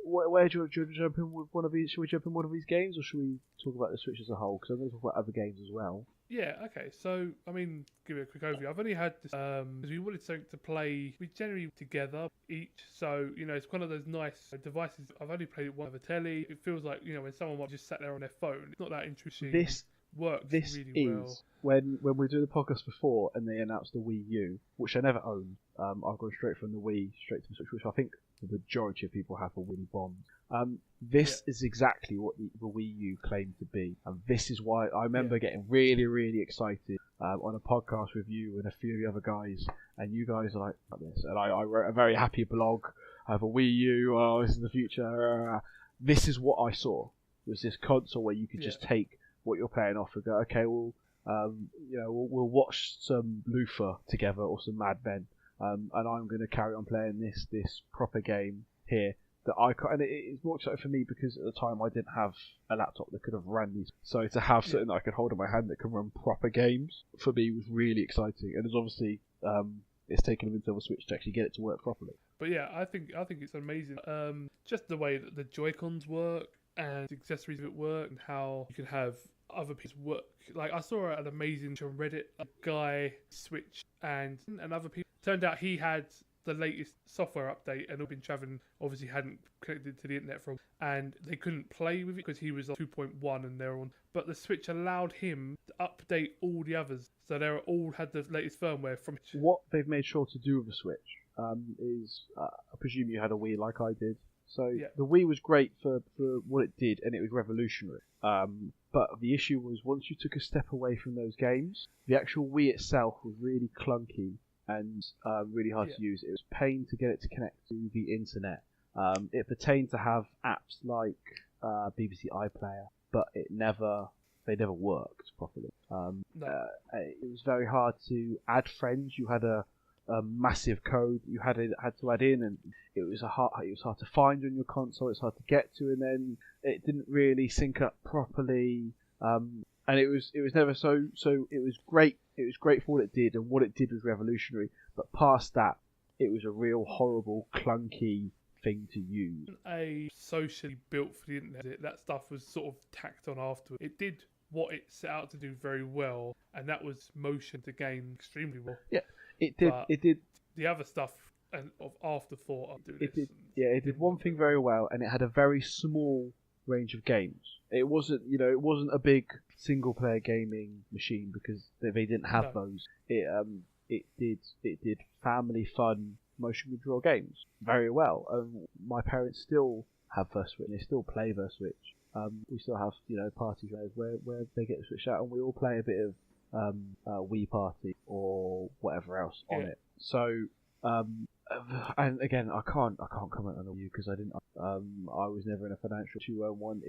Where do you jump in with one of these? Should we jump in one of these games, or should we talk about the Switch as a whole? Because I'm going to talk about other games as well. Yeah, okay. So, I mean, give you a quick overview. I've only had this, because we wanted something to play, we generally together each. So, it's one of those nice devices. I've only played it one of a telly. It feels like, when someone might just sat there on their phone, it's not that interesting. This really well. When we were doing the podcast before and they announced the Wii U, which I never owned. I've gone straight from the Wii straight to the Switch, which I think the majority of people have a Wii Bomb. This is exactly what the Wii U claimed to be, and this is why I remember getting really, really excited on a podcast with you and a few of the other guys, and you guys are like this, and I wrote a very happy blog. I have a Wii U. Oh, this is the future. This is what I saw. It was this console where you could just take what you're playing off and go, okay, we'll watch some Luther together or some Mad Men, and I'm going to carry on playing this proper game here that I can't. And it's more exciting for me because at the time I didn't have a laptop that could have ran these. So to have something that I could hold in my hand that can run proper games for me was really exciting. And there's obviously it's taken them until the Switch to actually get it to work properly. But yeah, I think it's amazing. Just the way that the Joy-Cons work and the accessories of it work, and how you can have other people work. Like I saw an amazing on Reddit, a guy Switch and other people. Turned out he had the latest software update and had been traveling. Obviously, hadn't connected to the internet from, and they couldn't play with it because he was on 2.1 and they're on. But the Switch allowed him to update all the others, so they all had the latest firmware from. What they've made sure to do with the Switch is, I presume you had a Wii like I did. So Yeah. the Wii was great for what it did, and it was revolutionary. But the issue was once you took a step away from those games, the actual Wii itself was really clunky and really hard to use. It was a pain to get it to connect to the internet. It pertained to have apps like BBC iPlayer, but they never worked properly. It was very hard to add friends. You had a massive code you had to add in, and it was hard to find on your console. It's hard to get to, and then it didn't really sync up properly. And it was never so. It was great. It was great for what it did, and what it did was revolutionary. But past that, it was a real horrible, clunky thing to use. A socially built for the internet. That stuff was sort of tacked on afterwards. It did what it set out to do very well, and that was motion to game extremely well. Yeah, it did. But it did. The other stuff and of afterthought. It did. Yeah, it did one thing very well, and it had a very small range of games. It wasn't a big single player gaming machine because they didn't have those. It did family fun motion control games very well. My parents still have First Switch, and they still play First Switch. We still have parties where they get the Switch out, and we all play a bit of Wii Party or whatever else on it. So and again, I can't comment on you because I didn't. I was never in a financial 201.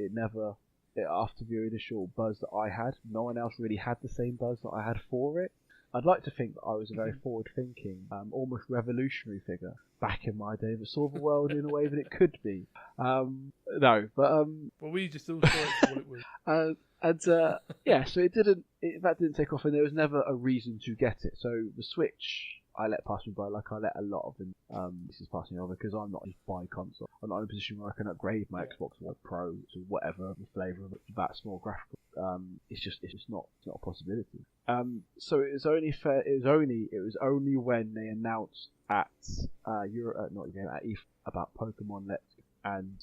After the initial buzz that I had, no one else really had the same buzz that I had for it. I'd like to think that I was a very forward-thinking, almost revolutionary figure back in my day that saw the world in a way that it could be. No, but well, we just all saw it for what it was. So that didn't take off, and there was never a reason to get it. So the Switch, I let pass me by like I let a lot of them. This is passing over because I'm not just buy console. I'm not in a position where I can upgrade my Xbox One Pro to whatever the flavour of that small graphical. It's just not a possibility. So it was only when they announced at E3 about Pokemon Let's Go, and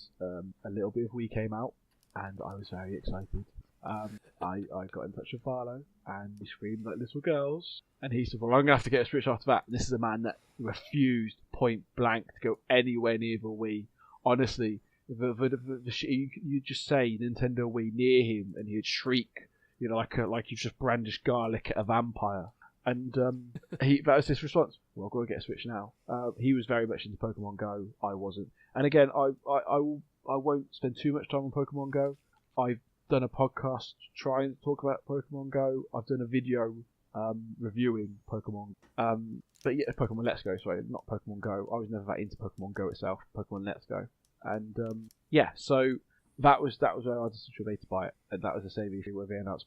a little bit of Wii came out, and I was very excited. I got in touch with Barlow, and we screamed like little girls, and he said, well, I'm going to have to get a Switch after that. And this is a man that refused point blank to go anywhere near the Wii. Honestly, you just say Nintendo Wii near him, and he'd shriek, like you've just brandished garlic at a vampire. And that was his response. Well, I've got to get a Switch now. He was very much into Pokemon Go. I wasn't. And again, I won't spend too much time on Pokemon Go. I've done a podcast trying to talk about Pokemon Go. I've done a video reviewing Pokemon. But yeah, Pokemon Let's Go, sorry, not Pokemon Go. I was never that into Pokemon Go itself. Pokemon Let's Go. And so that was where I decided to buy it, and that was the same issue where they announced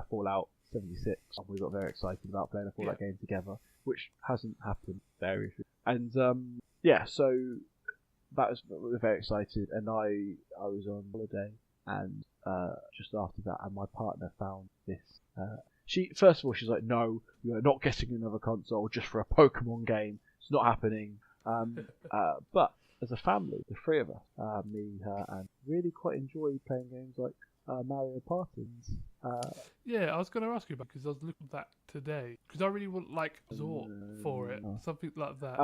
Fallout 76, and we got very excited about playing a Fallout game together, which hasn't happened very. And so we were very excited, and I was on holiday, and just after that, and my partner found this. First of all, she's like, "No, you're not getting another console just for a Pokemon game. It's not happening." But as a family, the three of us, me, her, and really quite enjoy playing games like Mario Party. Yeah, I was going to ask you about because I was looking at that today because I really want like resort for it, something like that.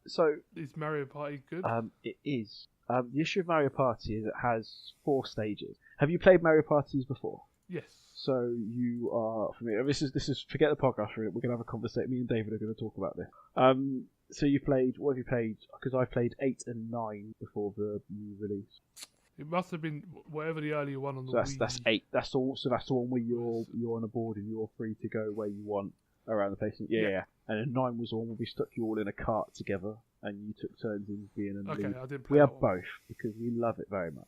So is Mario Party good? It is. The issue of Mario Party is it has 4 stages. Have you played Mario Parties before? Yes. So you are familiar. This is forget the podcast for it. We're gonna have a conversation. Me and David are gonna talk about this. So you played. What have you played? Because I played 8 and 9 before the new release. It must have been whatever the earlier one on the Wii. That's 8. That's all. So that's the one where you're on a board and you're free to go where you want around the place. Yeah. And then 9 was the one where we stuck you all in a cart together and you took turns in being in the lead. I did play We that have one. both because we love it very much.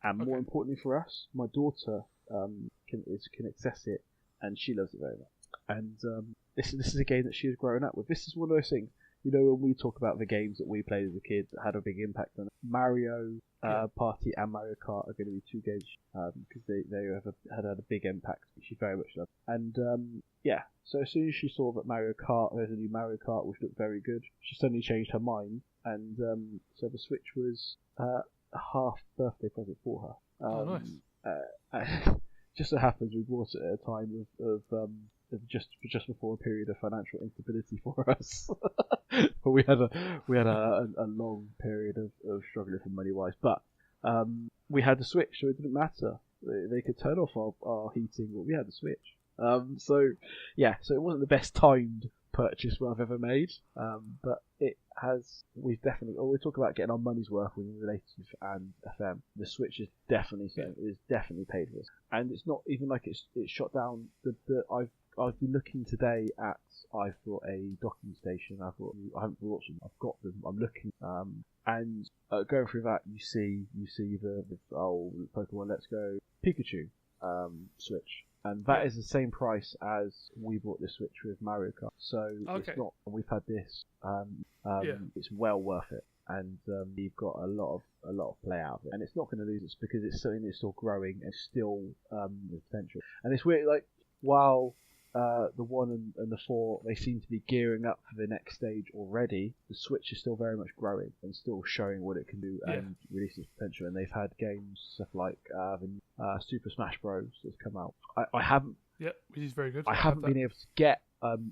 And more importantly for us, my daughter can access it, and she loves it very much. And this is a game that she has grown up with. This is one of those things. You know, when we talk about the games that we played as a kid that had a big impact on it, Mario Party and Mario Kart are going to be two games because they had a big impact, which she very much loved. And so as soon as she saw that there's a new Mario Kart, which looked very good, she suddenly changed her mind, and so the Switch was a half birthday present for her. Oh, nice. Just so happens we bought it at a time of just before a period of financial instability for us. But we had a long period of struggling for money wise. But we had the Switch, so it didn't matter. They could turn off our heating, but we had the Switch. So it wasn't the best timed purchase I've ever made. But it has. We talk about getting our money's worth with Relative and FM. The Switch is definitely so. It is definitely paid for this, and it's not even like it's shot down. I've been looking today at. I've got a docking station. I haven't bought them. I've got them. I'm looking. And going through that, you see the Pokemon Let's Go Pikachu Switch, and that is the same price as we bought the Switch with Mario Kart. So it's not. We've had this. It's well worth it, and you've got a lot of play out of it, and it's not going to lose its because it's something that's still growing and still the potential. And it's weird, like while the 1 and the 4 they seem to be gearing up for the next stage already, the Switch is still very much growing and still showing what it can do and release its potential. And they've had games stuff like the Super Smash Bros that's come out. I haven't. Yep, which is very good. I haven't been able to get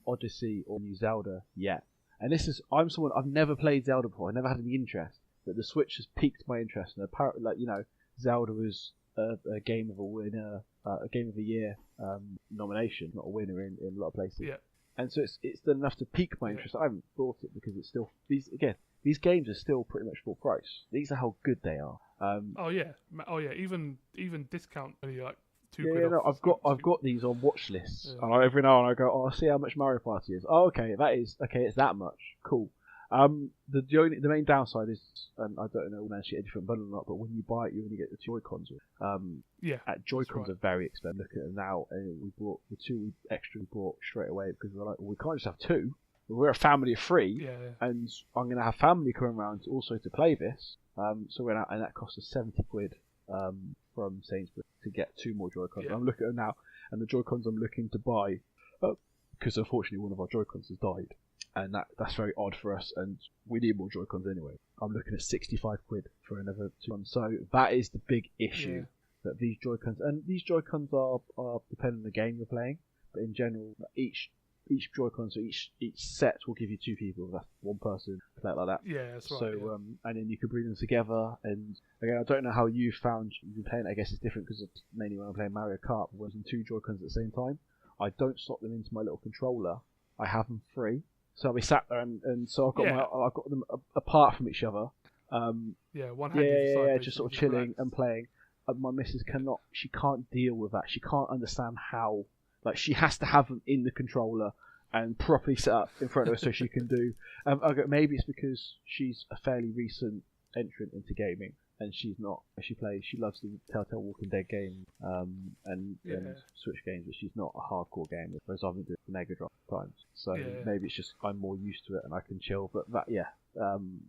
Odyssey or New Zelda yet. And I'm someone I've never played Zelda before. I never had any interest, but the Switch has piqued my interest. And apparently, Zelda was a game of a winner, a game of the year nomination, not a winner in a lot of places. Yeah. And so it's done enough to pique my interest. I haven't bought it because it's still these games are still pretty much full price. These are how good they are. Even discount only like £2. No, I've got these on watch lists, and every now and then I go, I'll see how much Mario Party is. Oh, okay, it's that much. Cool. The main downside is, and I don't know if it's a different bundle or not, but when you buy it, you only get the Joy-Cons. Joy-Cons are very expensive. Look at them now, and we bought the 2 extra we bought straight away because we're like, well, we can't just have 2. We're a family of 3, and I'm going to have family coming around also to play this. So we're out, and that cost us £70 from Sainsbury's to get 2 more Joy-Cons. I'm looking at them now, and the Joy-Cons I'm looking to buy, because unfortunately one of our Joy-Cons has died. And that's very odd for us, and we need more Joy-Cons anyway. I'm looking at £65 for another 2. So that is the big issue, that these Joy-Cons, and these Joy-Cons are depending on the game you're playing, but in general, each Joy-Con, so each set will give you 2 people. That's 1 person play it like that. Yeah, that's right. So and then you can bring them together. And again, I don't know how you've been playing it. I guess it's different because it's mainly when I'm playing Mario Kart, but when I'm using 2 Joy-Cons at the same time, I don't slot them into my little controller. I have them free. So I'll be sat there, and so I've got them apart from each other. One hand just sort of chilling and playing. My missus she can't deal with that. She can't understand how, she has to have them in the controller and properly set up in front of her so she can do. Maybe it's because she's a fairly recent entrant into gaming, and she's not. She loves the Telltale Walking Dead game and Switch games, but she's not a hardcore gamer. Whereas I've been doing Mega Drive times, so maybe it's just I'm more used to it and I can chill. But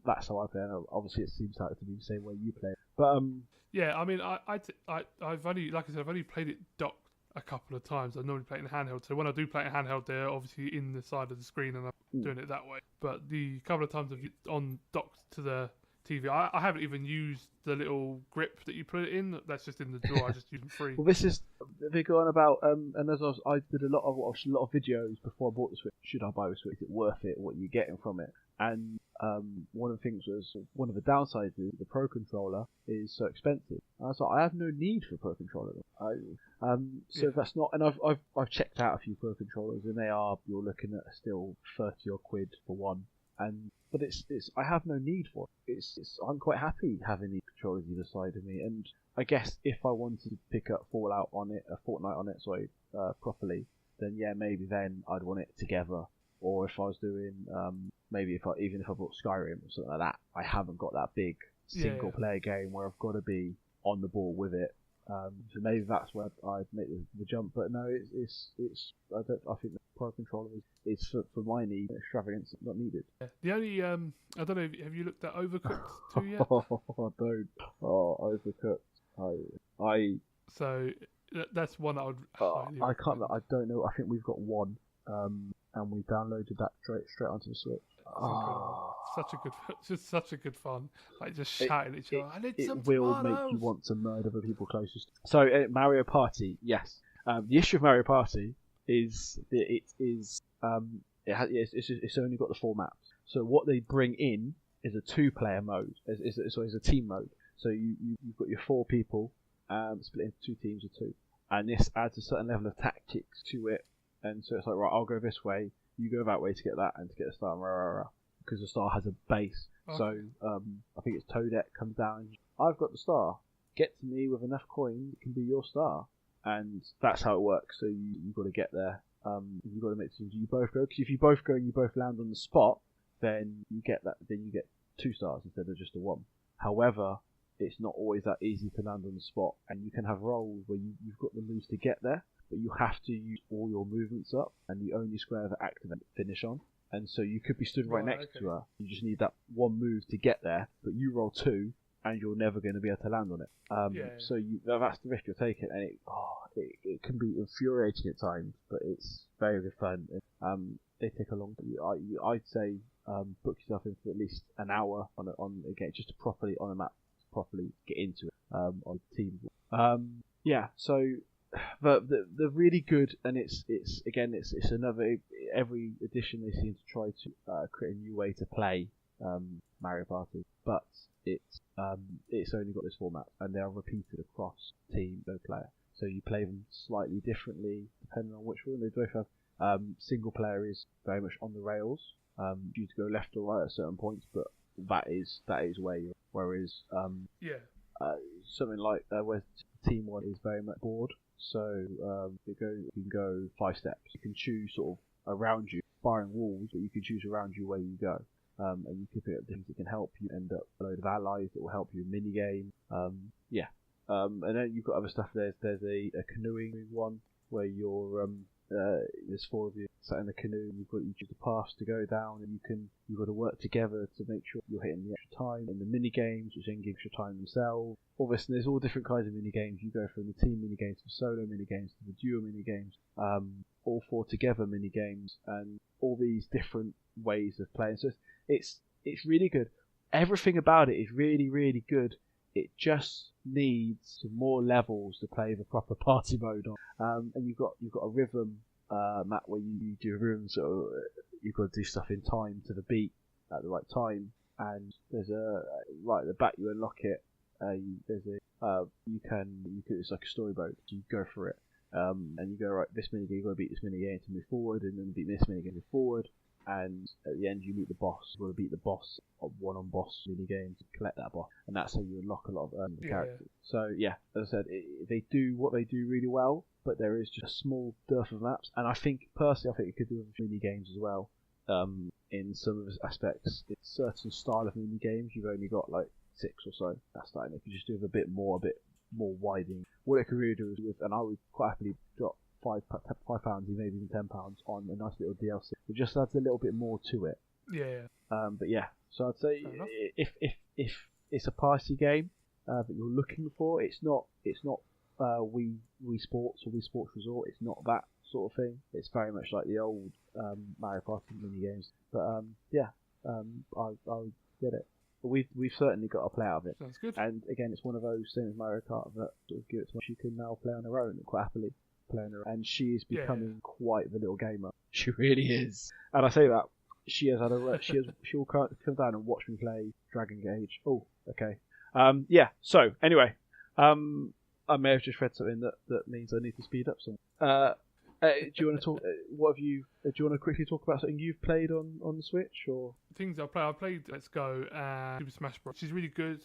that's how I play. And obviously, it seems like to be the same way you play. But I mean, I've only played it docked a couple of times. I normally play it in handheld, so when I do play it in handheld, they're obviously in the side of the screen, and I'm doing it that way. But the couple of times I've on docked to the TV, I haven't even used the little grip that you put it in. That's just in the drawer. I just use them free. Well, this is they're going about, and as I did a lot of videos before I bought the Switch. Should I buy the Switch? Is it worth it? What are you getting from it? And one of the things was, one of the downsides is the Pro Controller is so expensive. And I was like, I have no need for a Pro Controller. That's not, and I've checked out a few Pro Controllers, and you're looking at still 30 or quid for one. But I have no need for it. I'm quite happy having these controllers either side of me. And I guess if I wanted to pick up Fortnite on it, properly, then maybe then I'd want it together. Or if I was doing, even if I bought Skyrim or something like that, I haven't got that big single player game where I've got to be on the ball with it. So maybe that's where I'd make the jump. But no, it's I think the Pro Controller is for my need extravagance, not needed. Yeah. The only I don't know. Have you looked at Overcooked 2 yet? Don't. Overcooked. I So that's one I would. I can't. I don't know. I think we've got one, and we downloaded that straight onto the Switch. Such a good, just such a good fun. Like just shouting at each other. I need some It will tomatoes. make you want to murder the people closest. So Mario Party, yes. The issue of Mario Party is that it's only got the 4 maps. So what they bring in is a 2-player mode. Is a team mode. So you've got your 4 people, split into 2 teams of 2, and this adds a certain level of tactics to it. And so it's like, right, I'll go this way, you go that way to get that and to get a star, because the star has a base. Okay. So I think it's Toadette comes down. I've got the star. Get to me with enough coins, it can be your star, and that's how it works. So you've got to get there. You've got to make decisions. You both go, because if you both go and you both land on the spot, then you get that. Then you get 2 stars instead of just a 1. However, it's not always that easy to land on the spot, and you can have rolls where you've got the moves to get there, but you have to use all your movements up, and the only square that activate finish on. And so you could be stood right next to her. You just need that 1 move to get there, but you roll 2, and you're never going to be able to land on it. So that's the risk you're taking, and it can be infuriating at times, but it's very good fun. They take a long time. I'd say book yourself in for at least an hour on a game, just to properly on a map, properly get into it on team. So they're really good, and it's another. Every edition they seem to try to create a new way to play Mario Party, but it's only got this format, and they are repeated across team, no player. So you play them slightly differently depending on which one. They both have single player is very much on the rails. You to go left or right at certain points, but that is where you're. Whereas something like where team 1 is very much board. So you can go 5 steps. You can choose sort of around you, firing walls, but you can choose around you where you go. And you can pick up things that can help you, end up a load of allies that will help you in minigame. And then you've got other stuff. There's a canoeing one where you're there's 4 of you sat in the canoe, and you choose the paths to go down, and you've got to work together to make sure you're hitting the extra time. In the mini games, which then give extra time themselves. There's all different kinds of mini games. You go from the team mini games to solo mini games to the duo mini games, all 4 together mini games, and all these different ways of playing. So it's really good. Everything about it is really, really good. It just needs some more levels to play the proper party mode on. And you've got a rhythm map where you do a rhythm, so you've got to do stuff in time to the beat at the right time. And there's right at the back you unlock it. You can it's like a storyboat. So you go for it, and you go right. This minigame, you've got to beat this minigame to move forward, and then beat this minigame to move forward. And at the end, you meet the boss. You've got to beat the boss on boss minigame to collect that boss, and that's how you unlock a lot of characters. So as I said, they do what they do really well, but there is just a small dearth of maps. And I think it could do with mini games as well. In some of its aspects, it's certain style of mini games you've only got like 6 or so. That's fine. If you just do with a bit more widening, what it could really do is and I would quite happily drop £5, maybe even £10 on a nice little DLC. It just adds a little bit more to it. So I'd say if it's a party game that you're looking for, it's not Wii Sports or Wii Sports Resort. It's not that sort of thing. It's very much like the old Mario Party mini games. But I'll get it. But we've certainly got to play out of it. Sounds good. And again, it's one of those same as Mario Kart that sort of give it to her. She can now play on her own quite happily. Playing her, and she is becoming quite the little gamer. She really is. And I say that she has had she'll come down and watch me play Dragon Gage. Oh, okay. So anyway, I may have just read something that means I need to speed up some. Do you want to talk? Do you want to quickly talk about something you've played on the Switch or things I played Let's Go and Super Smash Bros, which is really good.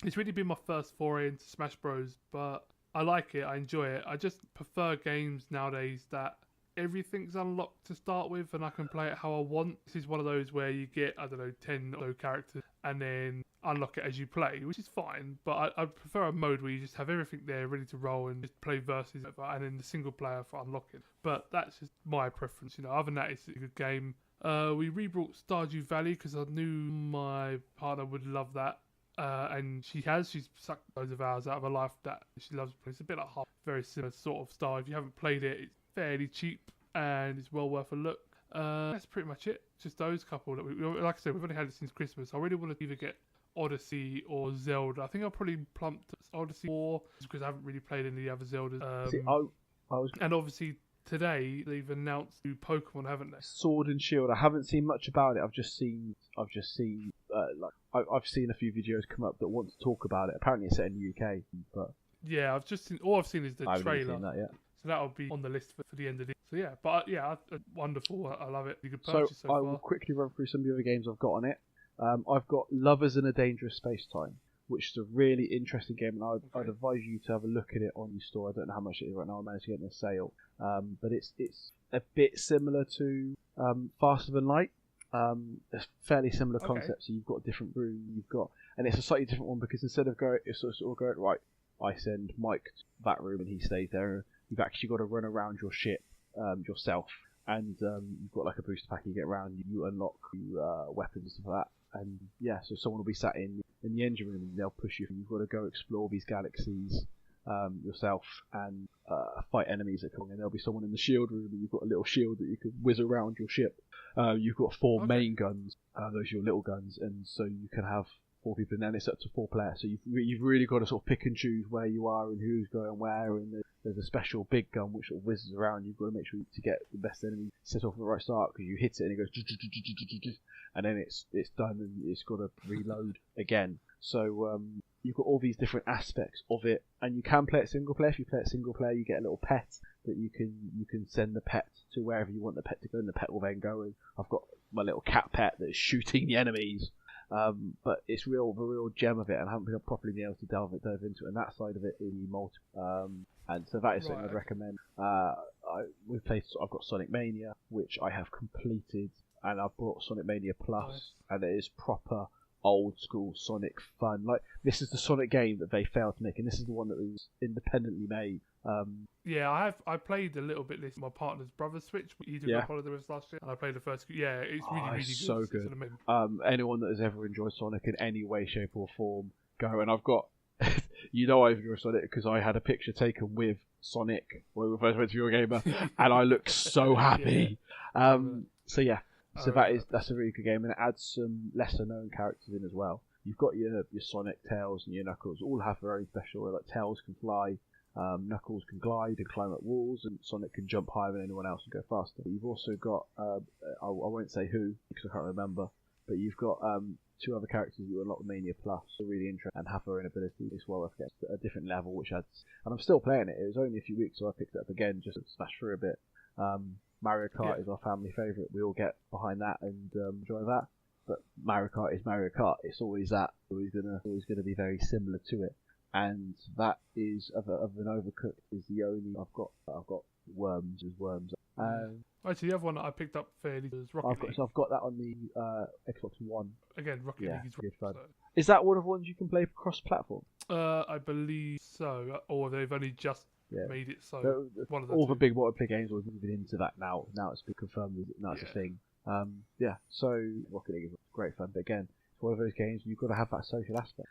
It's really been my first foray into Smash Bros, but I like it. I enjoy it. I just prefer games nowadays that everything's unlocked to start with, and I can play it how I want. This is one of those where you get 10 or so characters, and then unlock it as you play, which is fine. But I prefer a mode where you just have everything there ready to roll and just play versus, and then the single player for unlocking. But that's just my preference. Other than that, it's a good game. We rebrought Stardew Valley because I knew my partner would love that. And she's sucked loads of hours out of her life that she loves. It's a bit like Half, very similar sort of style. If you haven't played it, it's fairly cheap and it's well worth a look. That's pretty much it. Just those couple that like I said, we've only had it since Christmas. I really want to either get Odyssey or Zelda. I think I'll probably plump to Odyssey more because I haven't really played any of the other Zeldas. And obviously today they've announced new Pokemon, haven't they? Sword and Shield. I haven't seen much about it. I've seen a few videos come up that want to talk about it. Apparently it's set in the UK, but yeah, I've seen is the I haven't trailer. seen that yet. So that'll be on the list for the end of the. So yeah, but wonderful. I love it. You could purchase so I far. will quickly run through some of the other games I've got on it. I've got Lovers in a Dangerous Space-Time, which is a really interesting game, and I'd advise you to have a look at it on your store. I don't know how much it is right now. I managed to get it in a sale, but it's a bit similar to Faster Than Light. It's fairly similar concept. So you've got a different room, and it's a slightly different one because instead of going right, I send Mike to that room and he stays there. You've actually got to run around your ship yourself, and you've got like a booster pack. You get around, you unlock weapons and stuff like that. And yeah, so someone will be sat in the engine room and they'll push you. You've got to go explore these galaxies yourself and fight enemies that come in. And there'll be someone in the shield room and you've got a little shield that you can whiz around your ship. You've got 4 main guns, those are your little guns, and so you can have 4 people, and then it's up to 4 players. So you've really got to sort of pick and choose where you are and who's going where. And there's a special big gun which sort of whizzes around. You've got to make sure to get the best enemy set off at the right start because you hit it and it goes, and then it's done and it's got to reload again. So you've got all these different aspects of it, and you can play it single player. If you play it single player, you get a little pet that you can send the pet to wherever you want the pet to go, and the pet will then go. And I've got my little cat pet that is shooting the enemies. But it's the real gem of it, and I haven't been properly been able to delve into it. And that side of it is multiple. And so that is something I'd recommend. I've got Sonic Mania, which I have completed, and I've brought Sonic Mania Plus, and it is proper old school Sonic fun. Like, this is the Sonic game that they failed to make, and this is the one that was independently made. Yeah, I played a little bit this my partner's brother's Switch. He did Holiday with us last year, and I played the first. Yeah, it's really good. So good. Anyone that has ever enjoyed Sonic in any way, shape, or form, go. And I've got, I've enjoyed Sonic because I had a picture taken with Sonic when we first went to Eurogamer, and I looked so happy. So yeah. So that's a really good game, and it adds some lesser known characters in as well. You've got your Sonic, Tails, and your Knuckles. All have their own special. Like Tails can fly, Knuckles can glide and climb up walls, and Sonic can jump higher than anyone else and go faster. But you've also got I won't say who because I can't remember, but you've got 2 other characters you unlock Mania Plus. They're really interesting and have their own ability as well. At a different level, which adds. And I'm still playing it. It was only a few weeks, so I picked it up again just to smash through a bit. Mario Kart is our family favourite. We all get behind that and enjoy that. But Mario Kart is Mario Kart. It's always that. Always gonna be very similar to it. And that is of an Overcooked is the only I've got Worms. Actually, the other one that I picked up fairly was Rocket League. So I've got that on the Xbox One. Again, Rocket League is good fun. So. Is that one of the ones you can play cross-platform? I believe so, or they've only just made it so. One of all the big multiplayer games are moving into that now. Now it's been confirmed. Now it's a thing. So Rocket League is great fun, but again, it's one of those games you've got to have that social aspect.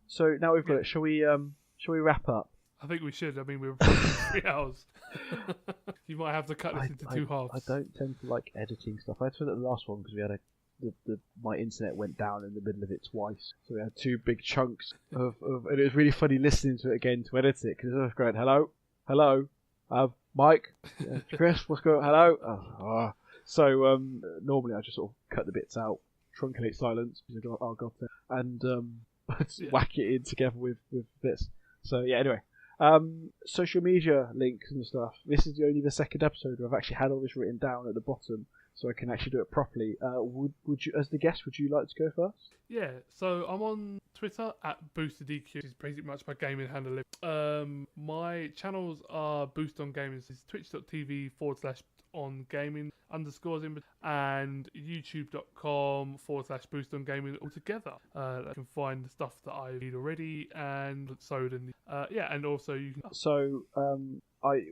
So now we've got it. Shall we wrap up? I think we should. I mean, we're approaching 3 hours. You might have to cut this into 2 halves. I don't tend to like editing stuff. I had to edit the last one because we had my internet went down in the middle of it twice, so we had 2 big chunks of and it was really funny listening to it again to edit it because I was going hello, Mike, Chris, what's going on? Hello. So normally I just sort of cut the bits out, truncate silence, and whack it in together with bits. So yeah, anyway. Social media links and stuff. This is only the 2nd episode where I've actually had all this written down at the bottom, so I can actually do it properly. Would you, as the guest, would you like to go first? Yeah. So I'm on Twitter at BoosterDQ, which is pretty much my gaming handle. My channels are Boost on Gaming. It's twitch.tv/ on gaming underscores in, and youtube.com/boost on gaming altogether. You can find the stuff that I read already and sewed in. And also you can. So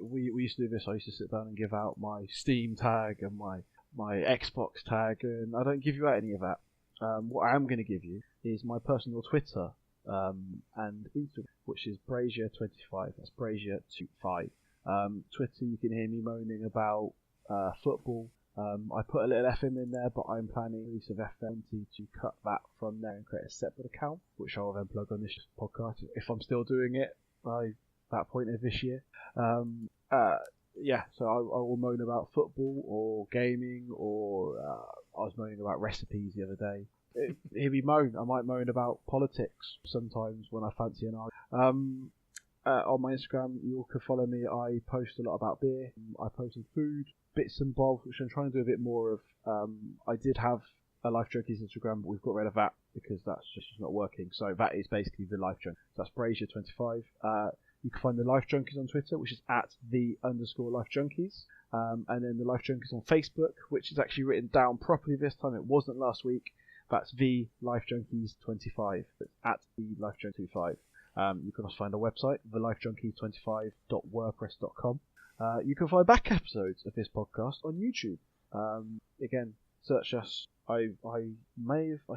we used to do this. I used to sit down and give out my Steam tag and my Xbox tag, and I don't give you out any of that. What I am going to give you is my personal Twitter and Instagram, which is Brazier25. That's Brazier25. Twitter, you can hear me moaning about football. I put a little FM in there, but I'm planning the release of FM to cut that from there and create a separate account, which I'll then plug on this podcast if I'm still doing it by that point of this year. So I will moan about football or gaming, or I was moaning about recipes the other day. Hear me moan. I might moan about politics sometimes when I fancy an argument. On my Instagram, you all can follow me. I post a lot about beer. I post some food, bits and bobs, which I'm trying to do a bit more of. I did have a Life Junkies Instagram, but we've got rid of that because that's just not working. So that is basically the Life Junkies. So that's Brazier25. You can find the Life Junkies on Twitter, which is @the_Life Junkies. And then the Life Junkies on Facebook, which is actually written down properly this time. It wasn't last week. That's the Life Junkies 25. It's @the Life Junkies 25. You can also find our website, thelifejunkies25.wordpress.com. You can find back episodes of this podcast on YouTube. Again, search us. I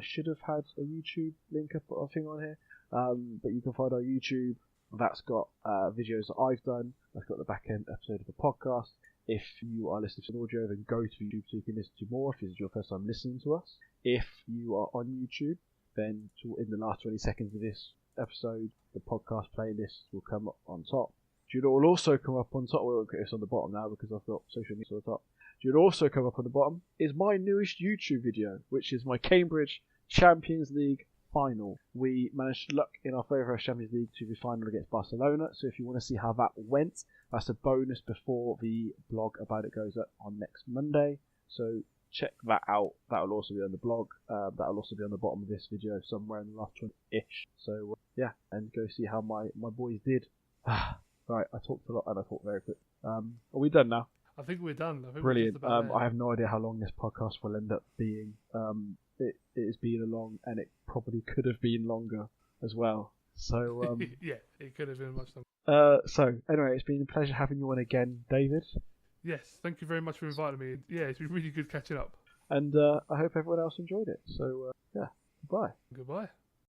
should have had a YouTube link up or thing on here. But you can find our YouTube. That's got videos that I've done. That's got the back end episode of the podcast. If you are listening to the audio, then go to YouTube so you can listen to more if this is your first time listening to us. If you are on YouTube, then in the last 20 seconds of this episode, the podcast playlist will come up on top. It will also come up on top. Well, it's on the bottom now because I've got social media on the top. It will also come up on the bottom is my newest YouTube video, which is my Cambridge Champions League final. We managed to luck in our favourite Champions League to the final against Barcelona. So if you want to see how that went, that's a bonus before the blog about it goes up on next Monday. So check that out. That will also be on the blog. That will also be on the bottom of this video somewhere in the last 20-ish. So and go see how my boys did. Right, I talked a lot and I talked very quick. Are we done now? I think we're done. Brilliant. I have no idea how long this podcast will end up being. It has been a long, and it probably could have been longer as well. So yeah, it could have been much longer. So anyway, it's been a pleasure having you on again, David. Yes, thank you very much for inviting me. Yeah, it's been really good catching up. And I hope everyone else enjoyed it. So goodbye. Goodbye.